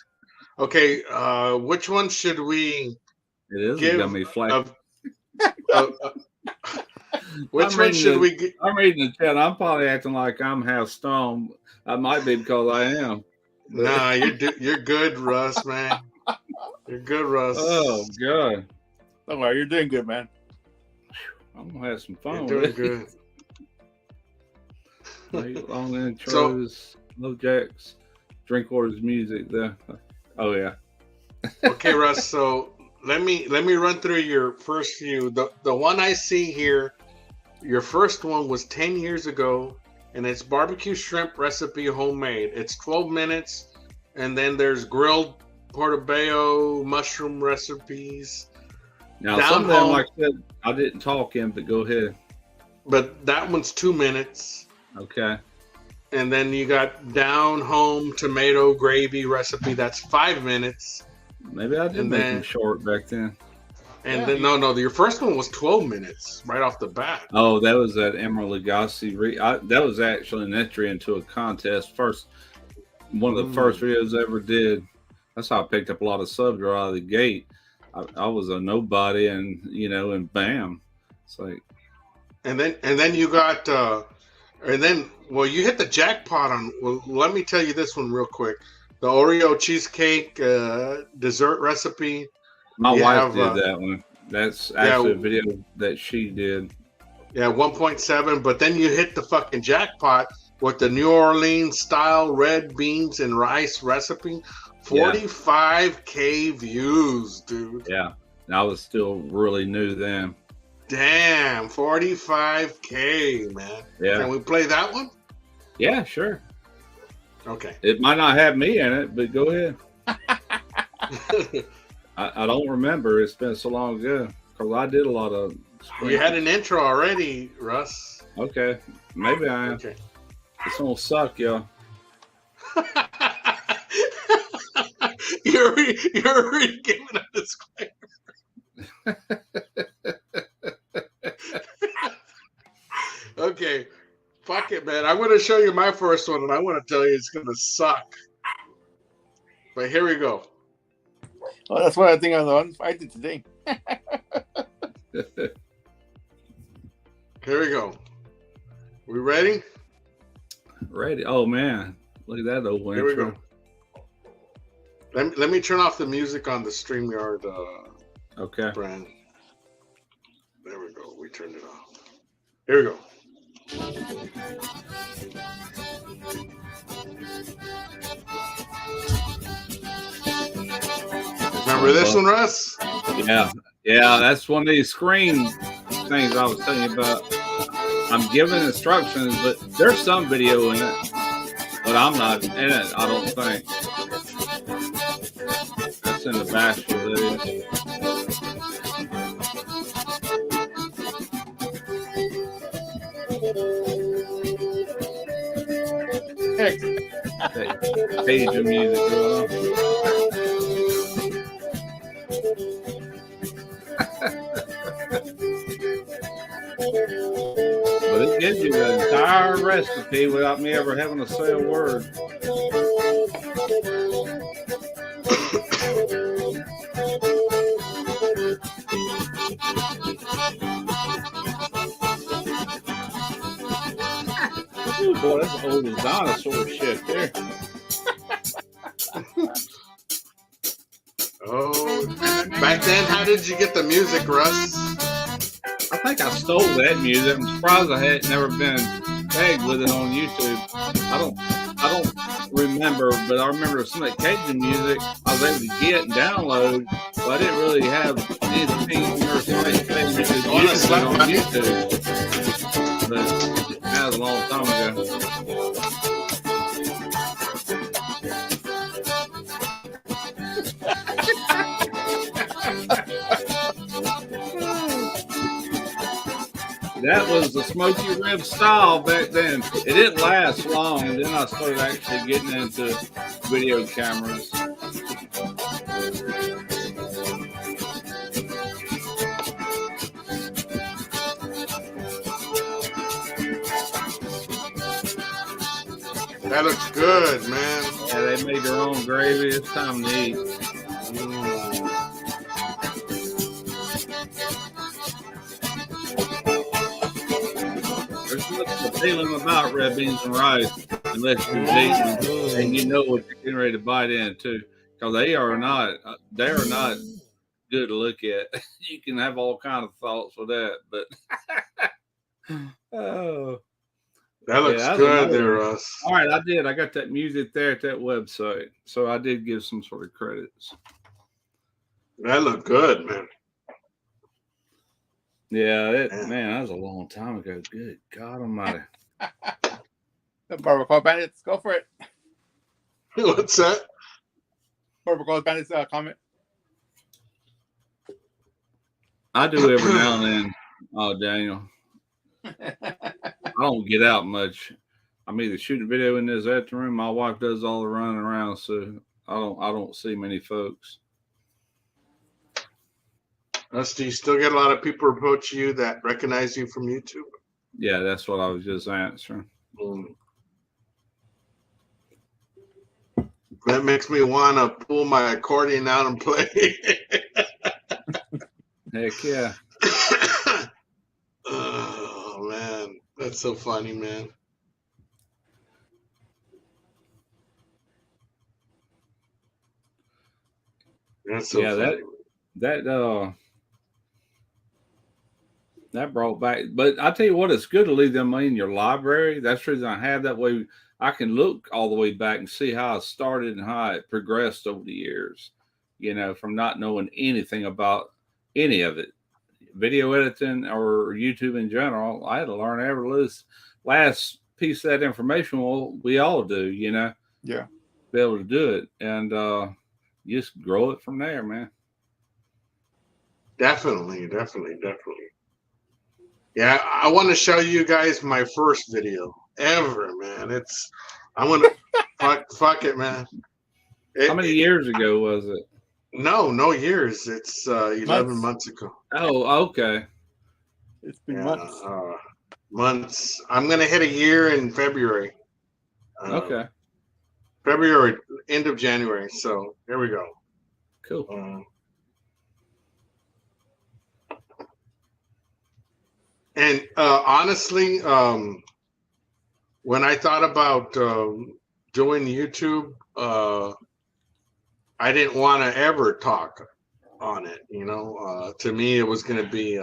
Okay, which one should we? It is give a gummy flavor. Which one should we get? I'm reading the chat. I'm probably acting like I'm half stoned. That might be because I am. Nah, you're good, Russ, man. You're good, Russ. Oh, God. Don't worry, you're doing good, man. I'm going to have some fun you're with doing it. good. Long intros, no jacks, drink orders, music there. Oh, yeah. Okay, Russ, so let me run through your first few. The one I see here, your first one was 10 years ago, and it's barbecue shrimp recipe homemade. It's 12 minutes, and then there's grilled portobello mushroom recipes. Now, some of them, like I said, I didn't talk in, but go ahead. But that one's 2 minutes. Okay. And then you got down home tomato gravy recipe. That's 5 minutes. Maybe I did make them short back then. And then no, your first one was 12 minutes right off the bat. Oh, that was at Emerald Lagasse. That was actually an entry into a contest. One of the first videos I ever did. That's how I picked up a lot of subs right out of the gate. I was a nobody, and and bam, it's like. And then you got, you hit the jackpot on. Well, let me tell you this one real quick. The Oreo cheesecake dessert recipe. My wife did that one. That's actually a video that she did. Yeah, 1.7. But then you hit the fucking jackpot with the New Orleans style red beans and rice recipe. 45K views, dude. Yeah. And I was still really new then. Damn, 45K, man. Yeah. Can we play that one? Yeah, sure. Okay. It might not have me in it, but go ahead. I don't remember. It's been so long ago because I did a lot of. You had an intro already, Russ. Okay, maybe I am. Okay. It's gonna suck, y'all. You're already giving a disclaimer. Okay. Fuck it, man. I'm going to show you my first one, and I want to tell you it's going to suck. But here we go. Well, that's what I think I did today. Here we go. We ready? Ready? Oh, man. Look at that old intro. Here we go. Let me turn off the music on the StreamYard okay. brand. There we go. We turned it off. Here we go. Remember this one, Russ? Yeah. Yeah, that's one of these screen things I was telling you about. I'm giving instructions, but there's some video in it. But I'm not in it, I don't think. That's in the bachelor days. Page of music going on. But it gives you the entire recipe without me ever having to say a word. Ooh, boy, that's old as dinosaur shit there. Oh, back then, how did you get the music, Russ? I think I stole that music. I'm surprised I had never been tagged with it on YouTube. I don't remember, but I remember some of that Cajun music I was able to get and download, but I didn't really have anything or something on YouTube. But that was a long time ago. That was the smoky rib style back then. It didn't last long, and then I started actually getting into video cameras. That looks good, man. Yeah, they made their own gravy. It's time to eat. There's nothing appealing about red beans and rice unless you're eating and you know what you're getting ready to bite into, because they are not good to look at. You can have all kind of thoughts with that, but oh, that looks good there, Russ. All right, I did. I got that music there at that website, so I did give some sort of credits. That looked good, man. Yeah, man, that was a long time ago. Good God Almighty. The Barbacoa Bandits, go for it. What's that? Barbacoa Bandits comment. I do every now and then. Oh, Daniel. I don't get out much. I'm either shooting a video in this afternoon. My wife does all the running around, so I don't see many folks. Do you still get a lot of people approach you that recognize you from YouTube? Yeah, that's what I was just answering. That makes me want to pull my accordion out and play. Heck yeah. Oh, man. That's so funny, man. That's so funny. That brought back, but I tell you what, it's good to leave them in your library. That's the reason I have that way. I can look all the way back and see how it started and how it progressed over the years. You know, from not knowing anything about any of it, video editing or YouTube in general. I had to learn every last piece of that information. Well, we all do, you know. Yeah. Be able to do it, and you just grow it from there, man. Definitely. Yeah, I want to show you guys my first video ever, man. I'm gonna fuck it, man. How many years ago was it? No years. It's 11 months ago. Oh, okay. It's been months. Months. I'm gonna hit a year in February. Okay. February, end of January. So here we go. Cool. And honestly, when I thought about doing YouTube, I didn't want to ever talk on it. You know, to me, it was going to be.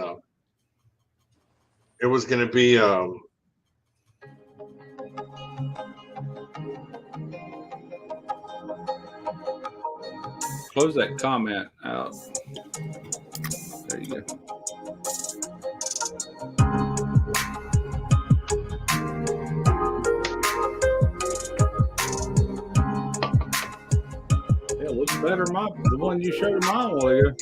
Close that comment out. There you go. Yeah, it looks better than the one you showed mine a while ago.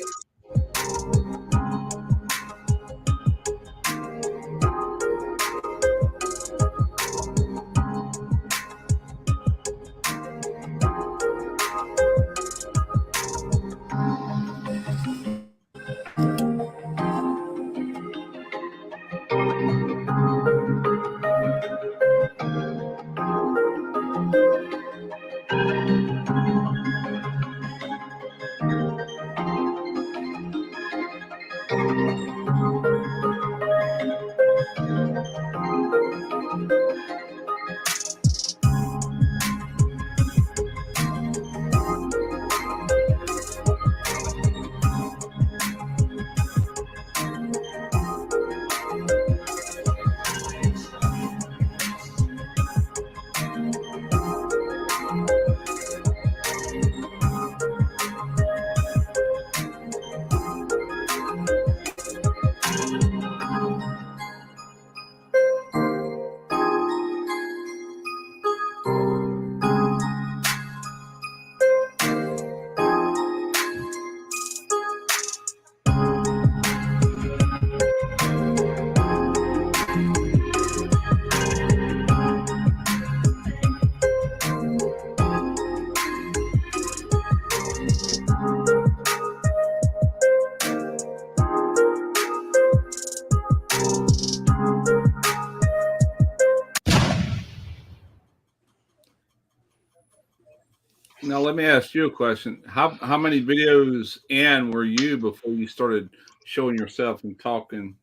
Now let me ask you a question. How many videos in were you before you started showing yourself and talking?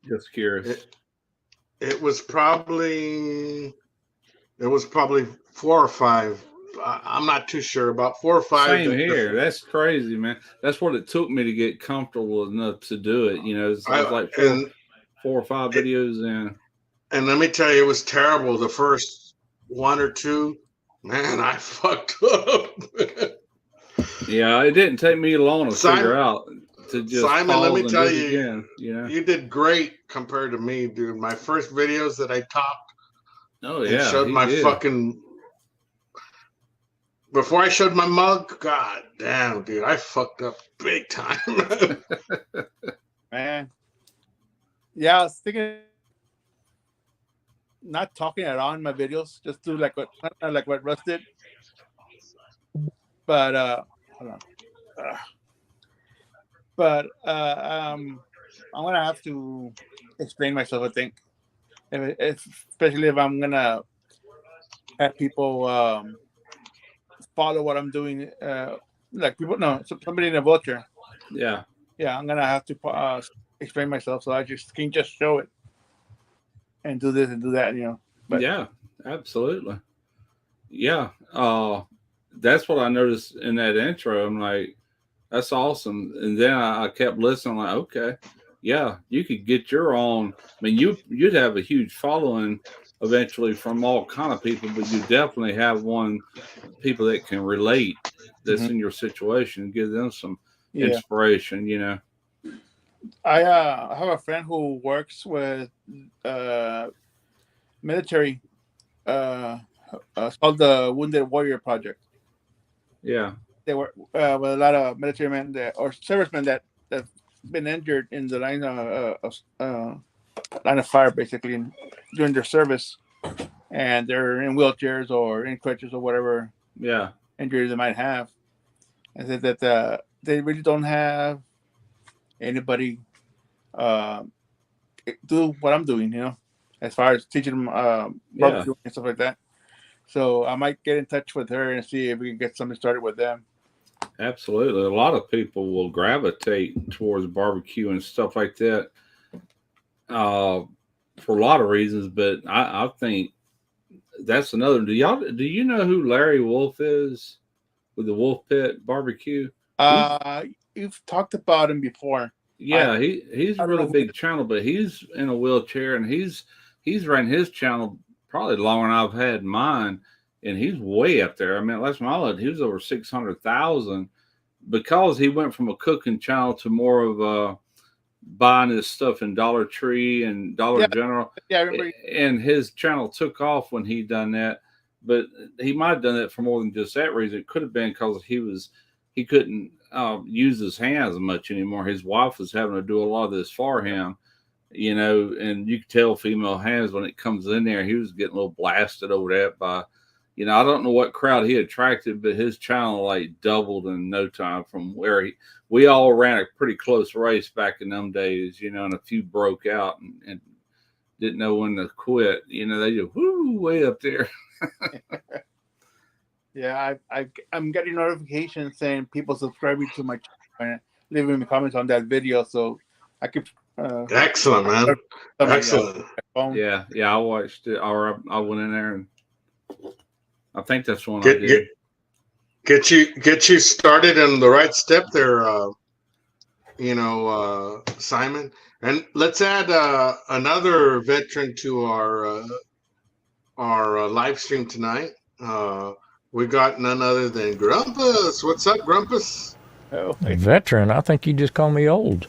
Just curious. It was probably 4 or 5. I'm not too sure. About 4 or 5. Same here. That's crazy, man. That's what it took me to get comfortable enough to do it. You know, it's like 4 or 5 videos in. And let me tell you, it was terrible. The first 1 or 2, man, I fucked up. Yeah, it didn't take me long to figure out. To just Simon, let me tell you, again, you know? You did great compared to me, dude. My first videos that I topped. Oh yeah, showed my fucking. Before I showed my mug, god damn, dude, I fucked up big time. Man, yeah, I was thinking. Not talking at all in my videos, just do like what Russ did. But hold on. I'm gonna have to explain myself. I think, especially if I'm gonna have people follow what I'm doing. Like people, no, somebody in a vulture. Yeah, I'm gonna have to explain myself, so I can just show it. And do this and do that, you know. But yeah, absolutely. Yeah, that's what I noticed in that intro. I'm like, That's awesome. And then I kept listening, like, okay, yeah, you could get your own. I mean, you'd have a huge following eventually from all kind of people, but you definitely have one people that can relate that's in your situation and give them some inspiration, you know. I have a friend who works with military. It's called the Wounded Warrior Project. Yeah. They work with a lot of military men or servicemen that have been injured in the line of fire, basically during their service, and they're in wheelchairs or in crutches or whatever injuries they might have. I said that they really don't have anybody do what I'm doing, you know, as far as teaching them barbecue and stuff like that. So I might get in touch with her and see if we can get something started with them. Absolutely. A lot of people will gravitate towards barbecue and stuff like that for a lot of reasons, but I think that's another. Do you know who Larry Wolf is with the Wolf Pit Barbecue? You've talked about him before. Yeah, he's a really big channel, but he's in a wheelchair, and he's ran his channel probably longer than I've had mine, and he's way up there. I mean, last time I looked, he was over 600,000 because he went from a cooking channel to more of buying his stuff in Dollar Tree and Dollar General. Yeah, I remember. And his channel took off when he done that, but he might have done that for more than just that reason. It could have been because he couldn't use his hands much anymore. His wife was having to do a lot of this for him, you know, and you could tell female hands when it comes in there. He was getting a little blasted over that by, you know, I don't know what crowd he attracted, but his channel like doubled in no time from where we all ran a pretty close race back in them days, you know, and a few broke out and didn't know when to quit. You know, they just way up there. Yeah, I'm getting notifications saying people subscribing to my channel and leaving me comments on that video, so I could. Excellent, man. Excellent. Yeah, I watched it, or I went in there and I think that's one I did. Get you started in the right step there, Simon. And let's add another veteran to our live stream tonight. We got none other than Grumpus. What's up, Grumpus? Oh, a veteran. I think you just call me old.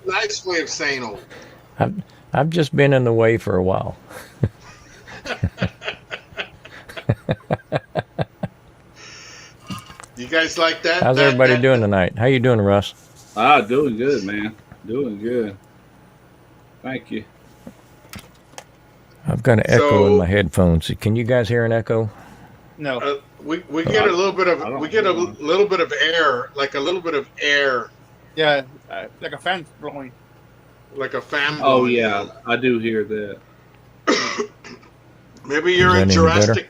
Nice way of saying old. I've just been in the way for a while. You guys like that? How's everybody doing tonight? How you doing, Russ? Doing good, man. Doing good. Thank you. I've got an echo in my headphones. Can you guys hear an echo? No. We get a little bit of little bit of air, like a little bit of air. Yeah, like a fan blowing. Like a fan blowing. Oh yeah, I do hear that. Maybe you're in Jurassic.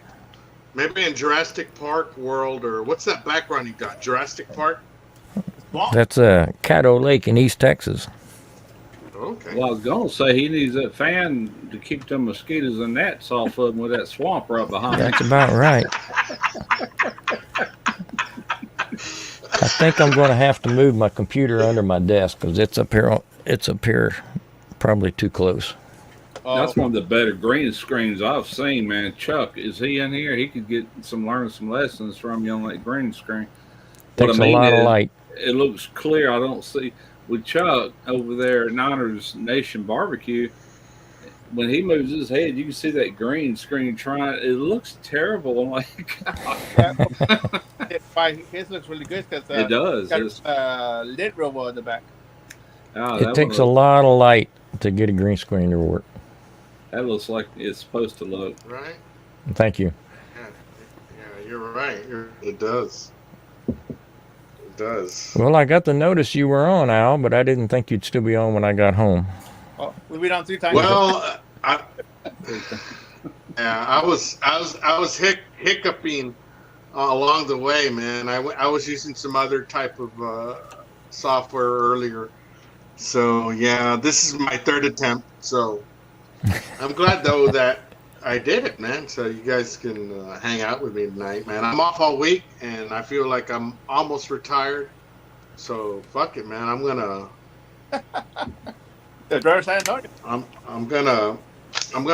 Maybe in Jurassic Park world, or what's that background you got? Jurassic Park? That's Caddo Lake in East Texas. Okay. Well, I was going to say he needs that fan to keep them mosquitoes and gnats off of him with that swamp right behind him. That's about right. I think I'm going to have to move my computer under my desk because it's up here probably too close. That's one of the better green screens I've seen, man. Chuck, is he in here? He could learn some lessons from you on that green screen. Takes a lot of light. It looks clear. I don't see with Chuck over there at Niners Nation Barbecue. When he moves his head, you can see that green screen trying. It looks terrible. I'm like, his looks really good because it does. Got lid robo in the back. It takes a lot of light to get a green screen to work. That looks like it's supposed to look. Right. Thank you. Yeah, you're right. It does. It does. Well, I got the notice you were on, Al, but I didn't think you'd still be on when I got home. Oh, we've been on 3 times. Well, I was hiccuping along the way, man. I was using some other type of software earlier, so yeah, this is my 3rd attempt. So I'm glad though that I did it, man. So you guys can hang out with me tonight, man. I'm off all week, and I feel like I'm almost retired. So fuck it, man. I'm gonna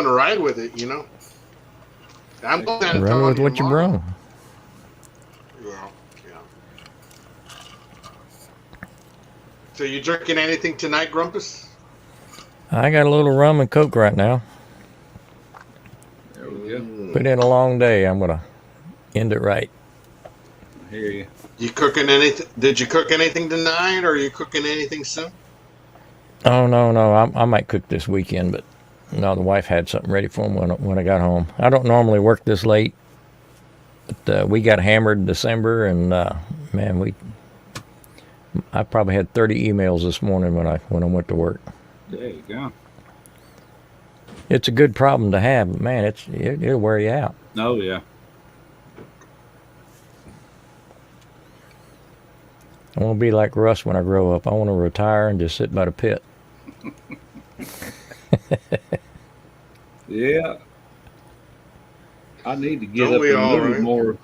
ride with it, you know. I'm going to run with what you brought. Yeah. So you drinking anything tonight, Grumpus? I got a little rum and Coke right now. There we go. Been in a long day. I'm gonna end it right. I hear you. You cooking anything? Did you cook anything tonight, or are you cooking anything soon? Oh no, I might cook this weekend, but no, the wife had something ready for him when I got home. I don't normally work this late, but we got hammered in December, and man, I probably had 30 emails this morning when I went to work. There you go. It's a good problem to have, but man, it'll wear you out. Oh yeah. I want to be like Russ when I grow up. I want to retire and just sit by the pit. Yeah. I need to get up and move more.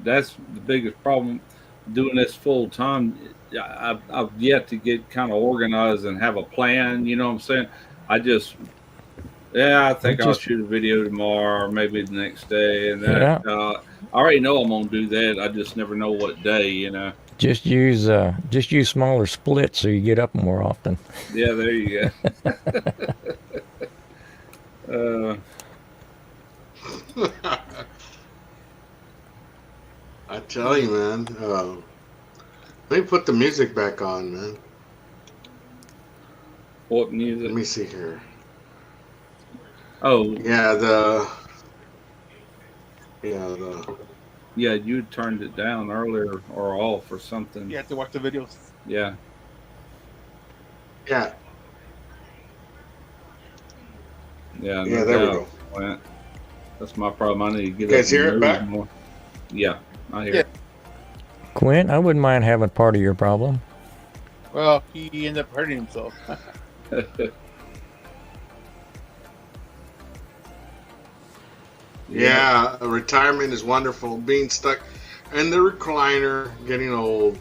That's the biggest problem doing this full time. I've yet to get kind of organized and have a plan. You know what I'm saying? I think I'll shoot a video tomorrow or maybe the next day. And that, I already know I'm going to do that. I just never know what day, you know. Just use smaller splits so you get up more often. Yeah, there you go. I tell you, man. Let me put the music back on, man. What music? Let me see here. Oh. Yeah, you turned it down earlier or off or something. You have to watch the videos. Yeah. Yeah. Yeah, there we go. That's my problem. I need to get you guys hear it back? More. Yeah, I hear it. Quint, I wouldn't mind having part of your problem. Well, he ended up hurting himself. Yeah, retirement is wonderful. Being stuck in the recliner, getting old.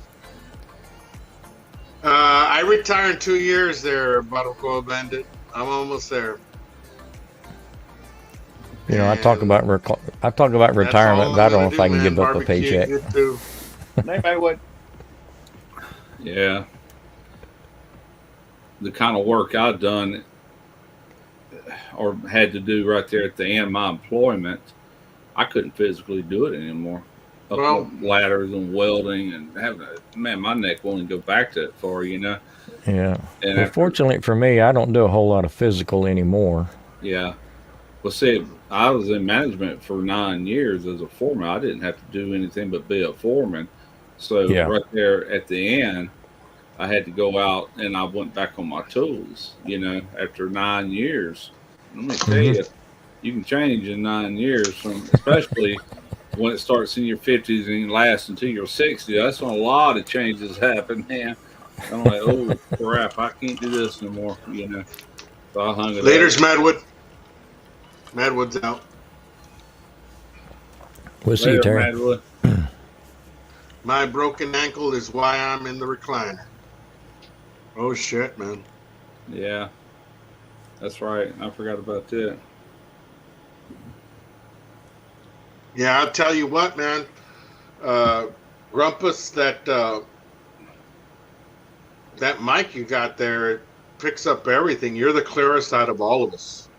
I retire in 2 years there, Barbacoa Bandit. I'm almost there. You know, I talk about retirement, but I don't know if I can give up a paycheck. Maybe I would. Yeah. The kind of work I've done or had to do right there at the end of my employment, I couldn't physically do it anymore. Up ladders and welding and my neck won't go back that far, you know. Yeah. And fortunately for me, I don't do a whole lot of physical anymore. Yeah. Well, see, I was in management for 9 years as a foreman. I didn't have to do anything but be a foreman. So right there at the end, I had to go out and I went back on my tools, you know, after 9 years. Let me tell you, you can change in 9 years, especially when it starts in your 50s and lasts until you're 60. That's when a lot of changes happen, man. I'm like, oh, crap, I can't do this no more, you know. So I hung it up. Later's Madwood. Madwood's out. We'll see you, Terry. Madwood. My broken ankle is why I'm in the recliner. Oh, shit, man. Yeah. That's right. I forgot about that. Yeah, I'll tell you what, man. Grumpus, that mic you got there, it picks up everything. You're the clearest out of all of us.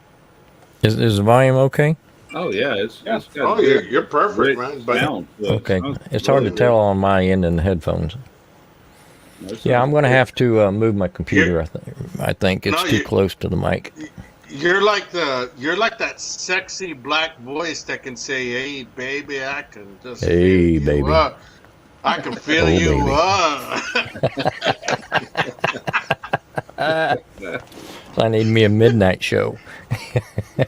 Is the volume okay? Oh, yeah. It's got you're perfect, man. But okay. It's hard to tell on my end in the headphones. Yeah, I'm going to have to move my computer. I think it's too close to the mic. You're like that sexy black voice that can say, "Hey, baby, I can just hey, baby, I can feel you I need me a midnight show.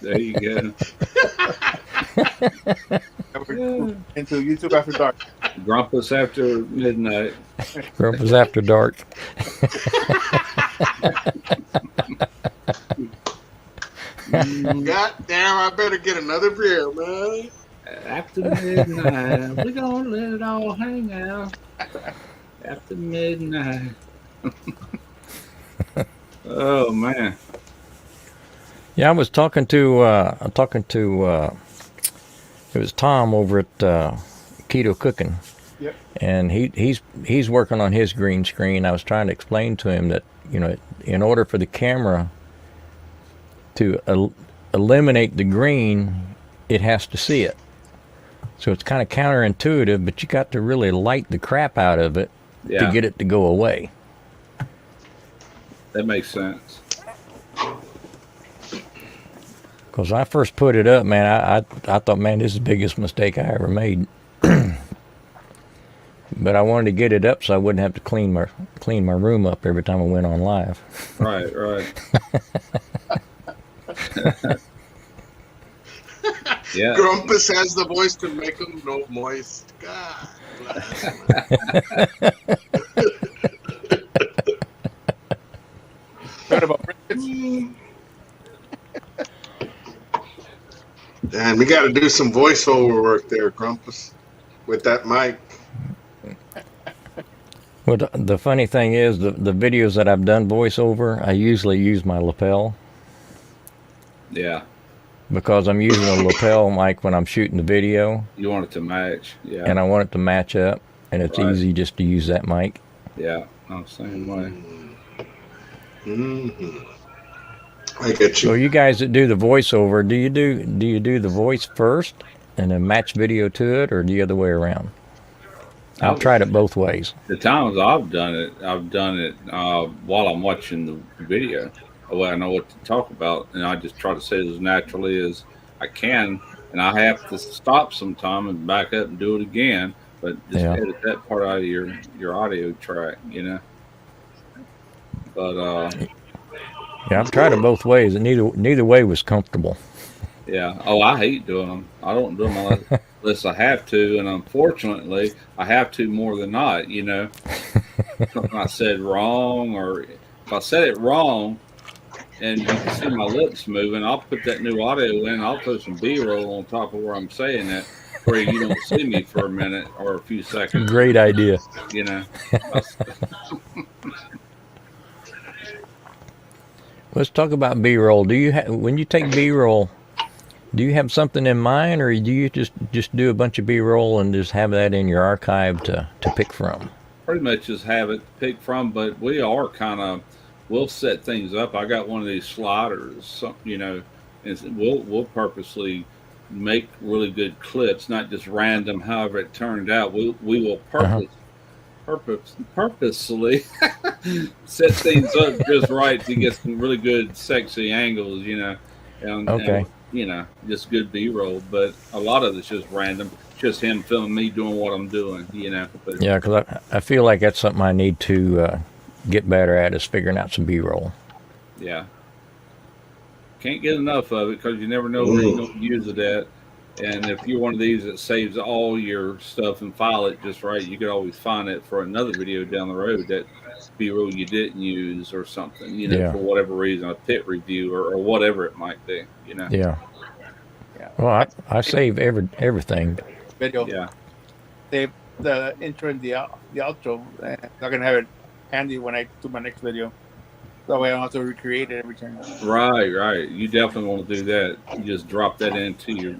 There you go. Into YouTube After Dark. Grumpus After Midnight. Grumpus After Dark. God damn, I better get another beer, man. After midnight, we're gonna let it all hang out. After midnight. Oh man. Yeah, I was talking to it was Tom over at Keto Cooking. Yep. And he's working on his green screen. I was trying to explain to him that, you know, in order for the camera to eliminate the green, it has to see it. So it's kind of counterintuitive, but you got to really light the crap out of it to get it to go away. That makes sense. Because I first put it up, man, I thought, man, this is the biggest mistake I ever made. But I wanted to get it up so I wouldn't have to clean my room up every time I went on live. Right. Yeah. Grumpus has the voice to make him no moist. God bless. What about Ricketts? And we got to do some voiceover work there, Grumpus, with that mic. Well, the funny thing is, the videos that I've done voiceover, I usually use my lapel. Yeah. Because I'm using a lapel mic when I'm shooting the video. You want it to match. Yeah. And I want it to match up, and it's easy just to use that mic. Yeah, I'm the same way. Mm-hmm. I get you. So you guys that do the voiceover, do you do the voice first and then match video to it, or the other way around? I've tried it both ways. The times I've done it while I'm watching the video. Well, I know what to talk about, and I just try to say it as naturally as I can. And I have to stop sometime and back up and do it again, but just edit that part out of your audio track, you know. But yeah, I've tried it both ways, and neither way was comfortable. Yeah. Oh, I hate doing them. I don't do them unless I have to, and unfortunately, I have to more than not. You know, something I said wrong, or if I said it wrong, and you can see my lips moving, I'll put that new audio in. I'll put some B-roll on top of where I'm saying that, where you don't see me for a minute or a few seconds. Great idea. You know. Let's talk about B-roll. When you take B-roll, do you have something in mind, or do you just do a bunch of B-roll and just have that in your archive to pick from? Pretty much just have it to pick from, but we are kind of, we'll set things up. I got one of these sliders, you know, and we'll purposely make really good clips, not just random. However it turned out, we will purposely set things up just right to get some really good, sexy angles, you know. And, you know, just good B-roll, but a lot of it's just random, just him filming me doing what I'm doing, you know. But, yeah, because I feel like that's something I need to get better at, is figuring out some B-roll. Yeah. Can't get enough of it, because you never know where you're going to use it at. And if you're one of these that saves all your stuff and file it just right, you could always find it for another video down the road, that B-roll you didn't use or something, you know, for whatever reason, a pit review or whatever it might be, you know. Yeah. Well, I save everything. Video. Yeah. Save the intro and the outro. I'm going to have it handy when I do my next video. That way I don't have to recreate it every time. Right. You definitely want to do that. You just drop that into your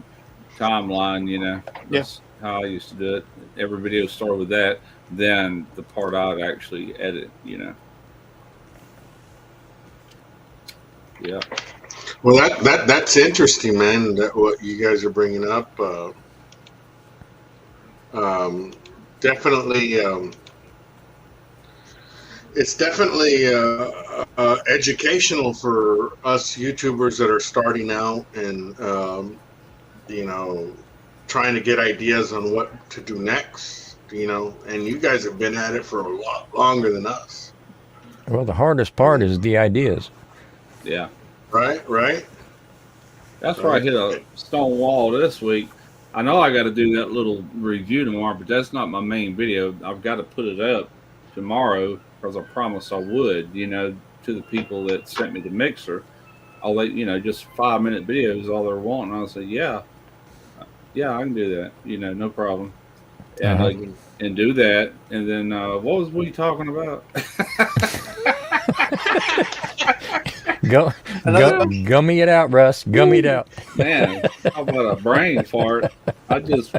timeline, you know. That's how I used to do it. Every video started with that, then the part I'd actually edit, you know. Yeah. Well, that's interesting, man. That what you guys are bringing up. Definitely, it's definitely educational for us YouTubers that are starting out and you know, trying to get ideas on what to do next. You know, and you guys have been at it for a lot longer than us. Well, the hardest part is the ideas. Yeah. Right. That's where I hit a stone wall this week. I know I got to do that little review tomorrow, but that's not my main video. I've got to put it up tomorrow because I promised I would, you know, to the people that sent me the mixer. I'll let just 5-minute videos is all they're wanting. I'll say, yeah, I can do that. No problem. And and do that. And then what was we talking about? Gummy it out, Russ. Gummy it out. Man, how about a brain fart? I just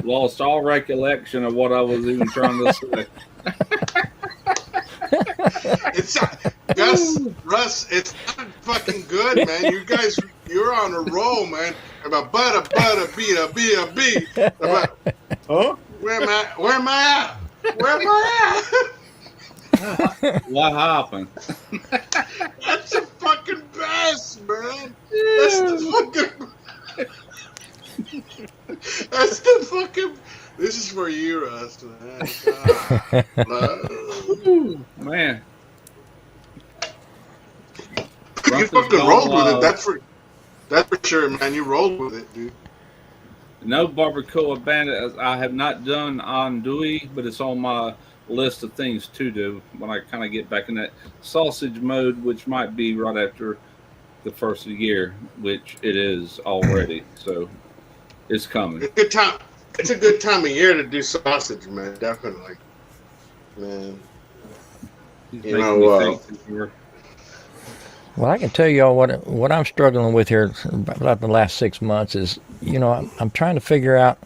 lost all recollection of what I was even trying to say. Russ, it's not fucking good, man. You guys, you're on a roll, man. About butter, beat. Huh? Where am I at? What happened? That's the fucking best, man. That's the fucking. This is for you, Russ, Man. You fucking rolled with it. That's for sure, man. You rolled with it, dude. No barbacoa bandit. I have not done andouille, but it's on my list of things to do when I kind of get back in that sausage mode, which might be right after the first of the year, which it is already. So it's coming. It's a good time. It's a good time of year to do sausage, man. Definitely, man. Well, I can tell y'all what I'm struggling with here about the last 6 months is, I'm trying to figure out.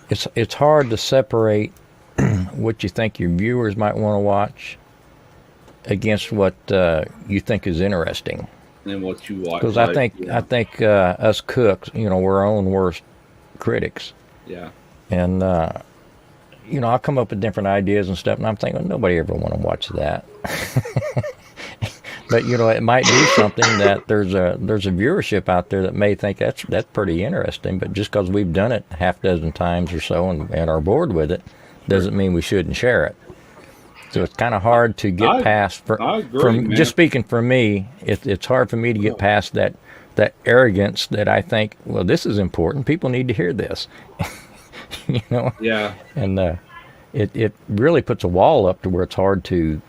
It's hard to separate what you think your viewers might want to watch against what you think is interesting. And what you watch. Because I think us cooks, we're our own worst critics. Yeah. And I'll come up with different ideas and stuff, and I'm thinking nobody ever want to watch that. But it might be something that there's a viewership out there that may think that's pretty interesting. But just because we've done it half dozen times or so and are bored with it, doesn't mean we shouldn't share it. So it's kind of hard to get past. I agree, man. Just speaking for me, it's hard for me to get past that arrogance that I think, well, this is important. People need to hear this. Yeah. And it really puts a wall up to where it's hard to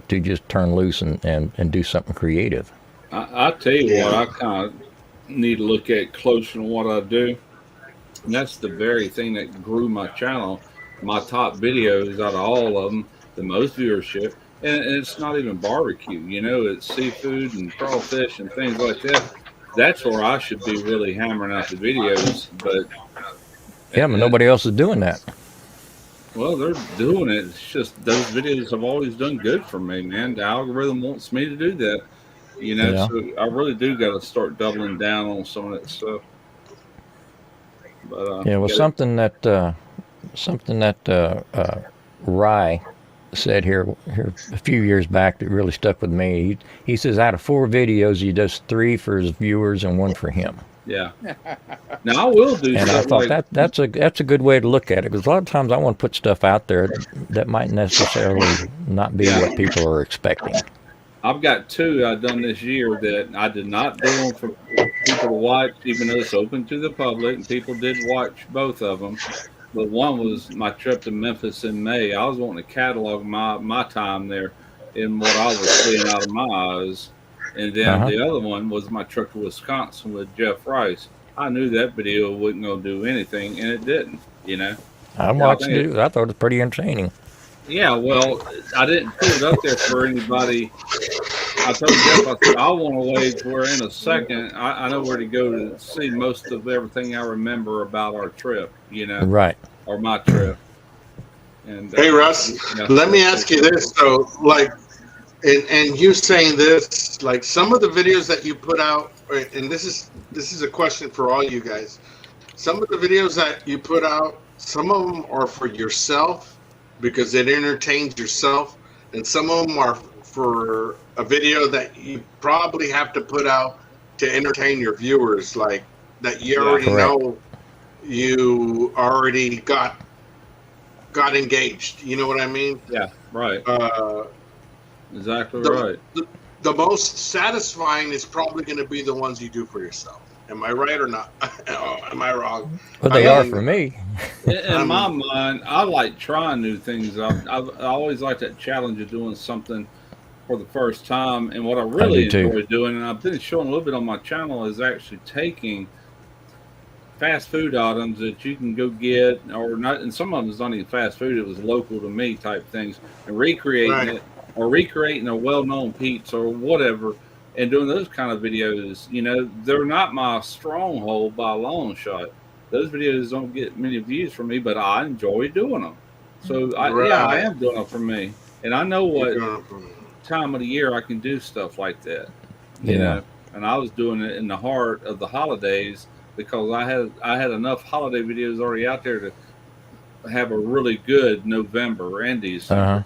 just turn loose and do something creative. I tell you what, I kind of need to look at closer than what I do. And that's the very thing that grew my channel. My top videos out of all of them, the most viewership. And it's not even barbecue, it's seafood and crawfish and things like that. That's where I should be really hammering out the videos. But nobody else is doing that. Well, they're doing it. It's just those videos have always done good for me, man. The algorithm wants me to do that, So I really do got to start doubling down on some of that stuff. But something that Rye said here a few years back that really stuck with me. He says out of 4 videos, he does 3 for his viewers and 1 for him. Yeah. Now I will do. And I thought that's a good way to look at it, because a lot of times I want to put stuff out there that might necessarily not be what people are expecting. I've got 2 I've done this year that I did not do them for people to watch, even though it's open to the public, and people did watch both of them. But one was my trip to Memphis in May. I was wanting to catalog my time there in what I was seeing out of my eyes. And then the other one was my trip to Wisconsin with Jeff Rice. I knew that video wasn't going to do anything, and it didn't, I watched it. I thought it was pretty entertaining. Yeah, well, I didn't put it up there for anybody. I told Jeff, I said, I want to wait where in a second I know where to go to see most of everything I remember about our trip, Right. Or my trip. And hey, Russ, let me ask you this. So, and you saying this, like some of the videos that you put out, and this is a question for all you guys. Some of the videos that you put out, some of them are for yourself because it entertains yourself, and some of them are for a video that you probably have to put out to entertain your viewers, like that you already know you already got engaged. You know what I mean? Yeah, right. Exactly right. The most satisfying is probably going to be the ones you do for yourself. Am I right or not? Am I wrong? Well, they are for me. In my mind, I like trying new things. I always like that challenge of doing something for the first time. And what I really enjoy doing, and I've been showing a little bit on my channel, is actually taking fast food items that you can go get, or not, and some of them is not even fast food, it was local to me type things, and recreating it, or recreating a well-known pizza or whatever, and doing those kind of videos. You know, they're not my stronghold by a long shot. Those videos don't get many views from me, but I enjoy doing them. So I am doing them for me, and I know what time of the year I can do stuff like that. You know, and I was doing it in the heart of the holidays, because I had enough holiday videos already out there to have a really good November and December.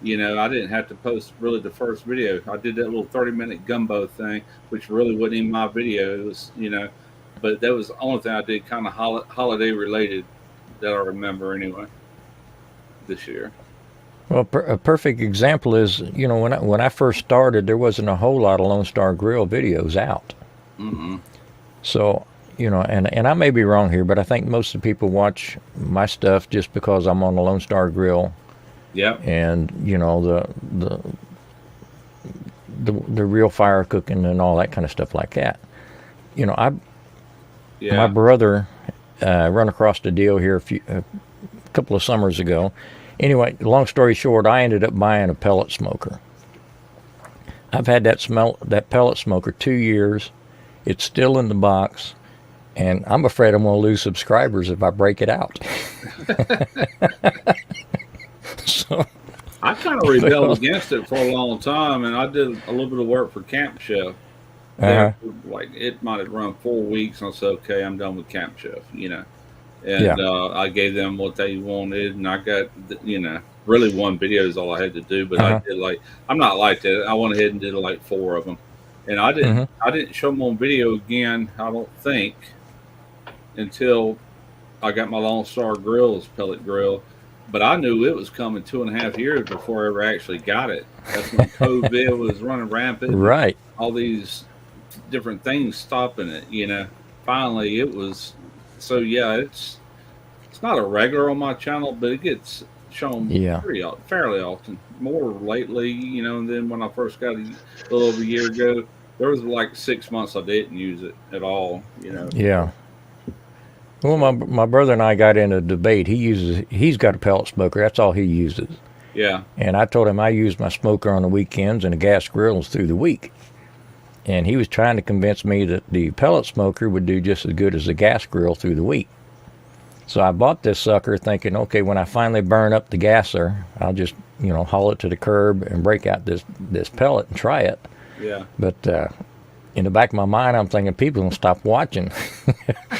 You know, I didn't have to post really the first video. I did that little 30-minute gumbo thing, which really wasn't even my video. It was, you know, but that was the only thing I did kind of holiday related that I remember anyway this year. Well, a perfect example is, you know, when I first started, there wasn't a whole lot of Lone Star Grill videos out. So, you know, and I may be wrong here, but I think most of the people watch my stuff just because I'm on the Lone Star Grill. Yeah. And, you know, the real fire cooking and all that kind of stuff like that. You know, my brother run across the deal here a couple of summers ago. Anyway, long story short, I ended up buying a pellet smoker. I've had that pellet smoker 2 years. It's still in the box. And I'm afraid I'm going to lose subscribers if I break it out. So I kind of rebelled against it for a long time, and I did a little bit of work for Camp Chef. Like it might have run 4 weeks, and I said, "Okay, I'm done with Camp Chef," you know. And I gave them what they wanted, and I got, you know, really one video is all I had to do. But I did I'm not like that. I went ahead and did like 4 of them, and I didn't show them on video again. I don't think until I got my Lone Star Grill's pellet grill. But I knew it was coming 2.5 years before I ever actually got it. That's when COVID was running rampant. Right. All these different things stopping it, you know. Finally, it was. So, yeah, it's not a regular on my channel, but it gets shown fairly often. More lately, you know, than when I first got it a little over a year ago. There was like 6 months I didn't use it at all, you know. Yeah. Well, my brother and I got in a debate. He's got a pellet smoker. That's all he uses. Yeah. And I told him I use my smoker on the weekends and the gas grills through the week. And he was trying to convince me that the pellet smoker would do just as good as the gas grill through the week. So I bought this sucker thinking, okay, when I finally burn up the gasser, I'll just, you know, haul it to the curb and break out this pellet and try it. Yeah. But in the back of my mind, I'm thinking people will stop watching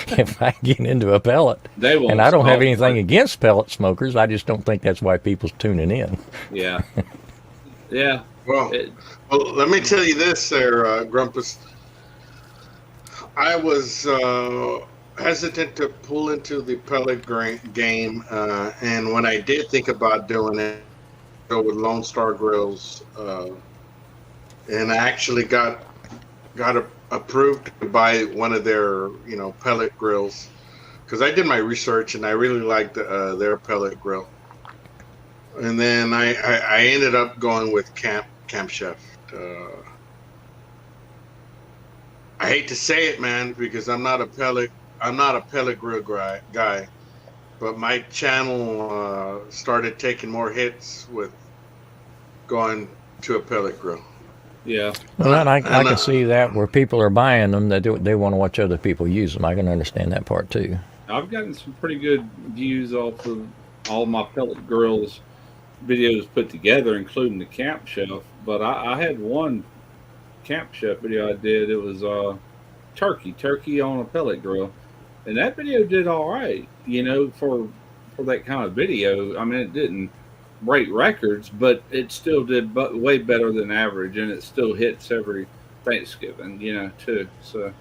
if I get into a pellet. They won't. And I don't have anything against pellet smokers. I just don't think that's why people's tuning in. Yeah. Yeah. Well, let me tell you this there, Grumpus. I was hesitant to pull into the pellet game, and when I did think about doing it, go with Lone Star Grills, and I actually got approved to buy one of their, you know, pellet grills, because I did my research and I really liked their pellet grill. And then I ended up going with Camp Chef. I hate to say it, man, because I'm not a pellet grill guy, but my channel started taking more hits with going to a pellet grill. Yeah. Well, and I can see that where people are buying them, they want to watch other people use them. I can understand that part too. I've gotten some pretty good views off of all my pellet grills videos put together, including the Camp Chef. But I had one Camp Chef video I did. It was turkey on a pellet grill, and that video did all right, you know, for that kind of video. I mean, it didn't break records, but it still did way better than average, and it still hits every Thanksgiving, you know, too. So,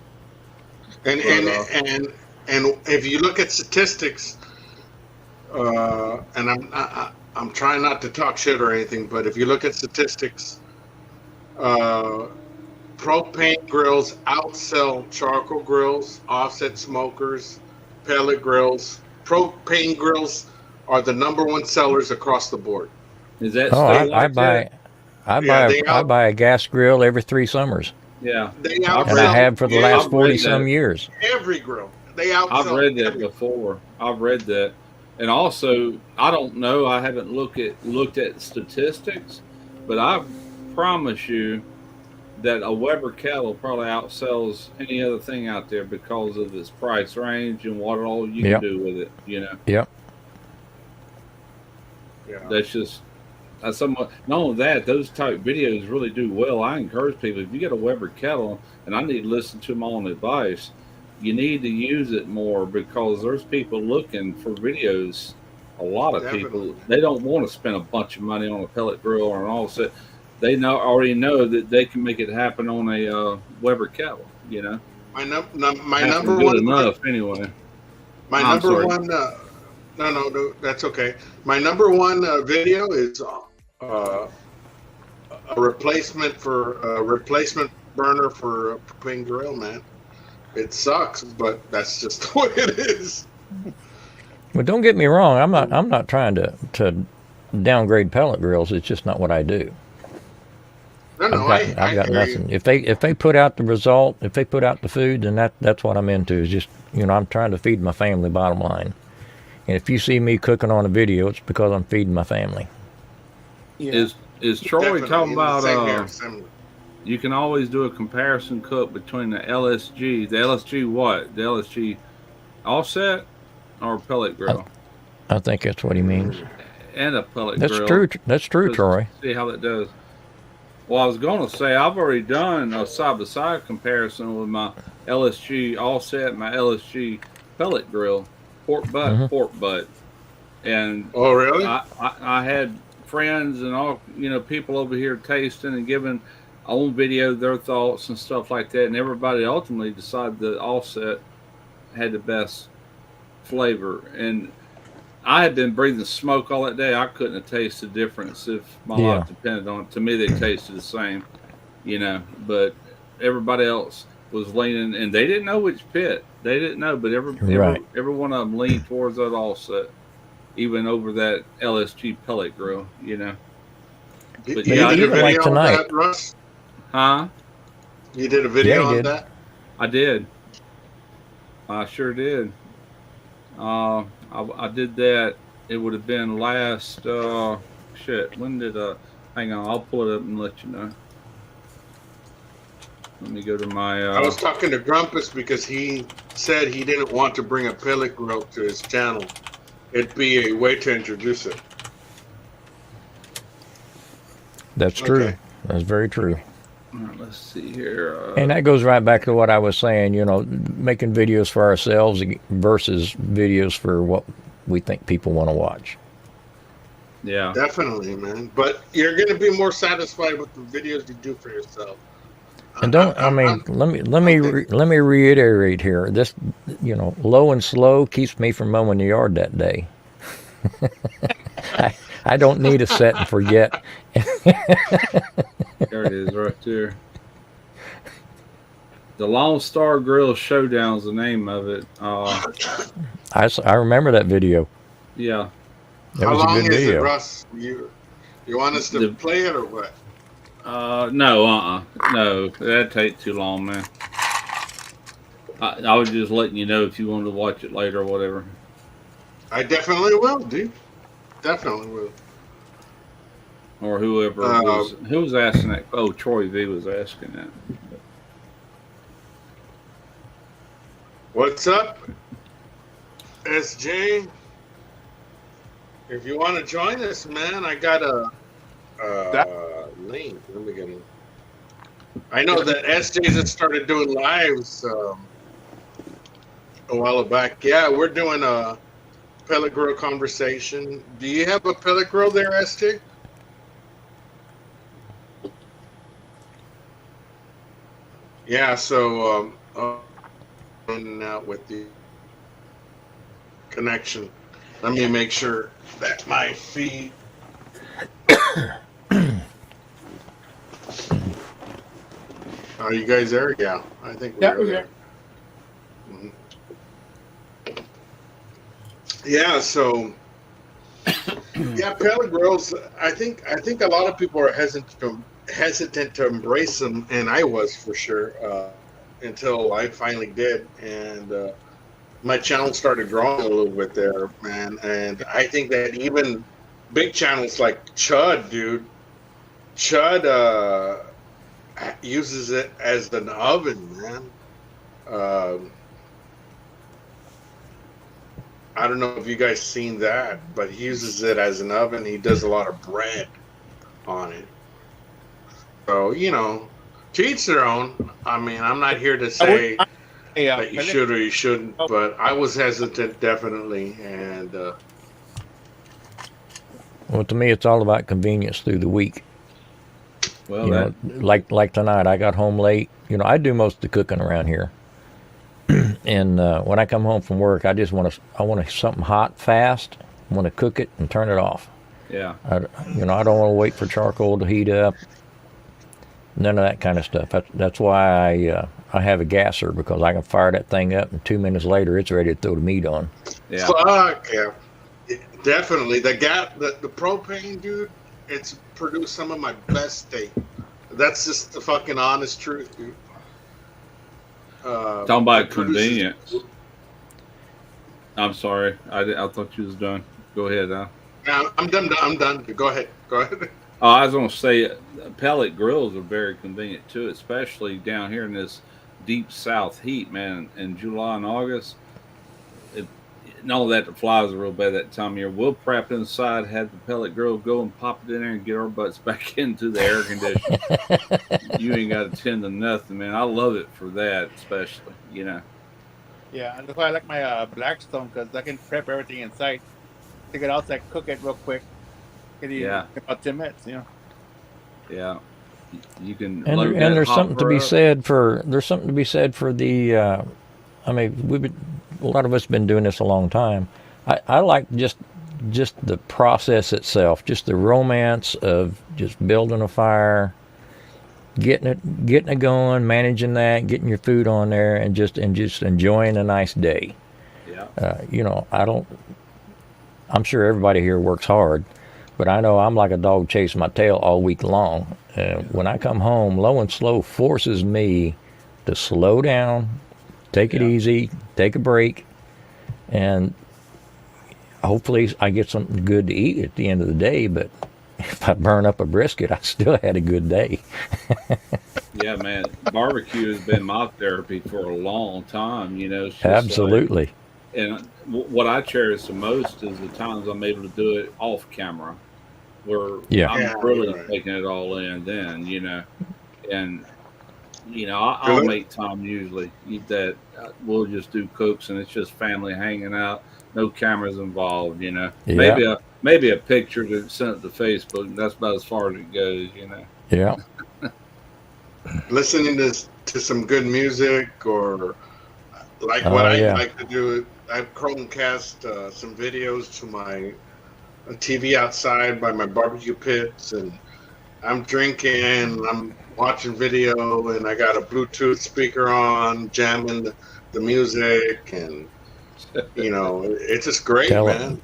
and if you look at statistics, and I'm trying not to talk shit or anything, but if you look at statistics, propane grills outsell charcoal grills, offset smokers, pellet grills. Propane grills are the #1 sellers across the board. Is that I buy a gas grill every 3 summers. Yeah, and I have for the last 40 some years. Every grill. They outsell. I've read that before. I've read that. And also, I don't know, I haven't looked at statistics, but I promise you that a Weber kettle probably outsells any other thing out there because of its price range and what all you can do with it, you know. Yep. Yeah. That's somewhat. Not only that, those type videos really do well. I encourage people, if you get a Weber kettle, and I need to listen to my own advice, you need to use it more because there's people looking for videos. A lot of people, they don't want to spend a bunch of money on a pellet grill or an offset. They already know that they can make it happen on a Weber kettle. You know, my number one enough anyway. My number one. No, that's okay. My number one video is a replacement burner for a propane grill, man. It sucks, but that's just the way it is. Well, don't get me wrong. I'm not trying to downgrade pellet grills. It's just not what I do. No, I've got nothing. If they put out the result, if they put out the food, then that's what I'm into. Is just, you know, I'm trying to feed my family. Bottom line. And if you see me cooking on a video, it's because I'm feeding my family. Yeah. Is Troy talking about? You can always do a comparison cook between the LSG. The LSG what? The LSG offset or pellet grill? I think that's what he means. And a pellet grill. That's true. That's true, Troy. See how that does. Well, I was going to say I've already done a side-by-side comparison with my LSG offset and my LSG pellet grill, pork butt, and oh really? I had friends and all, you know, people over here tasting and giving on video their thoughts and stuff like that, and everybody ultimately decided the offset had the best flavor. And I had been breathing smoke all that day. I couldn't have tasted the difference if my life depended on it. To me, they tasted the same, you know, but everybody else was leaning, and they didn't know which pit. They didn't know, but every one of them leaned towards that offset, even over that LSG pellet grill, you know. But you did a video on that, Russ? Huh? You did a video on that? I did. I sure did. I did that. It would have been last, when did, hang on, I'll pull it up and let you know. Let me go to my, I was talking to Grumpus because he said he didn't want to bring a pellet grill to his channel. It'd be a way to introduce it. That's true. That's very true. All right, let's see here. And that goes right back to what I was saying, you know, making videos for ourselves versus videos for what we think people want to watch. Yeah. Definitely, man. But you're going to be more satisfied with the videos you do for yourself. And let me reiterate here. This, you know, low and slow keeps me from mowing the yard that day. I don't need to set and forget. There it is, right there. The Lone Star Grill Showdown is the name of it. I remember that video. Yeah. How long is it, Russ? You want us to play it or what? No, that'd take too long, man. I was just letting you know if you wanted to watch it later or whatever. I definitely will, dude. Definitely will. Or whoever who was asking that? Oh, Troy V was asking that. What's up, SJ? If you want to join us, man, I got a link. Let me get in. I know that SJ just started doing lives a while back. Yeah, we're doing a pellet grill conversation. Do you have a pellet grill there, SJ? Yeah, so out with the connection. Let me make sure that my feed. Are you guys there? Yeah, I think we're there. Mm-hmm. Yeah, so Yeah, pellet grills. I think a lot of people are hesitant to embrace them, and I was for sure until I finally did, and my channel started growing a little bit there, man. And I think that even big channels like Chud, dude, Chud uses it as an oven, man. I don't know if you guys seen that, but he uses it as an oven. He does a lot of bread on it. So, to each their own. I mean, I'm not here to say that you should or you shouldn't, but I was hesitant, definitely. And well, to me, it's all about convenience through the week. Well, like tonight, I got home late. I do most of the cooking around here. And when I come home from work, I want something hot, fast. I want to cook it and turn it off. Yeah. I don't want to wait for charcoal to heat up. None of that kind of stuff. That's why I have a gasser, because I can fire that thing up, and 2 minutes later, it's ready to throw the meat on. Yeah. Fuck yeah. Definitely. The propane, dude, it's produced some of my best steak. That's just the fucking honest truth, dude. Talking about convenience. I'm sorry. I thought you was done. Go ahead now. I'm done. Go ahead. I was going to say, pellet grills are very convenient too, especially down here in this deep south heat, man. In July and August, all that the flies are real bad that time of year. We'll prep inside, have the pellet grill go and pop it in there and get our butts back into the air conditioner. You ain't got to tend to nothing, man. I love it for that, especially, Yeah, and that's why I like my Blackstone, because I can prep everything inside. Take it outside, cook it real quick. About 10 minutes, Yeah, you can. And there's something to be said for the. I mean, a lot of us have been doing this a long time. I like just the process itself, just the romance of just building a fire, getting it going, managing that, getting your food on there, and just enjoying a nice day. Yeah. I'm sure everybody here works hard, but I know I'm like a dog chasing my tail all week long. When I come home, Low and Slow forces me to slow down, take it easy, take a break, and hopefully I get something good to eat at the end of the day. But if I burn up a brisket, I still had a good day. Yeah, man. Barbecue has been my therapy for a long time, Absolutely. And what I cherish the most is the times I'm able to do it off camera, where I'm really taking it all in then, And, I'll make time usually that we'll just do cooks and it's just family hanging out, no cameras involved, Yeah. Maybe a picture to send it to Facebook. And that's about as far as it goes, Yeah. Listening to some good music, or like what I like to do. I Chromecast some videos to my TV outside by my barbecue pits, and I'm drinking, I'm watching video, and I got a Bluetooth speaker on, jamming the music, and it's just great, man.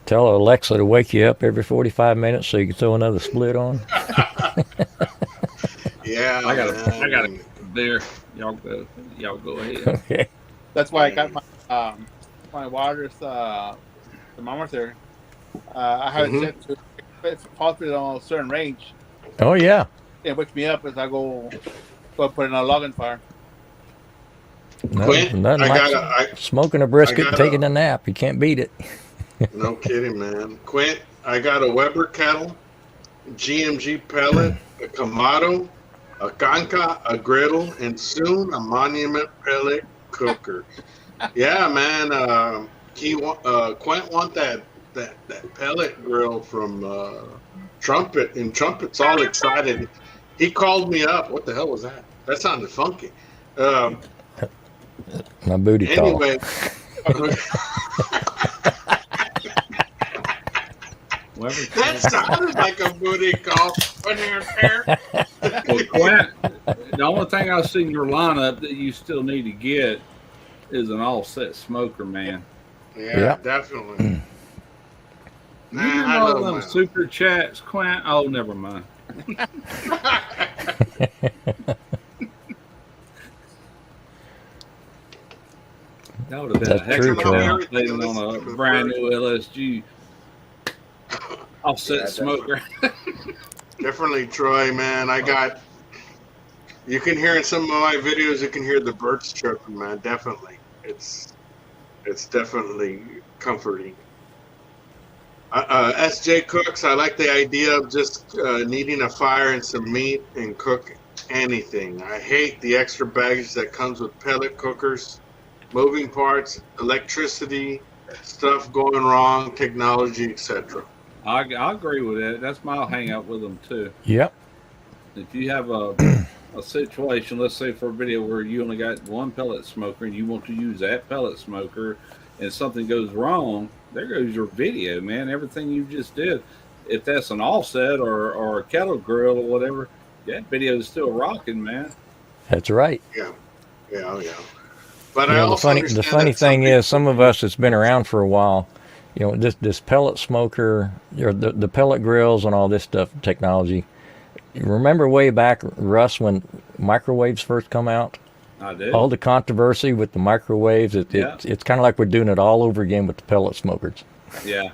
Tell Alexa to wake you up every 45 minutes so you can throw another split on. Yeah, I got a beer. Y'all go ahead. Okay. That's why I got my waters thermometer. I have it set to if it falls on a certain range. Oh yeah. It wakes me up as I go put it in a logging fire. Quint, smoking a brisket, taking a nap. You can't beat it. No kidding, man. Quint, I got a Weber kettle, GMG pellet, a Kamado, a Kanka, a griddle, and soon a Monument pellet cooker. Yeah, man. Quint want that pellet grill from Trumpet, and Trumpet's all excited. He called me up. What the hell was that? That sounded funky. My booty call. Anyway. That sounded like a booty call. Well, Quint, the only thing I see in your lineup that you still need to get is an offset smoker, man. Yeah, definitely. Man, I all Oh, them my. super chats, Quint. Oh, never mind. That would have been That's a heck true, of a Troy. time playing on a brand new LSG offset smoker. Definitely, Troy, man. You can hear in some of my videos, you can hear the birds chirping, man. Definitely. It's definitely comforting. SJ Cooks, I like the idea of just needing a fire and some meat and cook anything. I hate the extra baggage that comes with pellet cookers, moving parts, electricity, stuff going wrong, technology, etc. I agree with that. That's my hang up with them too. Yep. If you have a situation, let's say for a video where you only got one pellet smoker and you want to use that pellet smoker and something goes wrong, there goes your video, man. Everything you just did. If that's an offset or a kettle grill or whatever, that video is still rocking, man. That's right. Yeah. But You I know, also the funny thing is, some of us that's been around for a while, you know, this pellet smoker, or the pellet grills and all this stuff, technology. Remember way back, Russ, when microwaves first come out? I do. All the controversy with the microwaves. Yeah. It's kind of like we're doing it all over again with the pellet smokers. Yeah.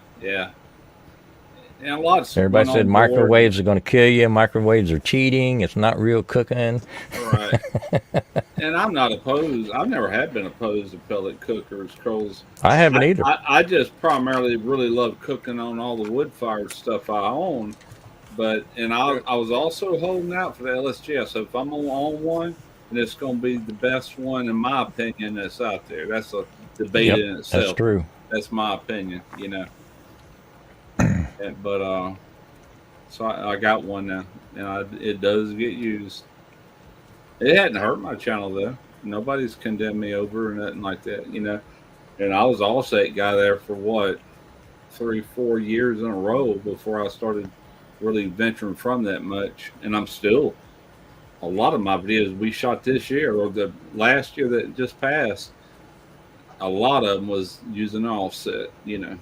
And a lot of Everybody said microwaves are going to kill you. Microwaves are cheating. It's not real cooking. Right. And I'm not opposed. I've never have been opposed to pellet cookers, because I haven't either. I just primarily really love cooking on all the wood-fired stuff I own. I was also holding out for the LSG. So if I'm on one, and it's going to be the best one, in my opinion, that's out there. That's a debate in itself. That's true. That's my opinion, you know. So I got one now, and it does get used. It hadn't hurt my channel though. Nobody's condemned me over or nothing like that, you know. And I was offset guy there for what, 3-4 years in a row before I started really venturing from that much. And I'm still, a lot of my videos we shot this year or the last year that just passed, a lot of them was using offset, you know.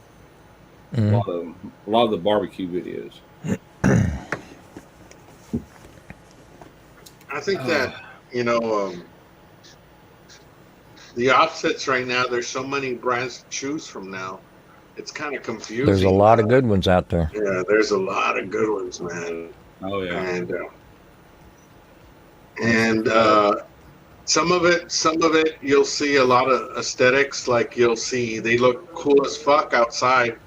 Mm-hmm. A lot of the barbecue videos. I think that, you know, the offsets right now, there's so many brands to choose from now. It's kind of confusing. There's a lot of good ones out there. Yeah, there's a lot of good ones, man. Oh yeah. And some of it, you'll see a lot of aesthetics. Like you'll see they look cool as fuck outside,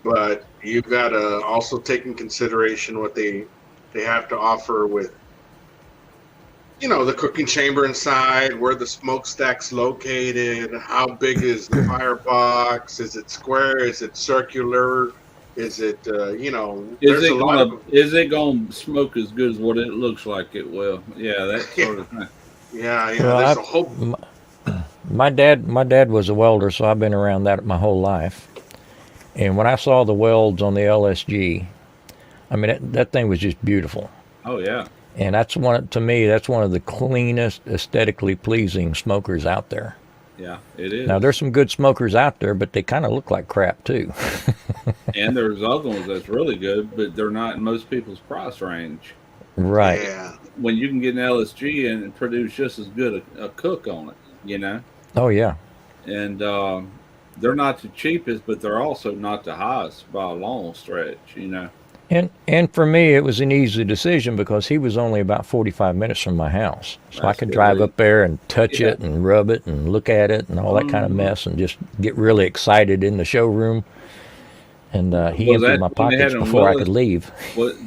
but you gotta also take in consideration what they have to offer with, you know, the cooking chamber inside, where the smokestack's located, how big is the firebox, is it square, is it circular, is it, you know, is it going to smoke as good as what it looks like it will? Yeah, that sort of thing. Yeah, Well, there's a whole... My dad was a welder, so I've been around that my whole life. And when I saw the welds on the LSG, I mean, that thing was just beautiful. Oh, yeah. And that's one of the cleanest, aesthetically pleasing smokers out there. Yeah, it is. Now, there's some good smokers out there, but they kind of look like crap, too. And there's other ones that's really good, but they're not in most people's price range. Right. Yeah. When you can get an LSG and produce just as good a cook on it, you know? Oh, yeah. And they're not the cheapest, but they're also not the highest by a long stretch, you know? And for me, it was an easy decision because he was only about 45 minutes from my house. So I could drive up there and touch it and rub it and look at it and all that kind of mess and just get really excited in the showroom. And he emptied my pockets before I could leave.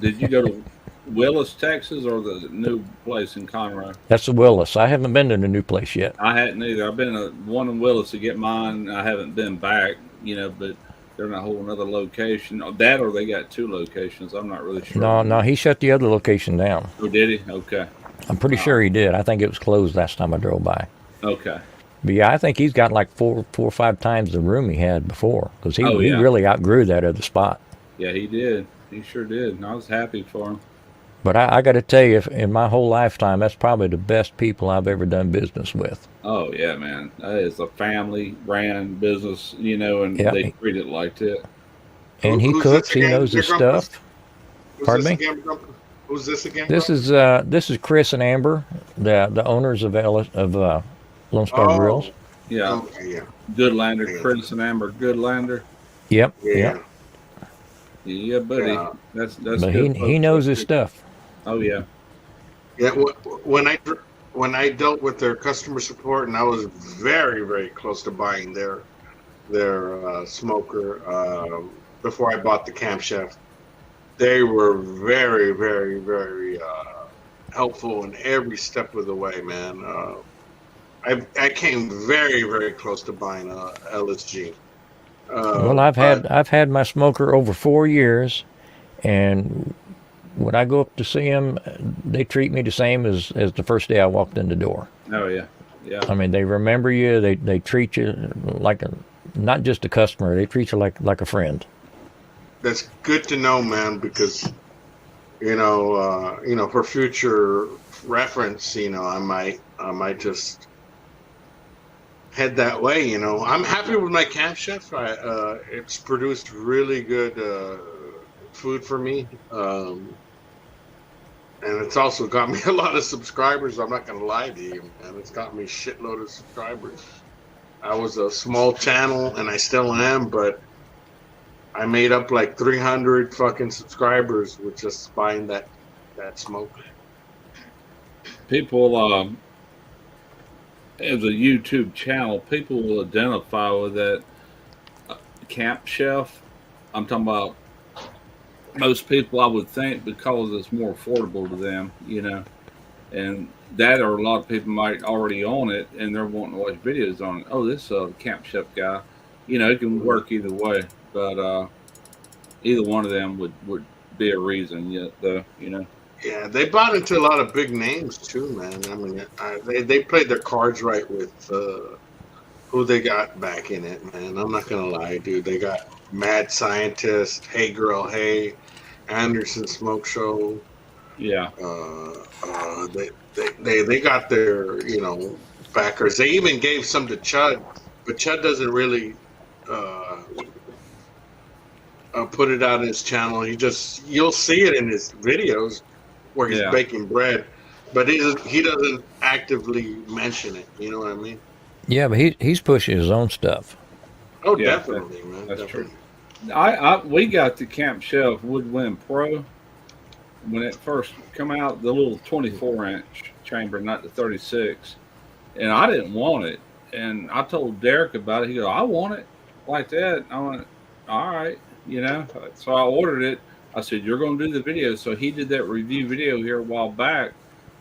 Did you go to Willis, Texas, or the new place in Conroe? That's the Willis. I haven't been to the new place yet. I hadn't either. I've been to one in Willis to get mine. I haven't been back, you know, but they're in a whole another location. That or they got two locations. I'm not really sure. No, he shut the other location down. Oh, did he? Okay. I'm pretty sure he did. I think it was closed last time I drove by. Okay. But yeah, I think he's got like four or five times the room he had before because he really outgrew that other spot. Yeah, he did. He sure did. And I was happy for him. But I got to tell you, in my whole lifetime, that's probably the best people I've ever done business with. Oh, yeah, man. That is a family ran business, you know, and they treat it like that. And he cooks. He knows his stuff. Pardon me? Who's this again? This is Chris and Amber, the owners of Lone Star Grills. Yeah. Okay, yeah. Goodlander, Yeah. Chris and Amber Goodlander. Yep. Yeah. Yep. Yeah, buddy. Yeah. That's But good. he knows his stuff. Oh yeah. Yeah. When I dealt with their customer support, and I was very, very close to buying their smoker before I bought the Camp Chef, they were very, very, very helpful in every step of the way, man. I came very, very close to buying LSG. Well, I've had my smoker over 4 years, and when I go up to see them, they treat me the same as the first day I walked in the door. Oh yeah. Yeah. I mean, they remember you. They treat you like not just a customer. They treat you like a friend. That's good to know, man, because for future reference, I might just head that way. I'm happy with my Camp Chef. It's produced really good food for me, and it's also got me a lot of subscribers. I'm not gonna lie to you, man. It's got me a shitload of subscribers. I was a small channel, and I still am, but I made up like 300 fucking subscribers with just buying that smoke. People, as a YouTube channel, people will identify with that Camp Chef. I'm talking about most people, I would think, because it's more affordable to them, and that, or a lot of people might already own it and they're wanting to watch videos on it. Oh, this Camp Chef guy, it can work either way, but either one of them would be a reason, though. Yeah, they bought into a lot of big names too, man. I mean, they played their cards right with who they got back in it, man. I'm not gonna lie, dude. They got Mad Scientist, Hey Girl Hey, Anderson Smoke Show. Yeah. They got their backers. They even gave some to Chud, but Chud doesn't really put it out on his channel. You'll see it in his videos where he's baking bread, but he doesn't actively mention it. You know what I mean? Yeah, but he's pushing his own stuff. Oh, yeah, definitely, man. That's definitely. True. We got the Camp Chef Woodwind Pro when it first come out, the little 24-inch chamber, not the 36, and I didn't want it. And I told Derek about it. He goes, "I want it like that." I went, "All right," So I ordered it. I said, "You're going to do the video." So he did that review video here a while back,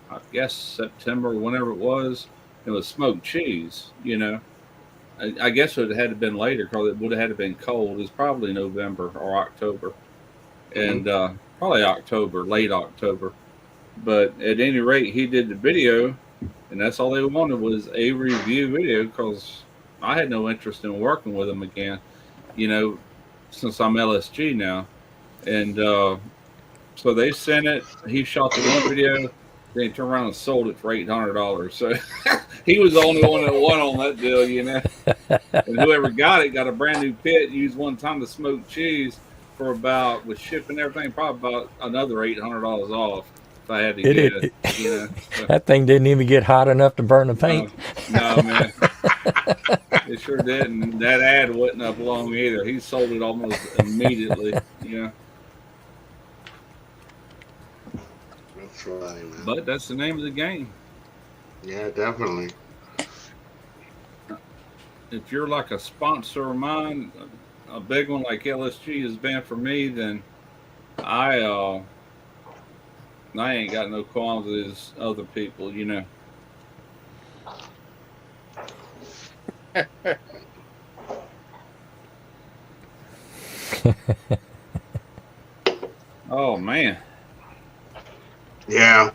I guess September, whenever it was. It was smoked cheese, I guess it had to been later because it would have had to been cold. It's probably November or October, and probably October, late October. But at any rate, he did the video, and that's all they wanted was a review video because I had no interest in working with him again, since I'm LSG now. And so they sent it. He shot the one video. Then he turned around and sold it for $800. So he was the only one that won on that deal, And whoever got it got a brand new pit, used one time to smoke cheese for about, with shipping and everything, probably about another $800 off if I had to get it. So, that thing didn't even get hot enough to burn the paint. No, man. It sure didn't. That ad wasn't up long either. He sold it almost immediately, That's right, man. But that's the name of the game. Yeah, definitely. If you're like a sponsor of mine, a big one like LSG has been for me, then I ain't got no qualms with these other people, Oh man. Yeah.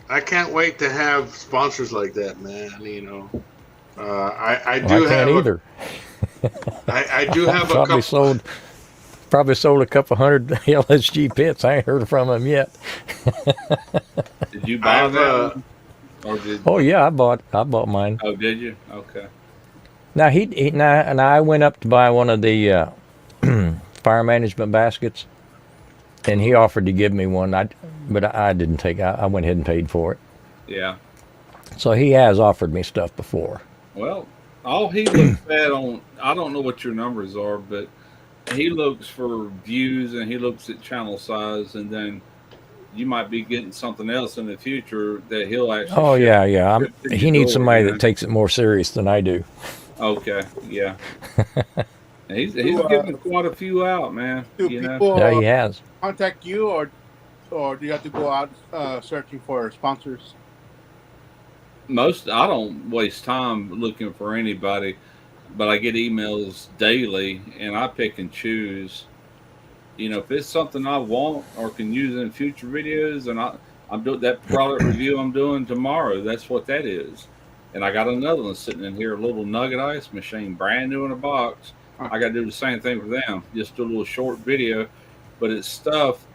I can't wait to have sponsors like that, man. I do have either. I do have a couple. Probably sold a couple hundred LSG pits. I ain't heard from them yet. Did you buy that? Oh yeah, I bought mine. Oh, did you? Okay. Now I went up to buy one of the fire management baskets, and he offered to give me one. But I didn't take. I went ahead and paid for it. Yeah. So he has offered me stuff before. Well, all he looks at on, I don't know what your numbers are, but he looks for views and he looks at channel size, and then you might be getting something else in the future that he'll actually. Oh yeah. He needs somebody that takes. takes it more serious than I do. Okay, yeah. he's giving quite a few out, man. Do people Yeah, he has. contact you, or do you have to go out searching for sponsors? I don't waste time looking for anybody, but I get emails daily and I pick and choose. You know, if it's something I want or can use in future videos, and I'm doing that product review I'm doing tomorrow, that's what that is. And I got another one sitting in here, a little nugget ice machine, brand new in a box. I got to do the same thing for them, just do a little short video, but it's stuff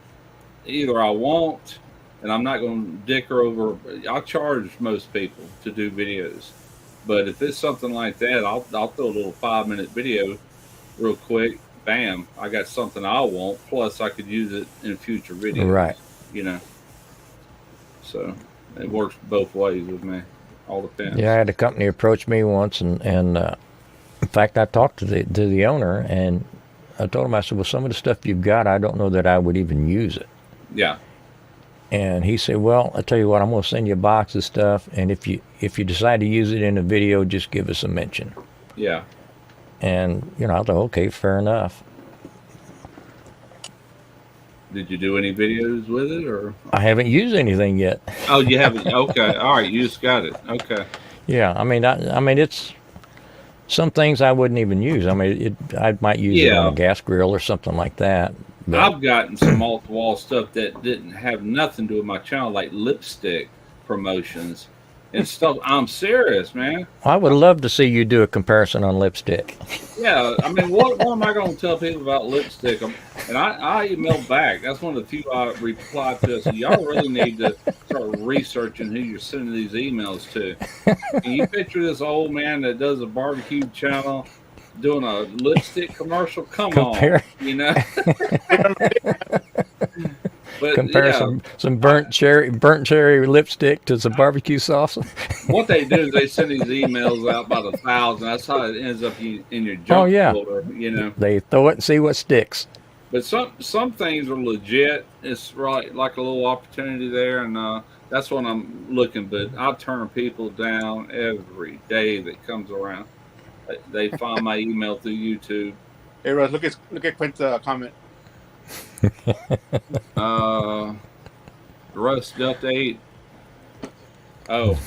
either I want, and I'm not going to dicker over. I charge most people to do videos, but if it's something like that, I'll throw a little 5-minute video real quick. Bam, I got something I want. Plus, I could use it in future videos. Right. You know, so it works both ways with me. All depends. Yeah, I had a company approach me once, and in fact, I talked to the owner, and I told him, I said, well, some of the stuff you've got, I don't know that I would even use it. Yeah. And he said, well, I tell you what, I'm going to send you a box of stuff, and if you decide to use it in a video, just give us a mention. Yeah. And, I thought, okay, fair enough. Did you do any videos with it, or? I haven't used anything yet. Oh, you haven't? Okay. All right. You just got it. Okay. Yeah. I mean, it's some things I wouldn't even use. I mean, I might use it on a gas grill or something like that. But I've gotten some off-the-wall stuff that didn't have nothing to do with my channel, like lipstick promotions and stuff. I'm serious, man. I would love to see you do a comparison on lipstick. Yeah, I mean, what am I going to tell people about lipstick? And I emailed back. That's one of the few I replied to. So y'all really need to start researching who you're sending these emails to. Can you picture this old man that does a barbecue channel doing a lipstick commercial? Come on, you know. But compare some burnt cherry lipstick to some barbecue sauce. What they do is they send these emails out by the thousands. That's how it ends up in your junk folder, you know. They throw it and see what sticks. But some things are legit. It's right, like a little opportunity there, and that's what I'm looking. But I turn people down every day that comes around. They find my email through YouTube. Hey, Russ, look at Quint's comment. Russ Delta 8. Oh,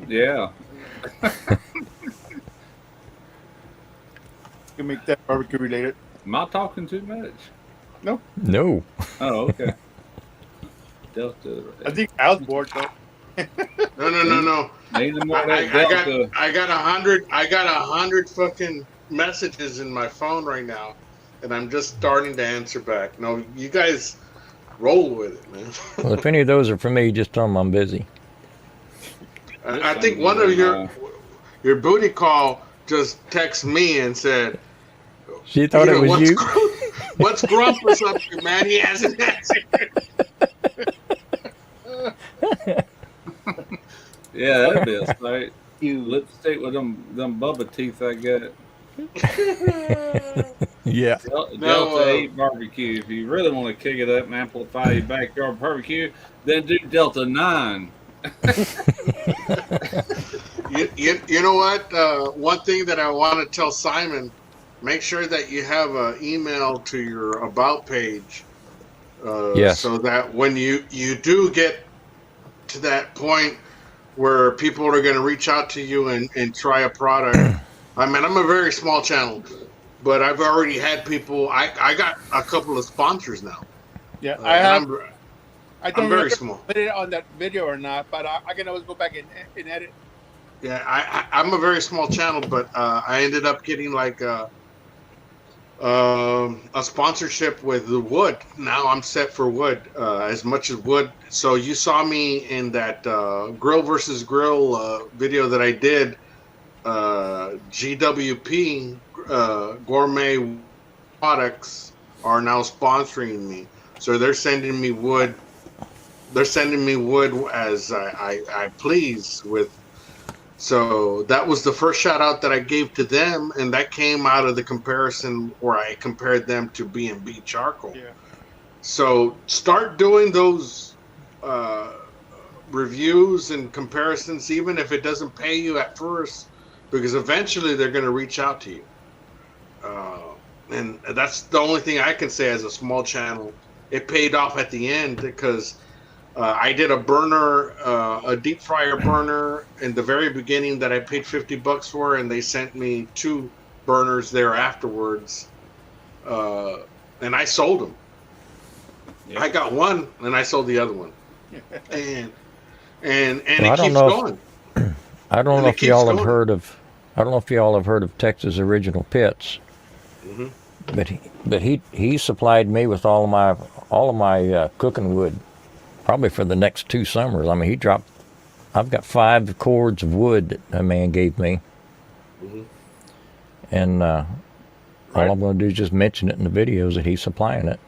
yeah. You make that barbecue related. Am I talking too much? No. No. Oh, okay. Delta. I think Al's bored though. No. I got 100 fucking messages in my phone right now, and I'm just starting to answer back. No, you guys roll with it, man. Well, if any of those are for me, just tell them I'm busy. I think one of your booty call just texted me and said, she thought it was you. What's Grumpus up to, man? He hasn't answered. Yeah, that'd be a sight. You lipstick with them Bubba teeth I got. Yeah. Delta 8 barbecue. If you really want to kick it up and amplify your backyard barbecue, then do Delta 9. You know what? One thing that I want to tell Simon, make sure that you have an email to your about page. Yes. So that when you do get to that point where people are going to reach out to you and try a product. I mean, I'm a very small channel, but I've already had people. I got a couple of sponsors now. Yeah, I don't very small. Put it on that video or not, but I can always go back and edit. Yeah, I'm a very small channel, but I ended up getting like a sponsorship with the wood. Now I'm set for wood, as much as wood. So you saw me in that grill versus grill video that I did. GWP Gourmet Products are now sponsoring me, so they're sending me wood. They're sending me wood as I please with. So that was the first shout out that I gave to them, and that came out of the comparison where I compared them to B&B charcoal. Yeah. So start doing those reviews and comparisons, even if it doesn't pay you at first, because eventually they're going to reach out to you. And that's the only thing I can say as a small channel. It paid off at the end because I did a burner, a deep fryer burner in the very beginning that I paid $50 for, and they sent me 2 burners there afterwards, and I sold them. Yeah. I got one, and I sold the other one, and it keeps going. I don't know if y'all have heard of. I don't know if y'all have heard of Texas Original Pits, but he supplied me with all of my cooking wood. Probably for the next 2 summers. I mean, I've got 5 cords of wood that a man gave me. And all I'm going to do is just mention it in the videos that he's supplying it.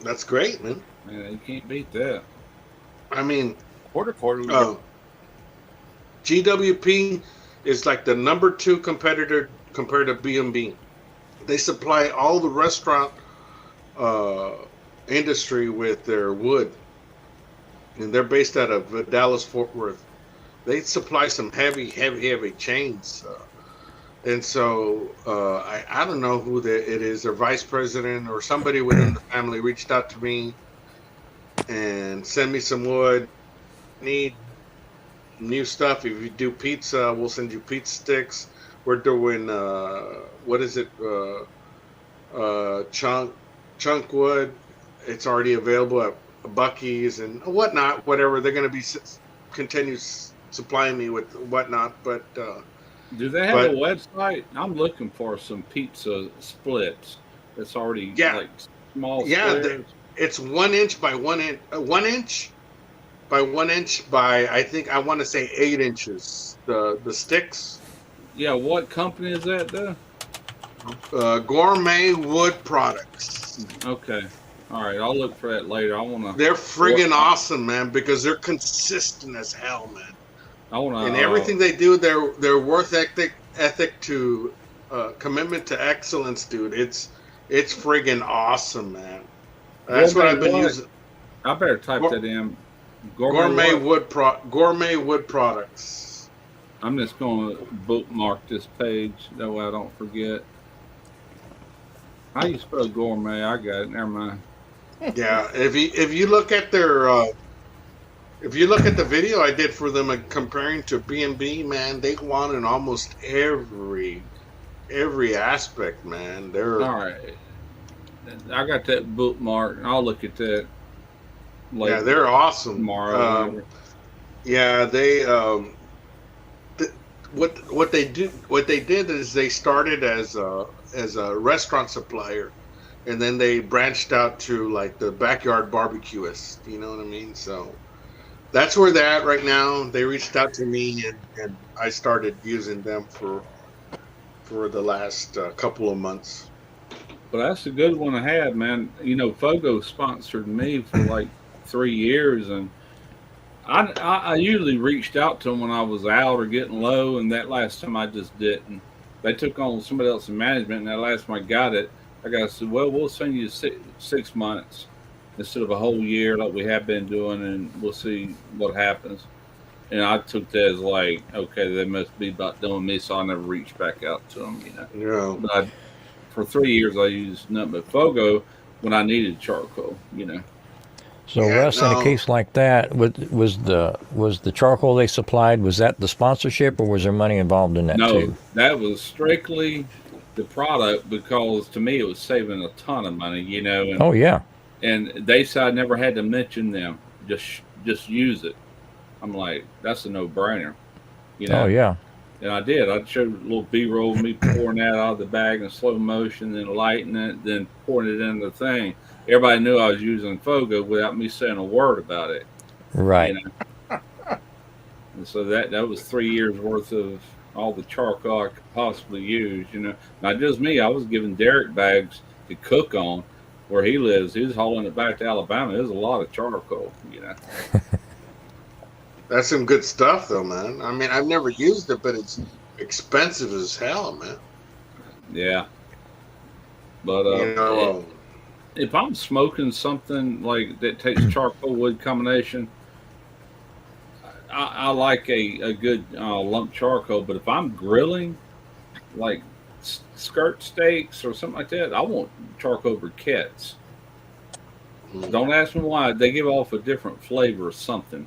That's great, man. Yeah, you can't beat that. I mean, quarter. GWP is like the number 2 competitor compared to B&B. They supply all the restaurant industry with their wood, and they're based out of Dallas Fort Worth. They supply some heavy chains, and so I don't know who it is. Their vice president or somebody within the family reached out to me and sent me some wood. Need new stuff. If you do pizza, we'll send you pizza sticks. We're doing what is it, chunk wood. It's already available at Buc-ee's and whatnot, whatever. They're going to be continue supplying me with whatnot. But do they have a website? I'm looking for some pizza splits. It's already like small. Yeah, it's 1 inch by 1 inch, 1 inch by 1 inch by I think I want to say 8 inches. The sticks. Yeah, what company is that though? Gourmet Wood Products. Okay. All right, I'll look for that later. They're friggin' awesome, man, because they're consistent as hell, man. And everything they do, their work ethic to commitment to excellence, dude. It's friggin' awesome, man. That's what I've been using. I better type that in. Gourmet wood products. I'm just going to bookmark this page that way I don't forget. How do you spell gourmet? I got it. Never mind. Yeah, if you look at their if you look at the video I did for them comparing to B&B, man, they won in almost every aspect, man. They're all right. I got that bookmark. I'll look at that later. Yeah, they're awesome. Tomorrow. Yeah, they what they did is they started as a restaurant supplier. And then they branched out to like the backyard barbecuist, you know what I mean? So that's where they're at right now. They reached out to me, and I started using them for the last couple of months. Well, that's a good one I had, man. You know, Fogo sponsored me for like 3 years, and I usually reached out to them when I was out or getting low, and that last time I just didn't. They took on somebody else in management, and that last time I got it, I said, well, we'll send you 6 months instead of a whole year like we have been doing, and we'll see what happens. And I took that as like, okay, they must be about done with me, so I never reached back out to them, you know. Yeah. But for 3 years, I used nothing but Fogo when I needed charcoal, you know. So, Russ, in a case like that, was the charcoal they supplied, was that the sponsorship, or was there money involved in that too? No, that was strictly the product, because to me it was saving a ton of money, you know. And, oh yeah. And they said I never had to mention them. Just use it. I'm like, that's a no-brainer, you know. Oh yeah. And I did. I showed a little B-roll of me pouring that out of the bag in slow motion, then lighting it, then pouring it in the thing. Everybody knew I was using Fogo without me saying a word about it. Right. You know? And so that was 3 years worth of all the charcoal I could possibly use. Not just me. I was giving Derek bags to cook on where he lives. He was hauling it back to Alabama. There's a lot of charcoal. That's some good stuff, though, man. I mean, I've never used it, but it's expensive as hell, man. Yeah. But if I'm smoking something like that takes charcoal wood combination, I like a good lump charcoal. But if I'm grilling, like skirt steaks or something like that, I want charcoal briquettes. Don't ask me why. They give off a different flavor or something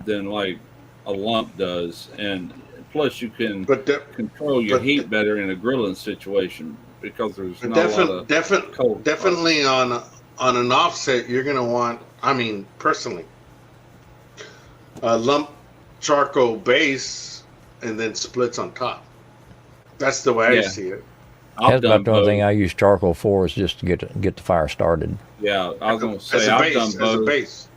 than like a lump does, and plus you can control your heat better in a grilling situation because there's not a lot of cold. Definitely on an offset, you're gonna want. I mean, personally, a lump charcoal base and then splits on top. That's the way I see it. That's about the only thing I use charcoal for is just to get the fire started. Yeah, I was going to say I've done both. As a base.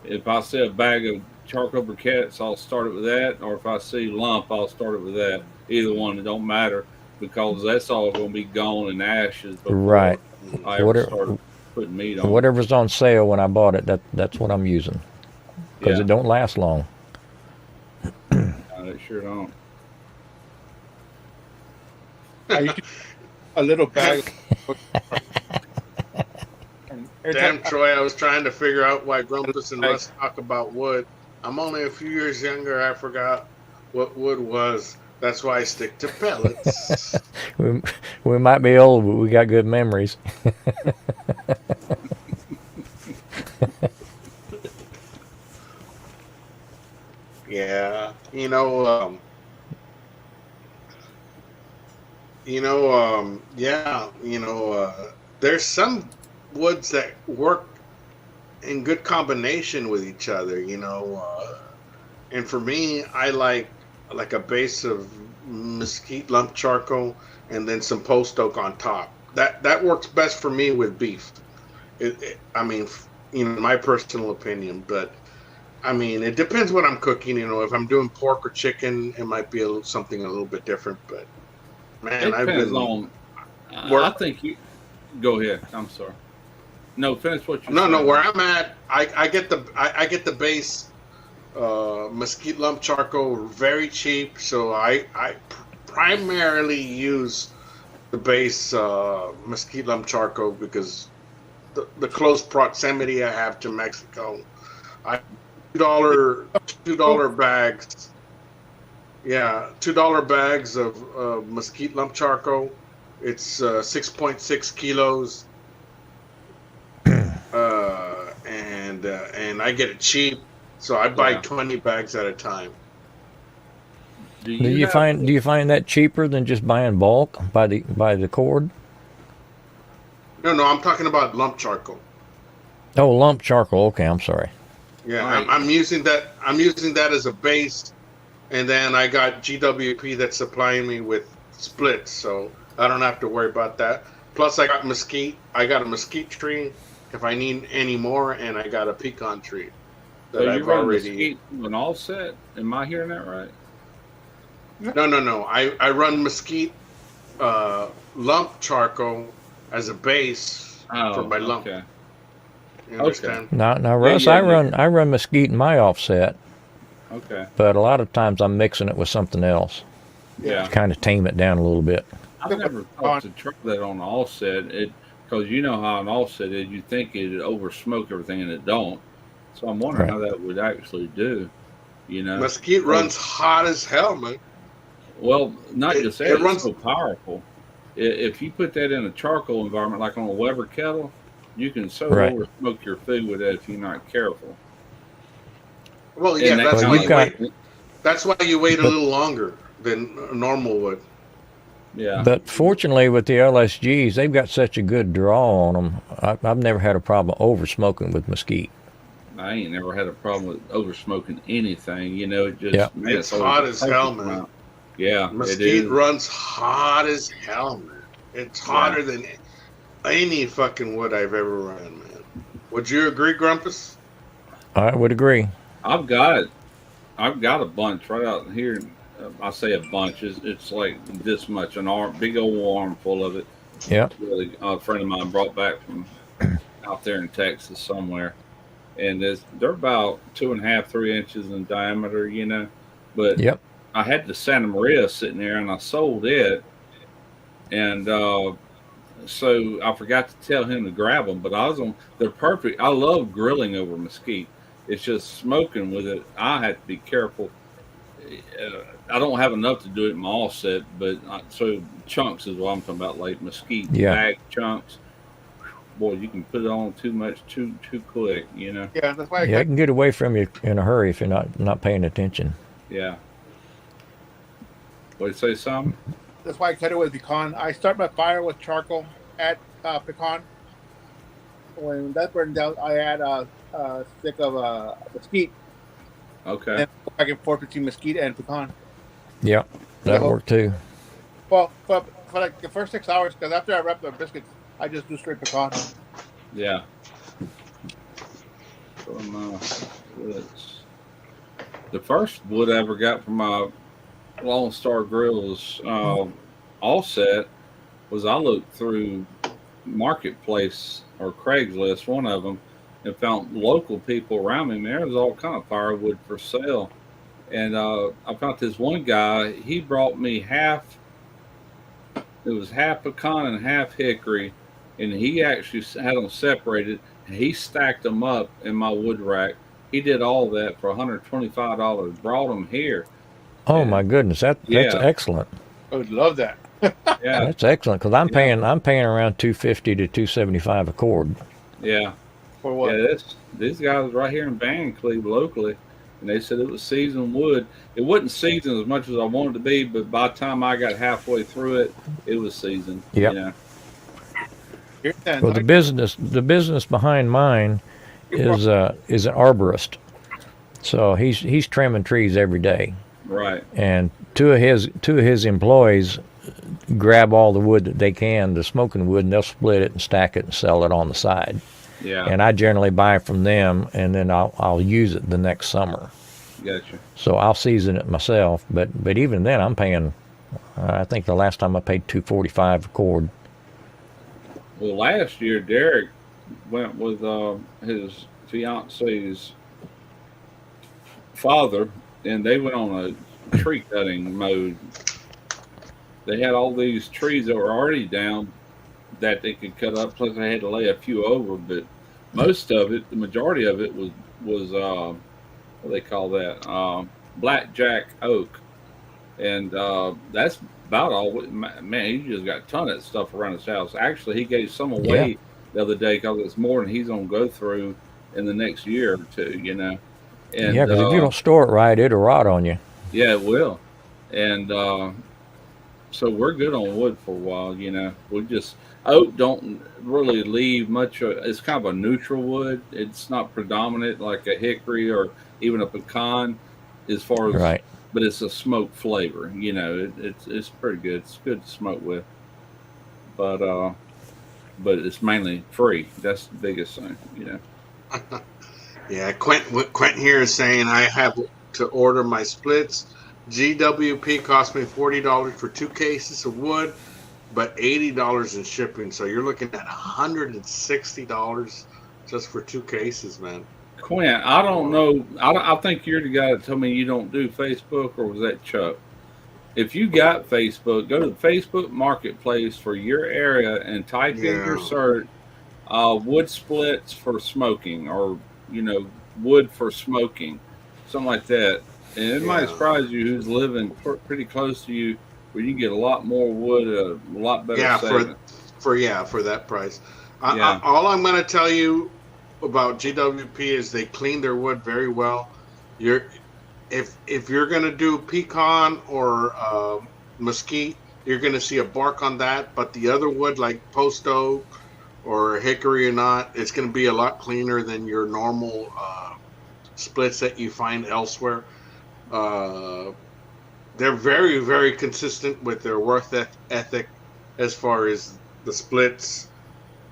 If I see a bag of charcoal briquettes, I'll start it with that, or if I see lump, I'll start it with that. Either one, it don't matter because that's all going to be gone in ashes. Right. I ever started putting meat on. Whatever's on sale when I bought it, that's what I'm using because it don't last long. No, it sure don't. A little bag. Damn, Troy, I was trying to figure out why Grumpus and Russ talk about wood. I'm only a few years younger. I forgot what wood was. That's why I stick to pellets. we might be old, but we got good memories. Yeah, there's some woods that work in good combination with each other, and for me, I like a base of mesquite lump charcoal and then some post oak on top. That works best for me with beef. My personal opinion, but I mean, it depends what I'm cooking. If I'm doing pork or chicken, it might be something a little bit different. But man, I've been I think you go ahead. I'm sorry. No, finish what you. No. Where I'm at, I get the base mesquite lump charcoal very cheap. So I primarily use the base mesquite lump charcoal because the close proximity I have to Mexico. $2 bags. Yeah, $2 bags of mesquite lump charcoal. It's 6.6 kilos, and I get it cheap, so I buy 20 bags at a time. Do you find that cheaper than just buying bulk by the cord? No, I'm talking about lump charcoal. Oh, lump charcoal. Okay, I'm sorry. Yeah, right. I'm using that. I'm using that as a base, and then I got GWP that's supplying me with splits, so I don't have to worry about that. Plus, I got mesquite. I got a mesquite tree if I need any more, and I got a pecan tree. So you run mesquite an offset? Am I hearing that right? No. I run mesquite lump charcoal as a base for my lump. Okay. You understand? Now, Russ, I run mesquite in my offset. Okay. But a lot of times I'm mixing it with something else. Yeah. To kind of tame it down a little bit. I've never thought to try that on the offset. Because you know how an offset is, you think it'd over smoke everything, and it don't. So I'm wondering how that would actually do. Mesquite runs hot as hell, man. Well, not just that, it's so powerful. If you put that in a charcoal environment, like on a Weber kettle, you can over smoke your food with that if you're not careful. Well, yeah, that's why you wait a little longer than normal would. Yeah. But fortunately, with the LSGs, they've got such a good draw on them. I've never had a problem over smoking with mesquite. I ain't never had a problem with over smoking anything. It just it's hot as hell, man. Yeah, mesquite runs hot as hell, man. It's hotter than any fucking wood I've ever run, man. Would you agree, Grumpus? I would agree. I've got I've got a bunch right out here. I say a bunch. It's like this much, an arm, big old armful of it. Yeah. Really, a friend of mine brought back from out there in Texas somewhere, and they're about 2.5, 3 inches in diameter, you know. But Yep. I had the Santa Maria sitting there, and I sold it, and so I forgot to tell him to grab them. But they're perfect. I love grilling over mesquite. It's just smoking with it. I have to be careful. I don't have enough to do it in my offset, but so chunks is what I'm talking about, like mesquite bag chunks. Boy, you can put it on too much too quick, you know. Yeah, that's why. Yeah, it can get away from you in a hurry if you're not paying attention. Yeah. What did you say, Sam? That's why I cut it with pecan. I start my fire with charcoal, add pecan. When that burns out, I add a stick of mesquite. Okay. And back and forth between mesquite and pecan. Yeah, that'll work too. Well, for like the first 6 hours, because after I wrap the biscuits, I just do straight pecan. Yeah. The first wood I ever got from my Lone Star Grills offset was I looked through Marketplace or Craigslist, one of them, and found local people around me. There was all kind of firewood for sale, and I found this one guy. He brought me half. It was half pecan and half hickory, and he actually had them separated. And he stacked them up in my wood rack. He did all that for $125. Brought them here. Oh my goodness, that's excellent. I would love that. Yeah, that's excellent because I'm paying around $250 to $275 a cord. Yeah. For what? Yeah, these guys right here in Vancouver locally, and they said it was seasoned wood. It wasn't seasoned as much as I wanted to be, but by the time I got halfway through it, it was seasoned. Yeah. You know? Well, the business behind mine is an arborist, so he's trimming trees every day. Right. And two of his employees grab all the wood that they can, the smoking wood, and they'll split it and stack it and sell it on the side. Yeah. And I generally buy from them, and then I'll use it the next summer. Gotcha. So I'll season it myself, but even then I'm paying. I think the last time I paid $245 a cord. Well, last year Derek went with his fiance's father, and they went on a tree cutting mode. They had all these trees that were already down that they could cut up, plus they had to lay a few over, but most of it, the majority of it was what do they call that? Blackjack oak. And that's about all. Man, he just got a ton of stuff around his house. Actually, he gave some away the other day because it's more than he's going to go through in the next year or two, you know. And, yeah, because if you don't store it right, it'll rot on you. Yeah, it will. And so we're good on wood for a while, you know. Oak don't really leave much. It's kind of a neutral wood. It's not predominant like a hickory or even a pecan as far as, right. But it's a smoke flavor, you know. It's pretty good. It's good to smoke with. But it's mainly free. That's the biggest thing, you know. Yeah, Quentin here is saying I have to order my splits. GWP cost me $40 for 2 cases of wood, but $80 in shipping. So you're looking at $160 just for 2 cases, man. Quinn, I don't know. I think you're the guy that told me you don't do Facebook, or was that Chuck? If you got Facebook, go to the Facebook Marketplace for your area and type in your search, wood splits for smoking, or, you know, wood for smoking, something like that. And it might surprise you who's living pretty close to you, where you can get a lot more wood, a lot better savings. For that price. All I'm going to tell you about GWP is they clean their wood very well. If you're going to do pecan or mesquite, you're going to see a bark on that. But the other wood, like post oak or hickory or not, it's going to be a lot cleaner than your normal splits that you find elsewhere. They're very, very consistent with their work ethic as far as the splits.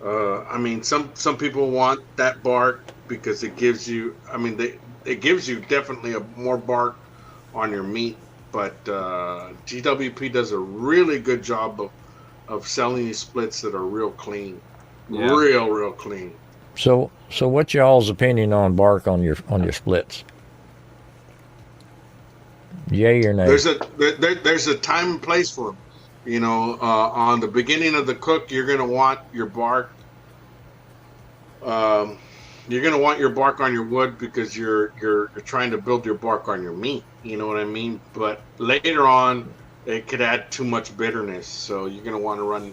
I mean, some people want that bark because it gives you. I mean, it gives you definitely a more bark on your meat. But GWP does a really good job of selling these splits that are real clean, real clean. So what's y'all's opinion on bark on your splits? Yay or nay? There's a time and place for them. You know, on the beginning of the cook, you're gonna want your bark. You're gonna want your bark on your wood because you're trying to build your bark on your meat. You know what I mean? But later on, it could add too much bitterness. So you're gonna want to run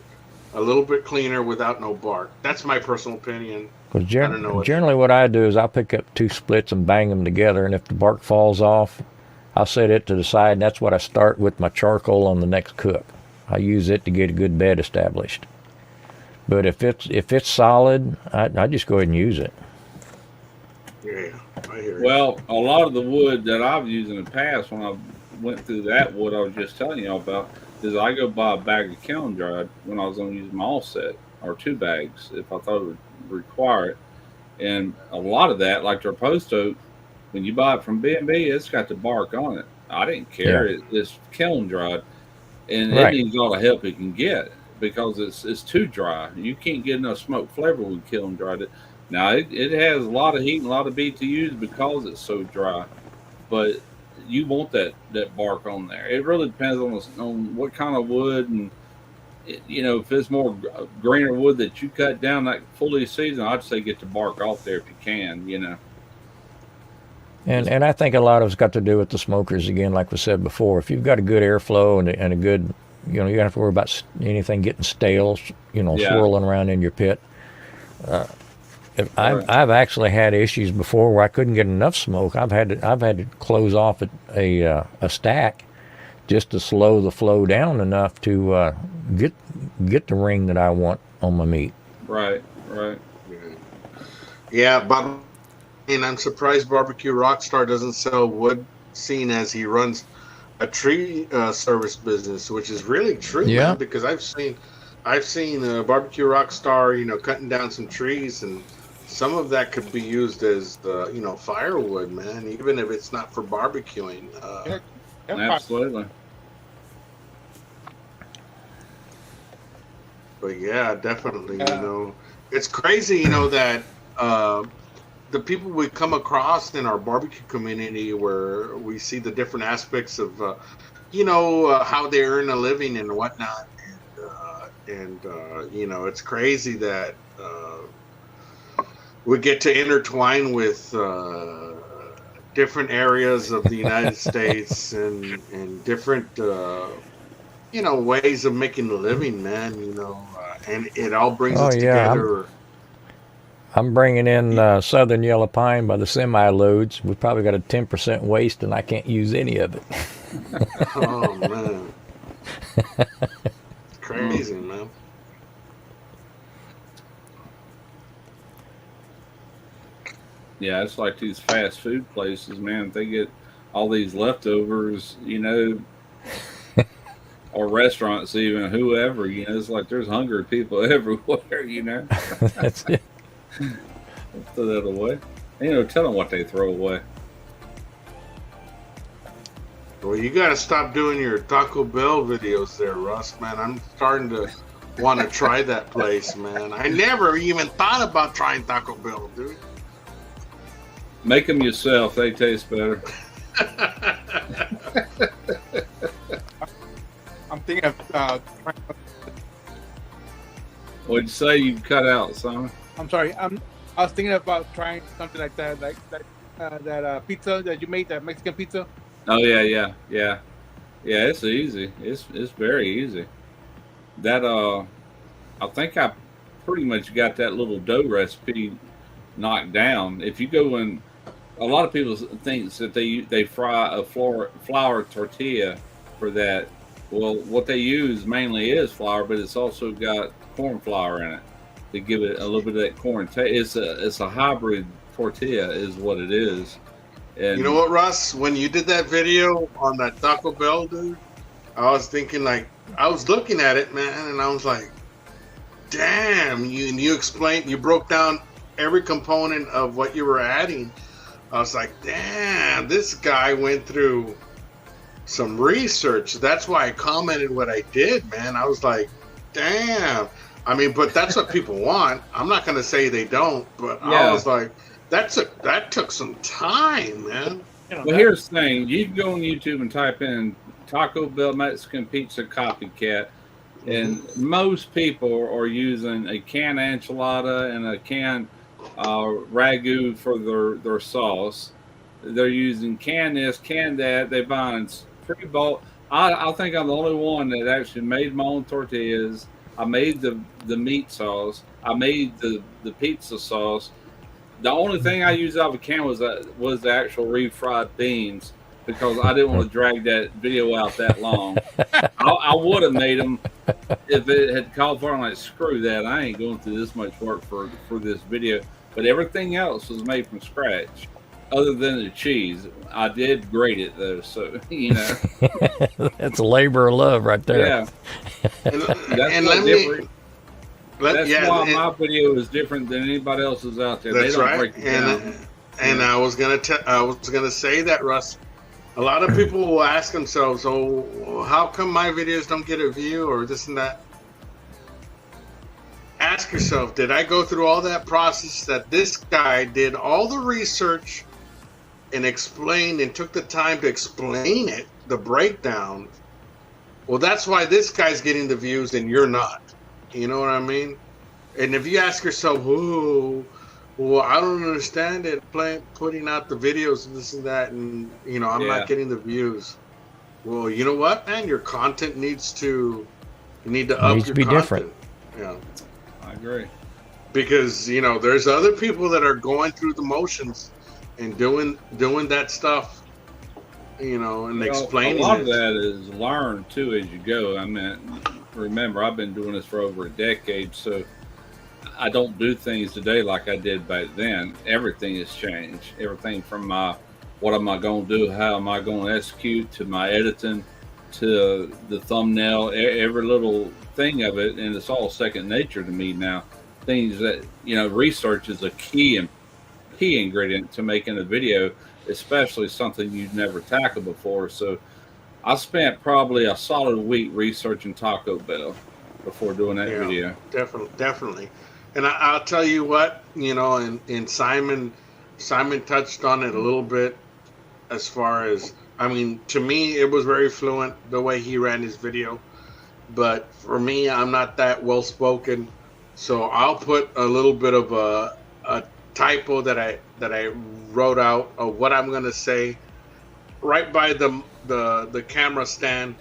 a little bit cleaner without no bark. That's my personal opinion. Because generally what I do is I'll pick up 2 splits and bang them together, and if the bark falls off, I'll set it to the side, and that's what I start with my charcoal on the next cook. I use it to get a good bed established. But if it's solid, I just go ahead and use it. Yeah, I hear you. Well, a lot of the wood that I've used in the past, when I went through that wood I was just telling you about, is I go buy a bag of kiln dried when I was going to use my offset, or 2 bags if I thought it would require it. And a lot of that, like their post oak, when you buy it from B&B, it's got the bark on it. I didn't care. Yeah. It's kiln dried, and it needs all the help it can get because it's too dry. You can't get enough smoke flavor with kiln dried. Now it has a lot of heat and a lot of BTUs because it's so dry, but you want that bark on there. It really depends on what kind of wood, and you know, if it's more greener wood that you cut down that fully seasoned, I'd say get the bark off there if you can. You know. And I think a lot of it's got to do with the smokers again, like we said before. If you've got a good airflow and a good, you know, you don't have to worry about anything getting stale, you know, swirling around in your pit. I've actually had issues before where I couldn't get enough smoke. I've had to close off a stack just to slow the flow down enough to get the ring that I want on my meat. Right. Yeah, but and I'm surprised Barbecue Rockstar doesn't sell wood, seeing as he runs a tree service business, which is really true, man, because I've seen Barbecue Rockstar, you know, cutting down some trees, and some of that could be used as you know, firewood, man, even if it's not for barbecuing. Absolutely. But yeah, definitely, you know, it's crazy, you know, that the people we come across in our barbecue community, where we see the different aspects of, you know, how they earn a living and whatnot, and you know, it's crazy that we get to intertwine with different areas of the United States and different, you know, ways of making a living, man. You know, and it all brings us together. I'm bringing in Southern Yellow Pine by the semi-loads. We probably got a 10% waste, and I can't use any of it. Oh, man. It's crazy, man. Yeah, it's like these fast food places, man. They get all these leftovers, you know, or restaurants even, whoever, you know. It's like there's hungry people everywhere, you know. That's it. Throw that away. You know, tell them what they throw away. Well, you got to stop doing your Taco Bell videos there, Russ, man. I'm starting to want to try that place, man. I never even thought about trying Taco Bell, dude. Make them yourself. They taste better. I'm thinking of What'd you say you cut out, Simon? I'm sorry. I was thinking about trying something like that, that pizza that you made, that Mexican pizza. Oh yeah. It's easy. It's very easy. That I think I pretty much got that little dough recipe knocked down. If you go in, a lot of people think that they fry a flour tortilla for that. Well, what they use mainly is flour, but it's also got corn flour in it to give it a little bit of that corn taste. It's a hybrid tortilla is what it is. And you know what, Russ? When you did that video on that Taco Bell, dude, I was thinking, like, I was looking at it, man, and I was like, damn, you explained, you broke down every component of what you were adding. I was like, damn, this guy went through some research. That's why I commented what I did, man. I was like, damn. I mean, but that's what people want. I'm not going to say they don't, but I was like, that took some time, man. Well, here's the thing. You can go on YouTube and type in Taco Bell Mexican Pizza Copycat, and most people are using a canned enchilada and a canned ragu for their sauce. They're using canned this, canned that. They're buying pre-bought. I think I'm the only one that actually made my own tortillas. I made the meat sauce. I made the pizza sauce. The only thing I used out of a can was the actual refried beans, because I didn't want to drag that video out that long. I would have made them if it had called for. I'm like, screw that. I ain't going through this much work for this video. But everything else was made from scratch, other than the cheese. I did grate it though, so you know. That's a labor of love right there. Yeah. That's why my video is different than anybody else's out there. That's they don't right. Break it down. And I was gonna say that, Russ. A lot of people will ask themselves, "Oh, how come my videos don't get a view or this and that?" Ask yourself, did I go through all that process that this guy did all the research and explained and took the time to explain it, the breakdown? Well, that's why this guy's getting the views and you're not. You know what I mean? And if you ask yourself, "Oh, well, I don't understand it, putting out the videos and this and that, and you know, I'm not getting the views." Well, you know what, man? Your content needs to up your content. Different. Yeah, I agree. Because you know, there's other people that are going through the motions and doing that stuff. You know, and explaining. A lot of that is learned too as you go. I mean, remember, I've been doing this for over a decade, so I don't do things today like I did back then. Everything has changed. Everything from what am I going to do, how am I going to execute, to my editing, to the thumbnail, every little thing of it, and it's all second nature to me now. Things that, you know, research is a key ingredient to making a video, especially something you've never tackled before. So I spent probably a solid week researching Taco Bell before doing that video. Definitely. And I'll tell you what, you know, and Simon touched on it a little bit as far as, I mean, to me, it was very fluent the way he ran his video. But for me, I'm not that well spoken. So I'll put a little bit of a typo that I wrote out of what I'm going to say right by the camera stand,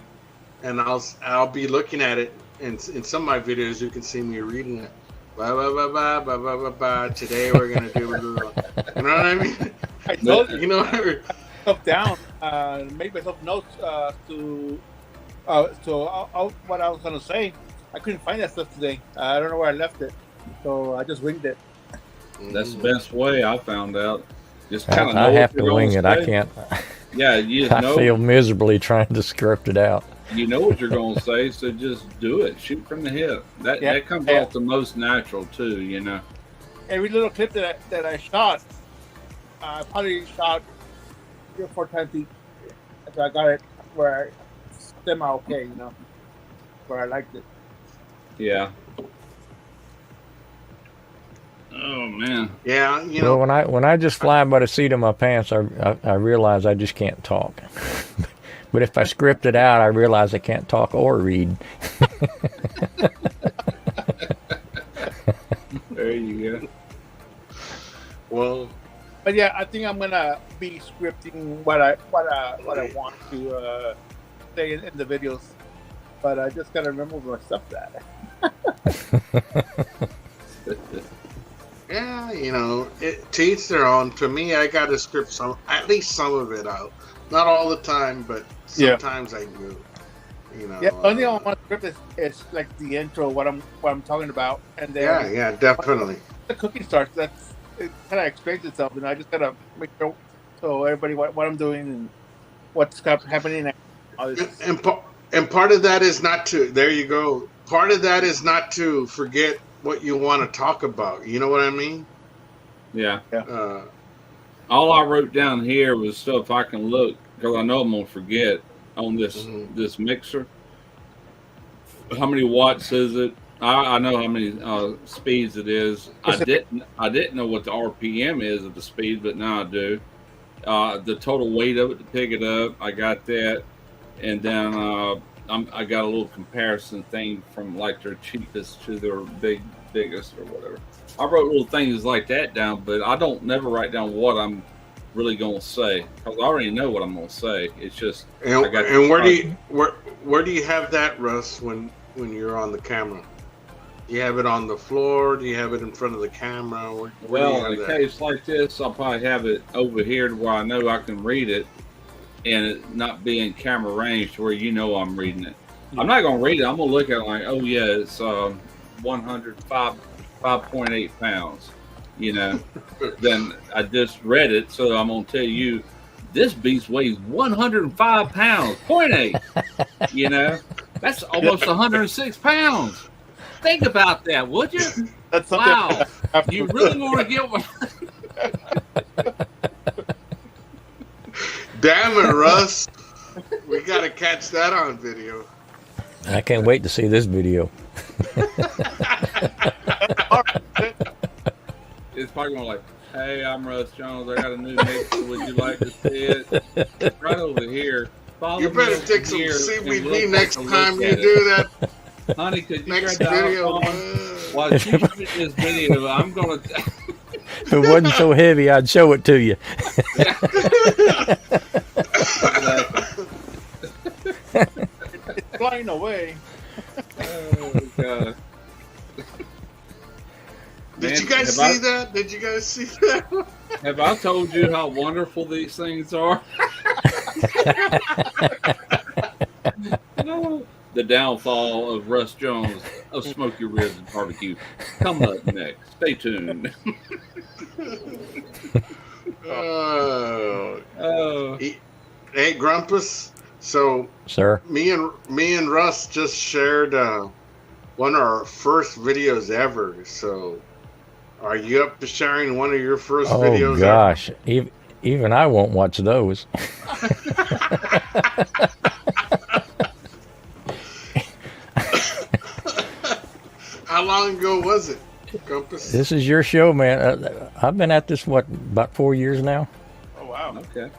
and I'll be looking at it. And in some of my videos, you can see me reading it. Blah, blah, blah, blah, blah, blah, blah, blah. Today we're gonna do. You know what I mean? I told you. You know. Myself down. Made myself notes to what I was gonna say. I couldn't find that stuff today. I don't know where I left it, so I just winged it. That's the best way I found out. Just kind of. I have to wing it. I can't. Yeah, you just know. I feel miserably trying to script it out. You know what you're going to say, so just do it. Shoot from the hip. That comes off the most natural too, you know. Every little clip that I shot, I probably shot 3 or 4 times each. So I got it where it's semi-okay, you know, where I liked it. Yeah. Oh man. Yeah, you know. Well, when I just fly by the seat of my pants, I realize I just can't talk. But if I script it out, I realize I can't talk or read. There you go. Well, but yeah, I think I'm gonna be scripting what I want to say in the videos. But I just gotta remember my stuff that. yeah, you know, to each their own. To me, I got to script at least some of it out. Not all the time, but sometimes I do. You know. Yeah, only on one script is like the intro, what I'm talking about, and then yeah, definitely. The cooking starts. It kind of explains itself, and I just gotta make sure so everybody what I'm doing and what's happening. And part of that is not to. There you go. Part of that is not to forget what you want to talk about. You know what I mean? Yeah. all I wrote down here was stuff I can look because I know I'm gonna forget on this this mixer. How many watts is it? I know how many speeds it is. I didn't know what the RPM is of the speed, but now I do. The total weight of it to pick it up, I got that, and then I got a little comparison thing from like their cheapest to their biggest or whatever. I wrote little things like that down, but I don't never write down what I'm really gonna say because I already know what I'm gonna say. It's just where do you have that, Russ? When you're on the camera, do you have it on the floor? Do you have it in front of the camera? Well, in a case like this, I'll probably have it over here to where I know I can read it, and it not be in camera range to where you know I'm reading it. I'm not gonna read it. I'm gonna look at it like, oh yeah, it's 5.8 pounds. You know, then I just read it, so I'm gonna tell you, this beast weighs 105 pounds, 0.8. You know, that's almost 106 pounds. Think about that, would you? That's wow. You really want to get one? Damn it, Russ. We got to catch that on video. I can't wait to see this video. It's probably going like, hey, I'm Russ Jones. I got a new mixer. Would you like to see it? Right over here. Follow you better take some CBD next time you do that. Honey, could you next grab video? While you shoot this video, I'm going to... If it wasn't so heavy, I'd show it to you. It's flying away. Oh, God. Did you guys see that? Did you guys see that? Have I told you how wonderful these things are? The downfall of Russ Jones of Smoky Ribs and Barbecue. Come up next. Stay tuned. Hey, Grumpus. So, sir, me and Russ just shared one of our first videos ever. So, are you up to sharing one of your first videos? Oh gosh, even I won't watch those. How long ago was it, Compass? This is your show, man. I've been at this, about 4 years now? Oh, wow. Okay.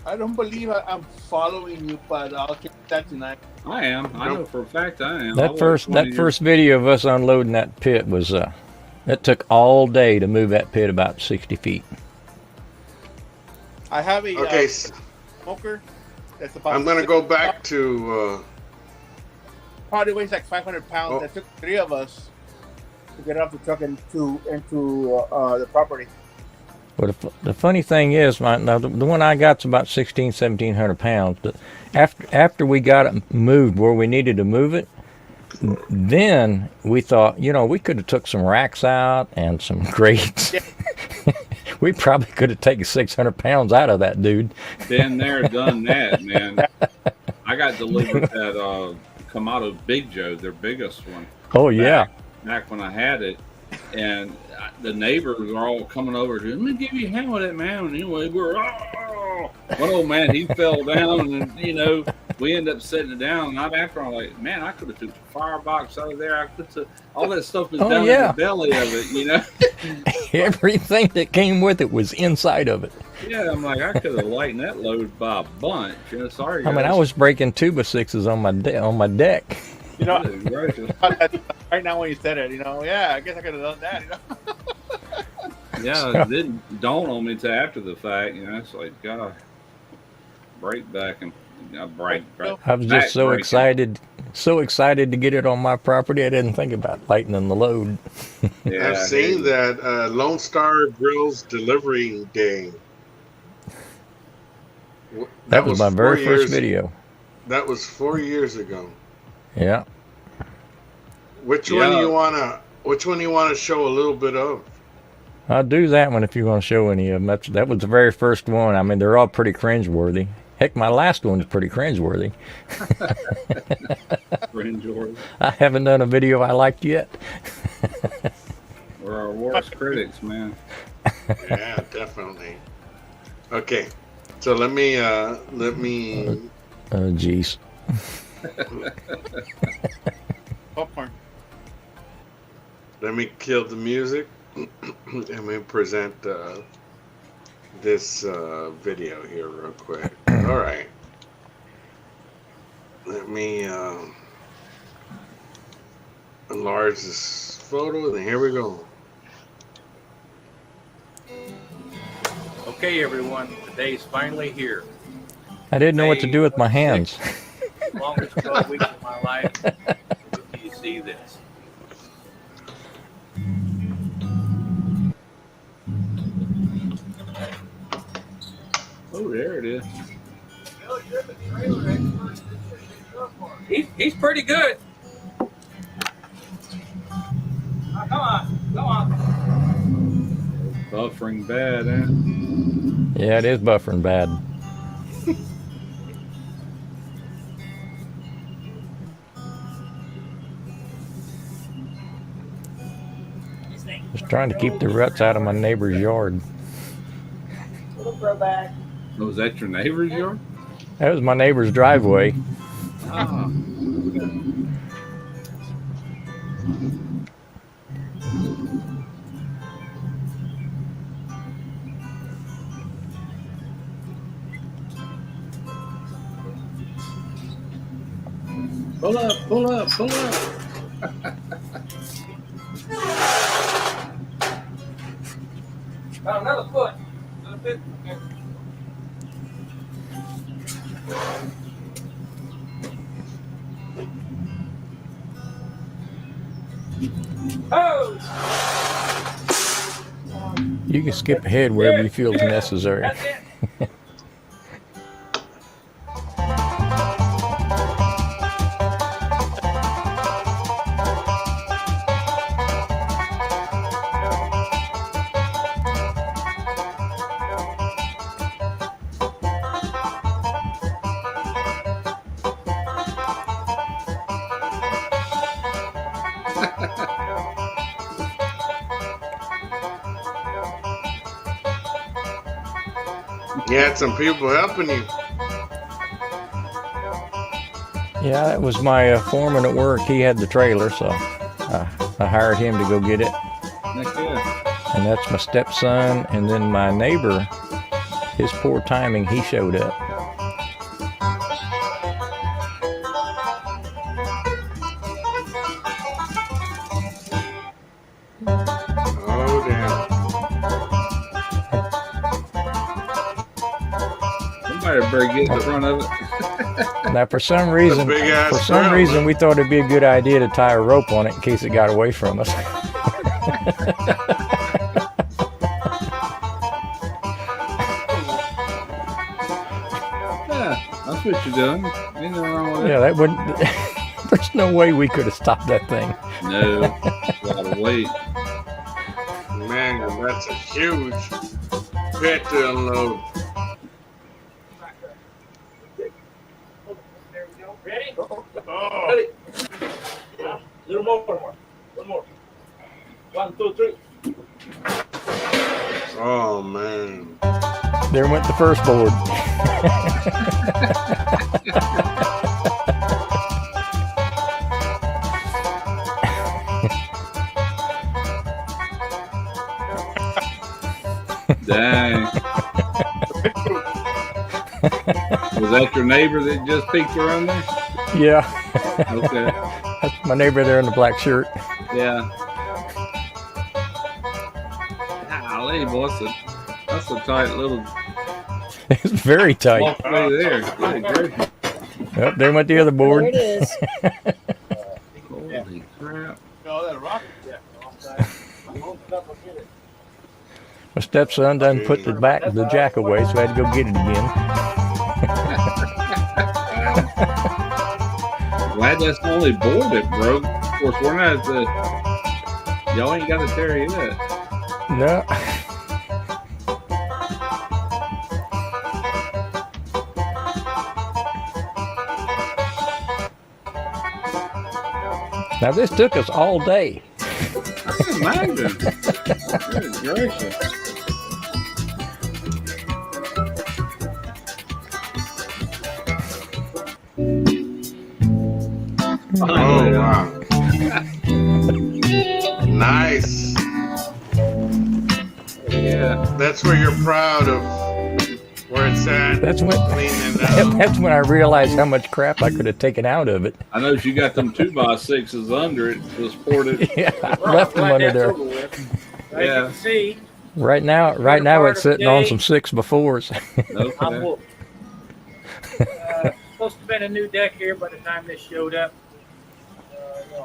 I don't believe I'm following you, but I'll check that tonight. I am. I know for a fact I am. That first video of us unloading that pit was, it took all day to move that pit about 60 feet. I have a smoker that's about... I'm going to go back to... probably weighs like 500 pounds. That took 3 of us to get off the truck into the property. Well, the funny thing is, now the one I got's about 1,700 pounds. But after we got it moved where we needed to move it, then we thought, we could have took some racks out and some grates. Yeah. We probably could have taken 600 pounds out of that dude. Been there, done that, man. I got delivered that Kamado Big Joe, their biggest one. Oh, yeah. Back when I had it. And the neighbors are all coming over to, let me give you a hand with it, man. And anyway, one old man, he fell down, and we ended up setting it down. And I'm like, man, I could have took the firebox out of there. I could all that stuff was down in the belly of it, Everything that came with it was inside of it. Yeah, I'm like, I could have lightened that load by a bunch. Sorry, guys. I was breaking 2x6s on my deck. Right now when you said it, I guess I could have done that, Yeah, it didn't dawn on me until after the fact, it's like, God, break back and break. I was just so excited to get it on my property, I didn't think about lightening the load. Yeah, I've seen that Lone Star Grill's delivery day. That was my very first video. That was 4 years ago. Yeah. Which one do you wanna show a little bit of? I'll do that one if you want to show any of them. That was the very first one. I mean, they're all pretty cringeworthy. Heck, my last one's pretty cringeworthy. Cringeworthy. I haven't done a video I liked yet. We're our worst critics, man. Yeah, definitely. Okay, so let me. Jeez. Popcorn. Let me kill the music and we present this video here real quick. All right. Let me enlarge this photo, then here we go. Okay, everyone, the day's finally here. I didn't know what to do with my hands. Longest 12 weeks of my life. Do you see this? Oh, there it is. He's pretty good. Come on, come on. Buffering bad, eh? Yeah, it is buffering bad. Just trying to keep the ruts out of my neighbor's yard. Oh, was that your neighbor's yard? That was my neighbor's driveway. Ah. Pull up, pull up, pull up. Another foot. Another foot. Oh! You can skip ahead wherever you feel is necessary. That's it. You had some people helping you. Yeah, that was my foreman at work. He had the trailer, so I hired him to go get it. Heck yeah. And that's my stepson, and then my neighbor, his poor timing, he showed up. Oh, damn. Somebody better get in front of it. Now, for some reason, we thought it'd be a good idea to tie a rope on it in case it got away from us. Yeah, that's what you're doing. Ain't nothing wrong with Yeah, that wouldn't. There's no way we could have stopped that thing. it. No, a lot of weight. Man, that's a huge pit to unload. Ready? Oh. Ready? Little more. One more. 1, 2, 3. Oh, man. There went the first board. Dang. Was that your neighbor that just peeked around there? Yeah. Okay. That's my neighbor there in the black shirt. Yeah. Golly, boy, that's a tight little It's very tight. walkway there. Good gracious. Yep, there went the other board. There it is. Holy crap. Oh, that rocket. Yeah. My stepson done put the jack away, so I had to go get it again. Glad that's the only board that broke. Of course, we're not at the. Y'all ain't got to tear it yet. No. Now this took us all day. I can imagine. Good gracious. Oh, wow. Nice. Yeah. That's where you're proud of where it's at. That's when Cleaning it out. that's when I realized how much crap I could have taken out of it. I know you got them 2x6s under it to support it. Yeah, I Well, left them glad under that's there. over with. As Yeah. you can see, Right now it's sitting on some 6x4s. I'm Okay. whooped. Supposed to have been a new deck here by the time this showed up.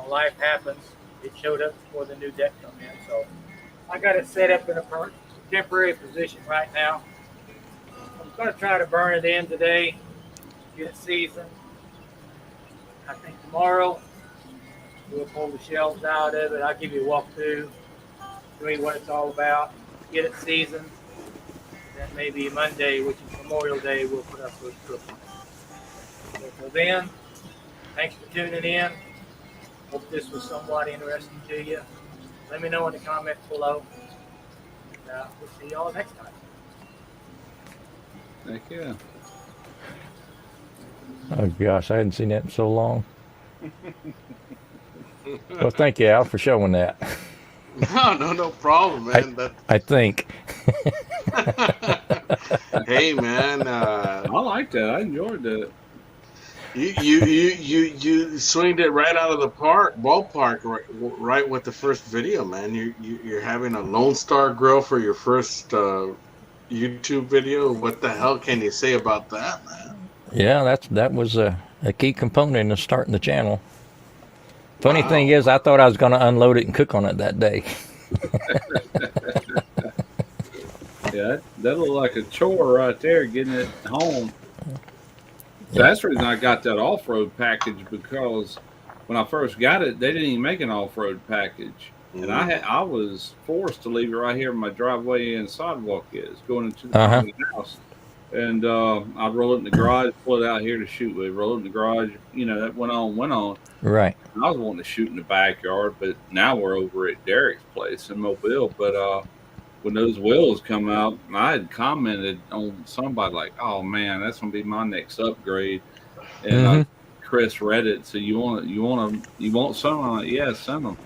Life happens. It showed up before the new deck come in, so I got it set up in a temporary position right now. I'm going to try to burn it in today, get it seasoned. I think tomorrow we'll pull the shelves out of it. I'll give you a walkthrough, show you what it's all about, get it seasoned. Then maybe Monday, which is Memorial Day, we'll put up those cookies. So then, thanks for tuning in. Hope this was somewhat interesting to you. Let me know in the comments below. And, we'll see y'all next time. Heck yeah. Oh gosh, I hadn't seen that in so long. Well, thank you, Al, for showing that. No problem, man. I think. Hey, man. I like that. I enjoyed that. You swinged it right out of the ballpark, right with the first video, man. You're having a Lone Star Grill for your first YouTube video. What the hell can you say about that, man? Yeah, that was a key component in starting the channel. Funny thing is, I thought I was going to unload it and cook on it that day. Yeah, that looked like a chore right there, getting it home. So that's the reason I got that off-road package, because when I first got it, they didn't even make an off-road package. And I was forced to leave it right here where my driveway and sidewalk is, going into the house. And I'd roll it in the garage, pull it out here to shoot with, roll it in the garage. That went on. Right. And I was wanting to shoot in the backyard, but now we're over at Derek's place in Mobile. But when those wheels come out, I had commented on somebody like, "Oh man, that's gonna be my next upgrade." And Chris read it, so you want some? I'm like, yeah, send them.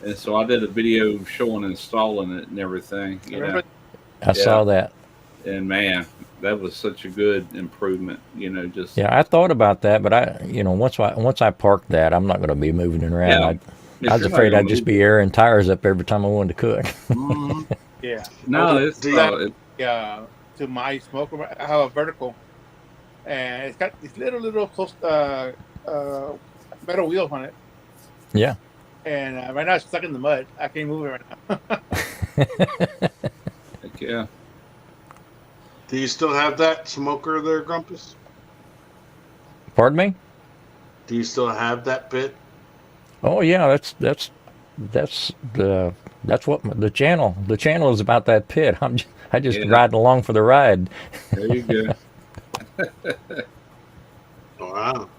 And so I did a video showing installing it and everything. I saw that. And man, that was such a good improvement. Yeah, I thought about that, but once I parked that, I'm not going to be moving it around. Yeah. I was afraid I'd just be airing tires up every time I wanted to cook. Yeah. No, it's to my smoker, I have a vertical, and it's got these little close metal wheels on it. Yeah. And right now it's stuck in the mud. I can't move it right now. Heck yeah. Do you still have that smoker there, Grumpus? Pardon me? Do you still have that pit? Oh yeah, that's what the channel is about, that pit. I just riding along for the ride. There you go. Wow.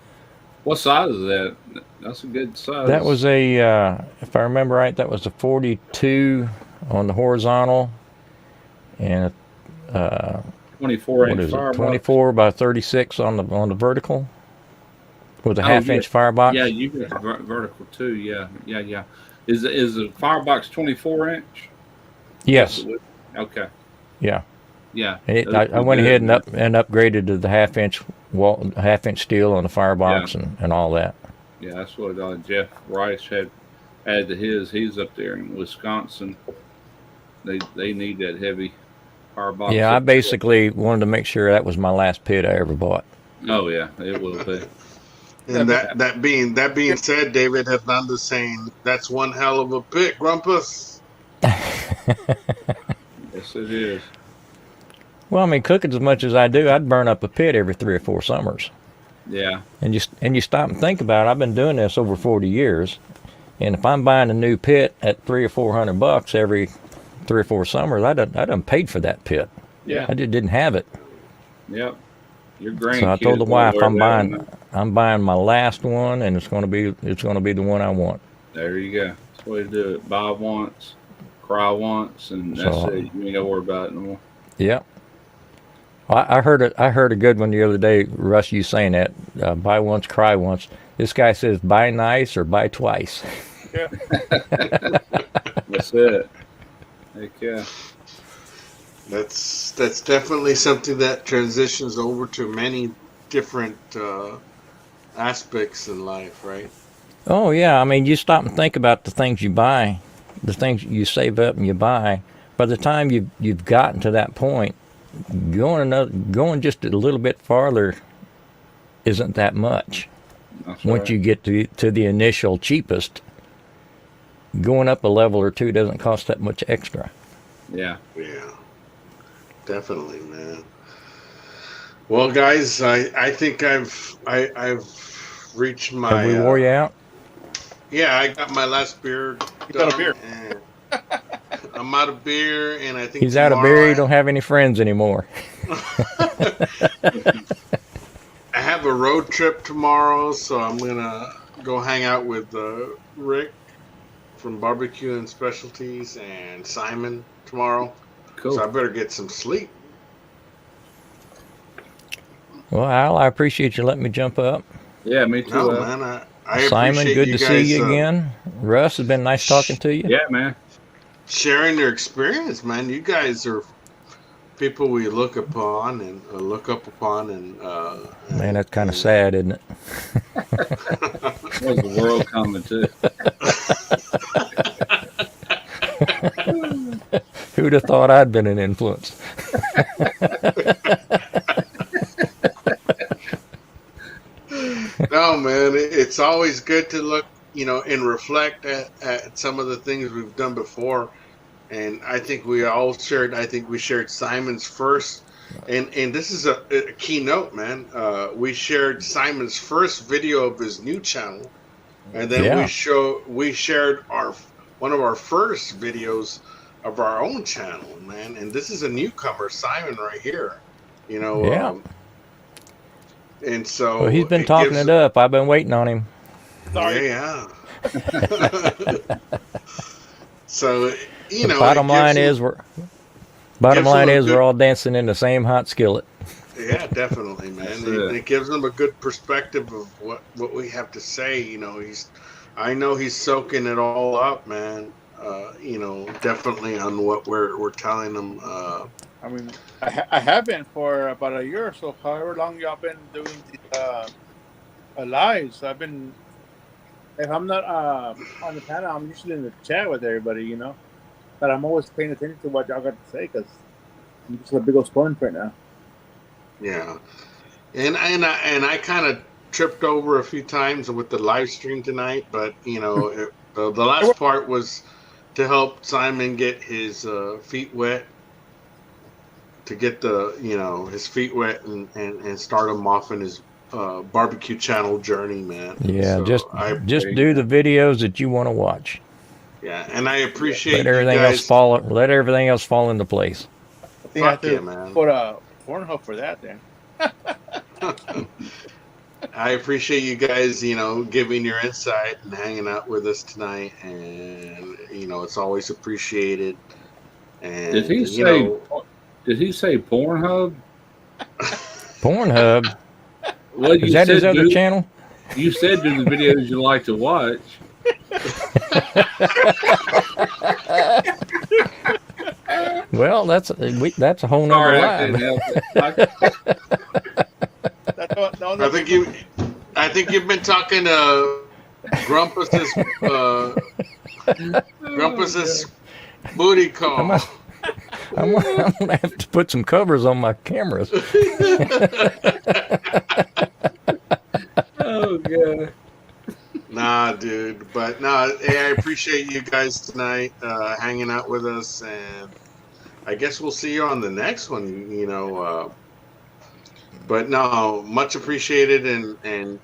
What size is that? That's a good size. That was if I remember right, that was a 42 on the horizontal, and 24-inch firebox. 24 by 36 on the vertical, with a half-inch firebox. Yeah, you got the vertical too. Yeah. Is the firebox 24-inch? Yes. Okay. Yeah. Yeah. I went ahead and upgraded to the half-inch steel on the firebox and all that. Yeah, that's what Jeff Rice had added to his. He's up there in Wisconsin. They need that heavy firebox. Yeah, I basically wanted to make sure that was my last pit I ever bought. Oh yeah, it will be. And that being said, David Hernandez saying that's one hell of a pit, Grumpus. Yes, it is. Well, I mean, cooking as much as I do, I'd burn up a pit every 3 or 4 summers. Yeah. And you stop and think about it. I've been doing this over 40 years, and if I'm buying a new pit at $300 or $400 every 3 or 4 summers, I done paid for that pit. Yeah. I just didn't have it. Yep. Your grandkids. So I told the wife I'm buying my last one, and it's gonna be the one I want. There you go. That's the way to do it. Buy once, cry once, and that's it. You ain't gotta worry about it no more. Yep. I heard a good one the other day, Russ. You saying that buy once, cry once. This guy says buy nice or buy twice. Yeah. That's it. Heck yeah. That's definitely something that transitions over to many different aspects in life, right? Oh yeah, I mean, you stop and think about the things you buy, the things you save up and you buy. By the time you've gotten to that point, going just a little bit farther isn't that much. That's Once right. you get to the initial cheapest, going up a level or two doesn't cost that much extra. Yeah. Yeah, definitely, man. Well, guys, I think I've reached my. Have we wore you out? Yeah, I got my last beer He's out of done, beer. and I'm out of beer, and I think He's out of beer. He don't have any friends anymore. I have a road trip tomorrow, so I'm gonna go hang out with Rick from Barbecue and Specialties and Simon tomorrow. Cool. So I better get some sleep. Well, Al, I appreciate you letting me jump up. Yeah, me too. No, man, I Simon, appreciate good you to guys, see you again. Russ, it's been nice talking to you. Yeah, man. sharing your experience, man. You guys are people we look upon and look up upon, and Man, that's kind of sad, isn't it? What's the world coming to? Who'd have thought I'd been an influence? No, man, it's always good to look, and reflect at some of the things we've done before. And I think we all shared. I think we shared Simon's first, and this is a keynote, man. We shared Simon's first video of his new channel, and then we shared one of our first videos of our own channel, man. And this is a newcomer, Simon, right here. Yeah. And so Well, he's been talking it up. I've been waiting on him. Sorry. Yeah. So The bottom line is we're all dancing in the same hot skillet. Yeah, definitely, man. It gives them a good perspective of what we have to say. I know he's soaking it all up, man. Definitely on what we're telling them. I mean, I have been for about a year or so, however long y'all been doing the lives. If I'm not on the panel, I'm usually in the chat with everybody, But I'm always paying attention to what y'all got to say because I'm just a big old sponge right now. Yeah, and I kind of tripped over a few times with the live stream tonight, but the last part was to help Simon get his feet wet, to get his feet wet and start him off in his barbecue channel journey, man. Yeah, So just do the videos that you want to watch. Yeah, and I appreciate let everything else fall into place. I think I have to put a Pornhub for that then. I appreciate you guys, giving your insight and hanging out with us tonight, and it's always appreciated. And Did he say Pornhub? Pornhub. Well, is that his other channel? You said do the videos you like to watch. Well, that's a whole nother line. I think you've been talking to Grumpus's booty call. I'm gonna have to put some covers on my cameras. Oh god. Nah, dude. But no, hey, I appreciate you guys tonight hanging out with us, and I guess we'll see you on the next one. But no, much appreciated, and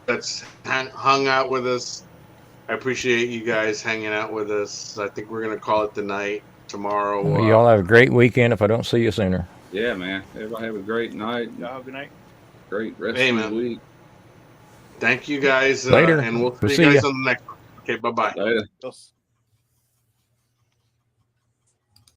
that's hung out with us. I appreciate you guys hanging out with us. I think we're gonna call it the night tomorrow. Well, y'all have a great weekend. If I don't see you sooner. Yeah, man. Everybody have a great night. Y'all have a good night. Great rest of the week. Thank you guys. Later. And we'll see you guys on the next one. Okay, bye-bye. Later.